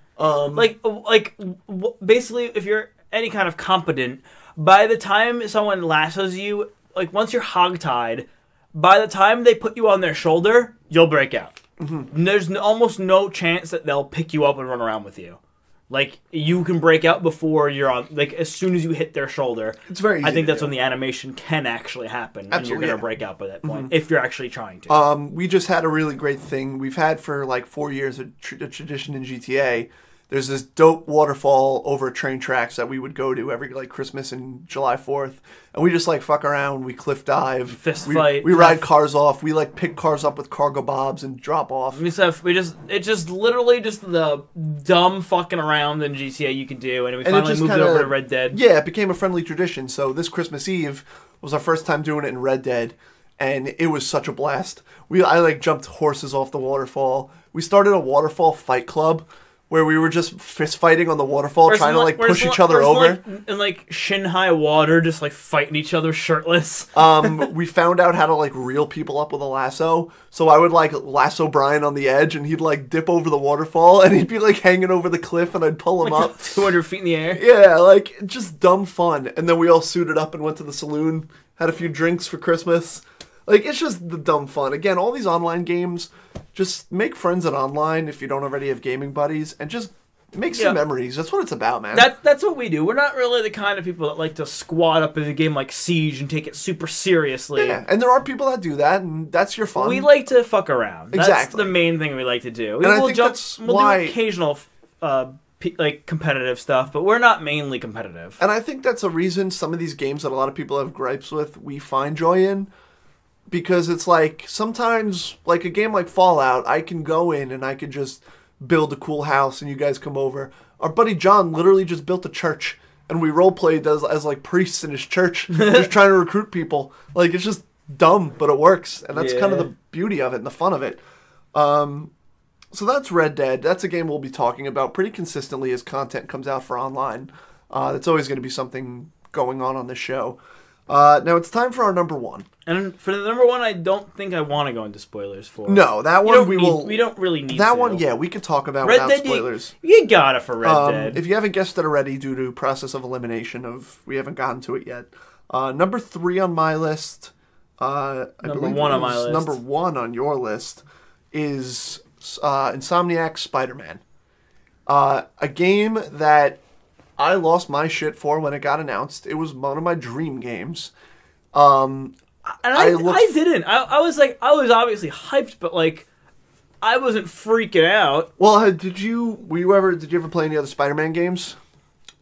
S2: Basically, if you're any kind of competent, by the time someone lassos you, like once you're hogtied, by the time they put you on their shoulder, you'll break out. Mm-hmm. There's almost no chance that they'll pick you up and run around with you. Like, you can break out before you're on, like, as soon as you hit their shoulder.
S1: It's very easy.
S2: I think that's when the animation can actually happen.
S1: Absolutely,
S2: and you're going to break out by that point, if you're actually trying to.
S1: We just had a really great thing. We've had for, like, 4 years a tradition in GTA. There's this dope waterfall over train tracks that we would go to every, like, Christmas and July 4th. And we just, like, fuck around. We cliff dive.
S2: Fist fight.
S1: We ride cars off. We, like, pick cars up with cargo bobs and drop off.
S2: It's just literally just the dumb fucking around in GTA you can do. And we finally moved it over to Red Dead.
S1: Yeah, it became a friendly tradition. So this Christmas Eve was our first time doing it in Red Dead. And it was such a blast. I jumped horses off the waterfall. We started a waterfall fight club where we were just fist fighting on the waterfall, trying to push each other over.
S2: In shin high water, just fighting each other shirtless.
S1: We found out how to reel people up with a lasso. So I would lasso Brian on the edge, and he'd dip over the waterfall, and he'd be hanging over the cliff, and I'd pull him up
S2: 200 feet in the air.
S1: Yeah, just dumb fun. And then we all suited up and went to the saloon, had a few drinks for Christmas. It's just the dumb fun. Again, all these online games, just make friends at online if you don't already have gaming buddies, and just make some memories. That's what it's about, man.
S2: That's what we do. We're not really the kind of people that like to squat up in a game like Siege and take it super seriously.
S1: Yeah, and there are people that do that, and that's your fun.
S2: We like to fuck around.
S1: Exactly.
S2: That's the main thing we like to do.
S1: And I think that's why...
S2: We'll do occasional competitive stuff, but we're not mainly competitive.
S1: And I think that's a reason some of these games that a lot of people have gripes with, we find joy in. Because it's sometimes, a game like Fallout, I can go in and I could just build a cool house and you guys come over. Our buddy John literally just built a church and we roleplayed as priests in his church, just trying to recruit people. It's just dumb, but it works. And that's kind of the beauty of it and the fun of it. So that's Red Dead. That's a game we'll be talking about pretty consistently as content comes out for online. That's always going to be something going on this show. Now it's time for our number one.
S2: And for the number one, I don't think I want to go into spoilers for.
S1: No, that one we
S2: don't really need
S1: that
S2: to.
S1: one, yeah, we could talk about
S2: Red
S1: without
S2: Dead,
S1: spoilers.
S2: You got it for Red Dead.
S1: If you haven't guessed it already due to process of elimination we haven't gotten to it yet. Number 3 on my list.
S2: Number 1 on my list.
S1: Number 1 on your list is Insomniac Spider-Man. A game that I lost my shit for when it got announced. It was one of my dream games.
S2: And I didn't. I was obviously hyped, but I wasn't freaking out.
S1: Well, did you ever play any other Spider-Man games?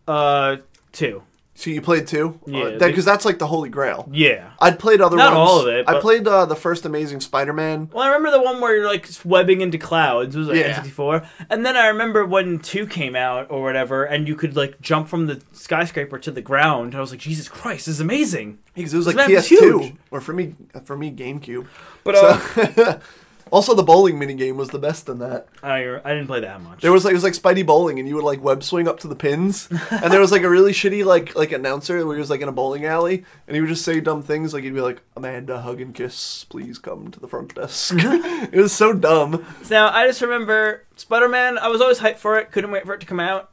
S2: 2.
S1: So you played 2?
S2: Yeah.
S1: Because that's the holy grail.
S2: Yeah.
S1: I'd played other ones.
S2: Not all of it.
S1: I played the first Amazing Spider-Man.
S2: Well, I remember the one where you're webbing into clouds. It was N64. And then I remember when 2 came out or whatever, and you could jump from the skyscraper to the ground. And I was like, Jesus Christ, this is amazing.
S1: Because it was PS2. Or for me, GameCube.
S2: But
S1: Also, the bowling minigame was the best in that.
S2: I didn't play that much.
S1: It was like Spidey bowling, and you would like web swing up to the pins, and there was like a really shitty like announcer where he was like in a bowling alley, and he would just say dumb things like he'd be like, "Amanda, hug and kiss, please come to the front desk." It was so dumb.
S2: Now I just remember Spider-Man. I was always hyped for it. Couldn't wait for it to come out.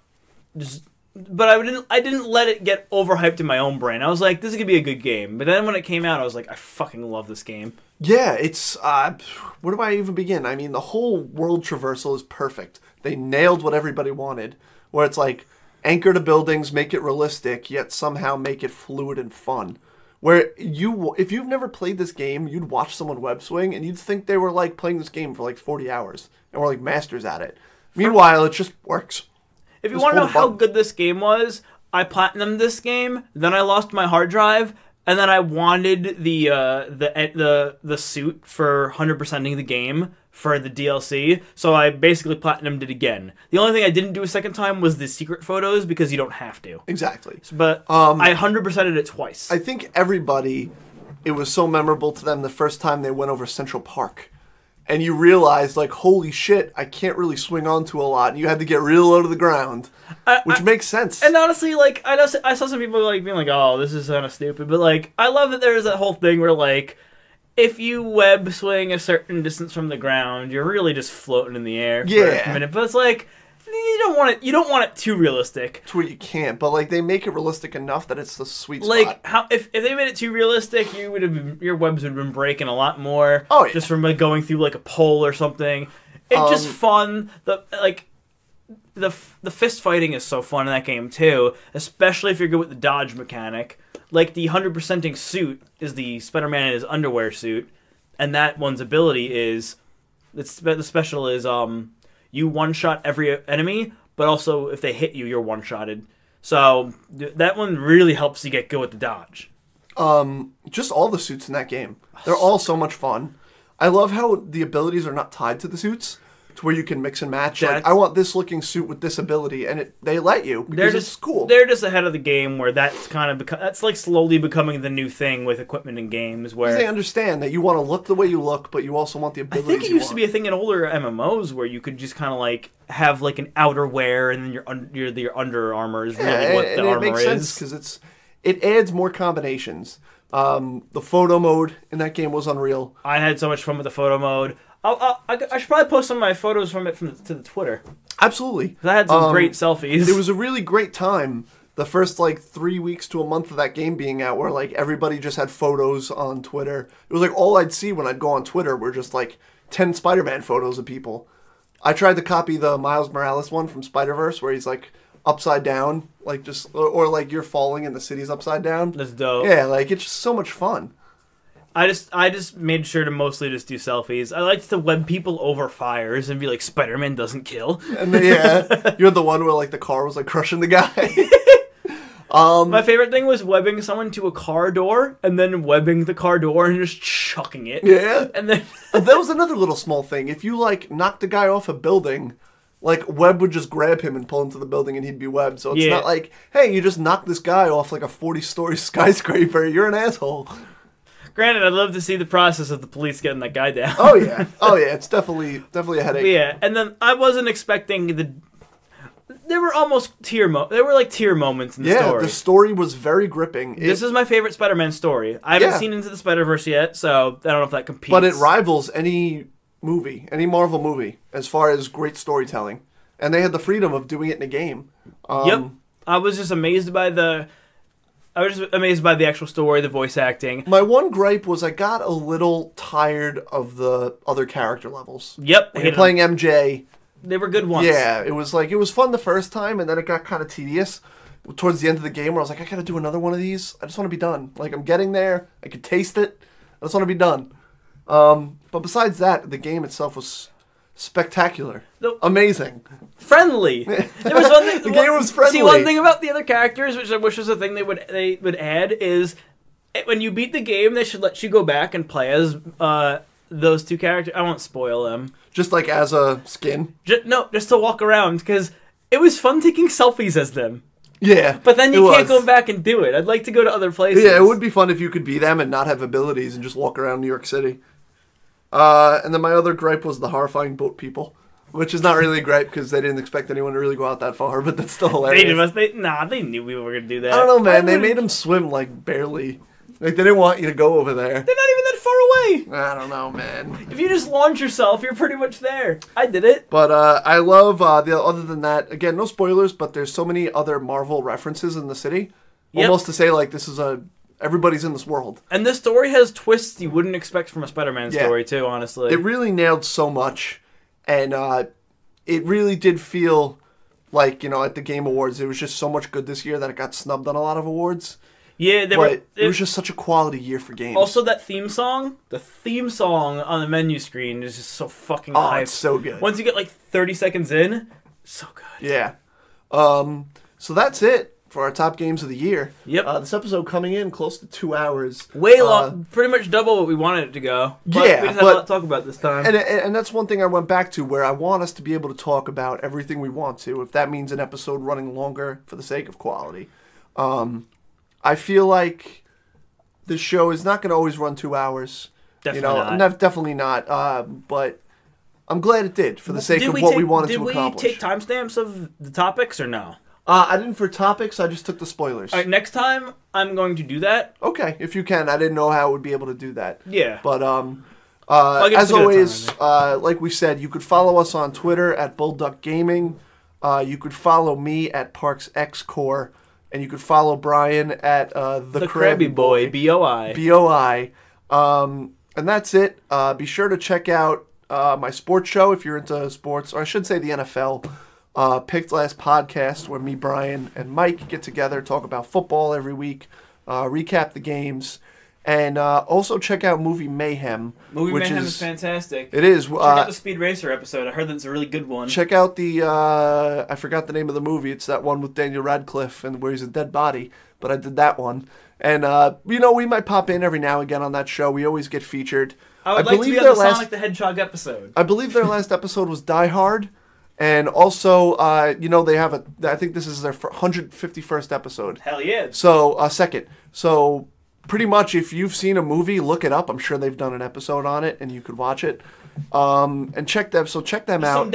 S2: But I didn't let it get overhyped in my own brain. I was like, this is gonna be a good game. But then when it came out, I was like, I fucking love this game.
S1: Yeah, it's where do I even begin? I mean, the whole world traversal is perfect. They nailed what everybody wanted. Where it's like anchor to buildings, make it realistic, yet somehow make it fluid and fun. Where if you've never played this game, you'd watch someone web swing and you'd think they were like playing this game for like 40 hours and were like masters at it. Meanwhile, it just works.
S2: If you want to know how good this game was, I platinumed this game, then I lost my hard drive, and then I wanted the suit for 100%ing the game for the DLC, so I basically platinumed it again. The only thing I didn't do a second time was the secret photos, because you don't have to.
S1: Exactly.
S2: But I 100%ed it twice.
S1: I think everybody, it was so memorable to them the first time they went over Central Park. And you realized, like, holy shit, I can't really swing onto a lot. And you had to get real low to the ground, which makes sense.
S2: And honestly, like, I saw some people like being like, "Oh, this is kind of stupid," but like, I love that there's that whole thing where like, if you web swing a certain distance from the ground, you're really just floating in the air for a minute. But it's like, you don't want it too realistic.
S1: To where you can't, but like they make it realistic enough that it's the sweet spot.
S2: Like if they made it too realistic, your webs would have been breaking a lot more.
S1: Oh yeah.
S2: Just from like going through like a pole or something. It's just fun. The fist fighting is so fun in that game too, especially if you're good with the dodge mechanic. Like the 100%ing suit is the Spider-Man in his underwear suit, and that one's ability is the special is you one-shot every enemy, but also if they hit you, you're one-shotted. So that one really helps you get good with the dodge.
S1: Just all the suits in that game. They're all so much fun. I love how the abilities are not tied to the suits, to where you can mix and match. Like, I want this looking suit with this ability, and they let you, because it's cool.
S2: They're just ahead of the game where that's kind of that's like slowly becoming the new thing with equipment in games, where
S1: they understand that you want to look the way you look, but you also want the abilities.
S2: I think it used to be a thing in older MMOs where you could just kind of like have like an outerwear, and then your under armor is really what the armor is.
S1: It makes sense because it adds more combinations. The photo mode in that game was unreal.
S2: I had so much fun with the photo mode. I should probably post some of my photos from it to the Twitter.
S1: Absolutely.
S2: Because I had some great selfies.
S1: It was a really great time. The first like 3 weeks to a month of that game being out, where like everybody just had photos on Twitter. It was like all I'd see when I'd go on Twitter were just like 10 Spider-Man photos of people. I tried to copy the Miles Morales one from Spider-Verse where he's like upside down, like just or like you're falling and the city's upside down.
S2: That's dope.
S1: Yeah, like it's just so much fun.
S2: I just made sure to mostly just do selfies. I liked to web people over fires and be like, Spider-Man doesn't kill.
S1: And then, yeah, you're the one where like the car was like crushing the guy.
S2: My favorite thing was webbing someone to a car door and then webbing the car door and just chucking it.
S1: Yeah.
S2: And then
S1: that was another little small thing. If you like knocked the guy off a building, like Webb would just grab him and pull him to the building and he'd be webbed. So it's not like, hey, you just knocked this guy off like a 40-story skyscraper. You're an asshole.
S2: Granted, I'd love to see the process of the police getting that guy down.
S1: Oh yeah, it's definitely a headache.
S2: But yeah, and then I wasn't expecting there were almost tear moments in the story.
S1: Yeah, the story was very gripping.
S2: This is my favorite Spider-Man story. I haven't seen Into the Spider-Verse yet, so I don't know if that competes.
S1: But it rivals any Marvel movie, as far as great storytelling. And they had the freedom of doing it in a game.
S2: Yep. I was just amazed by the actual story, the voice acting.
S1: My one gripe was I got a little tired of the other character levels.
S2: Yep.
S1: When you're playing MJ.
S2: They were good ones.
S1: Yeah, it was fun the first time, and then it got kind of tedious towards the end of the game where I was like, I gotta do another one of these. I just want to be done. Like, I'm getting there. I can taste it. I just want to be done. But besides that, the game itself was spectacular. Amazing.
S2: Friendly. There was one thing,
S1: the game was friendly.
S2: See, one thing about the other characters, which I wish was a thing they would add, is when you beat the game, they should let you go back and play as those two characters. I won't spoil them.
S1: Just like as a skin?
S2: Just to walk around, because it was fun taking selfies as them.
S1: Yeah.
S2: But then you can't go back and do it. I'd like to go to other places.
S1: Yeah, it would be fun if you could be them and not have abilities and just walk around New York City. And then my other gripe was the horrifying boat people, which is not really a gripe because they didn't expect anyone to really go out that far, but that's still hilarious.
S2: They knew we were going to do that.
S1: I don't know, man. They made them swim, like, barely. Like, they didn't want you to go over there.
S2: They're not even that far away.
S1: I don't know, man.
S2: If you just launch yourself, you're pretty much there. I did it.
S1: But I love, other than that, again, no spoilers, but there's so many other Marvel references in the city. Yep. Almost to say, like, this is everybody's in this world.
S2: And this story has twists you wouldn't expect from a Spider-Man story, too, honestly.
S1: It really nailed so much. And it really did feel like, at the Game Awards, it was just so much good this year that it got snubbed on a lot of awards.
S2: Yeah,
S1: it was just such a quality year for games.
S2: Also, the theme song on the menu screen is just so fucking hype.
S1: It's so good.
S2: Once you get like 30 seconds in, so good.
S1: Yeah. So that's it for our top games of the year.
S2: Yep.
S1: This episode coming in close to 2 hours.
S2: Way long, pretty much double what we wanted it to go. But we just had a lot to talk about this time.
S1: And that's one thing I went back to where I want us to be able to talk about everything we want to, if that means an episode running longer for the sake of quality. I feel like this show is not going to always run 2 hours. Definitely not. But I'm glad it did for the sake of what we wanted to accomplish.
S2: Did we take timestamps of the topics or no?
S1: I didn't for topics. I just took the spoilers.
S2: All right, next time I'm going to do that.
S1: Okay, if you can. I didn't know how I would be able to do that.
S2: Yeah.
S1: But as always, like we said, you could follow us on Twitter at Bullduck Gaming. You could follow me at ParksXCore. And you could follow Brian at the
S2: Krabby Boy, B-O-I.
S1: B-O-I. And that's it. Be sure to check out my sports show if you're into sports, or I should say the NFL. Picked Last Podcast, where me, Brian, and Mike get together, talk about football every week, recap the games, and also check out Movie Mayhem.
S2: Movie Mayhem is fantastic.
S1: It is.
S2: Check out the Speed Racer episode. I heard that's a really good one.
S1: Check out the, I forgot the name of the movie. It's that one with Daniel Radcliffe and where he's a dead body, but I did that one. And, we might pop in every now and again on that show. We always get featured.
S2: I would like to be on the Sonic the Hedgehog episode.
S1: I believe their last episode was Die Hard. And also, they have I think this is their 151st episode.
S2: Hell yeah.
S1: So, second. So, pretty much if you've seen a movie, look it up. I'm sure they've done an episode on it, and you could watch it. And check them out.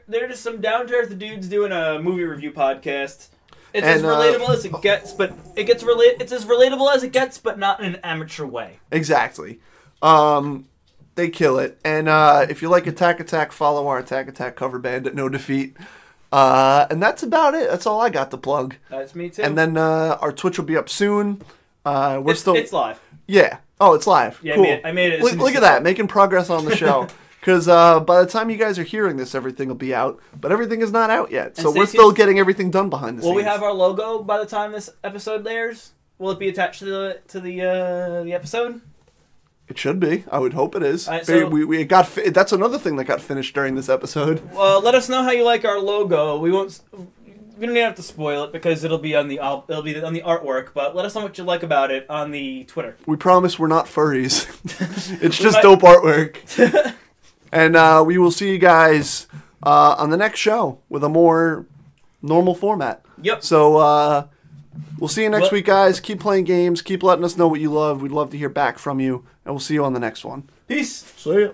S2: They're just some down-to-earth dudes doing a movie review podcast. It's as relatable as it gets, but it's as relatable as it gets, but not in an amateur way.
S1: Exactly. They kill it. And if you like Attack Attack, follow our Attack Attack cover band at No Defeat. And that's about it. That's all I got to plug.
S2: That's me too.
S1: And then our Twitch will be up soon.
S2: It's live.
S1: Yeah. Oh, it's live.
S2: Yeah,
S1: cool.
S2: I made it.
S1: Look at that, making progress on the show. Because by the time you guys are hearing this, everything will be out. But everything is not out yet. So we're still getting everything done behind the scenes.
S2: Will we have our logo by the time this episode airs? Will it be attached to the episode?
S1: It should be. I would hope it is.
S2: Right, so
S1: that's another thing that got finished during this episode.
S2: Well, let us know how you like our logo. We don't even have to spoil it because it'll be on the artwork. But let us know what you like about it on the Twitter.
S1: We promise we're not furries. It's just dope artwork. And we will see you guys on the next show with a more normal format.
S2: Yep.
S1: So we'll see you next week, guys. Keep playing games. Keep letting us know what you love. We'd love to hear back from you. And we'll see you on the next one.
S2: Peace.
S1: See ya.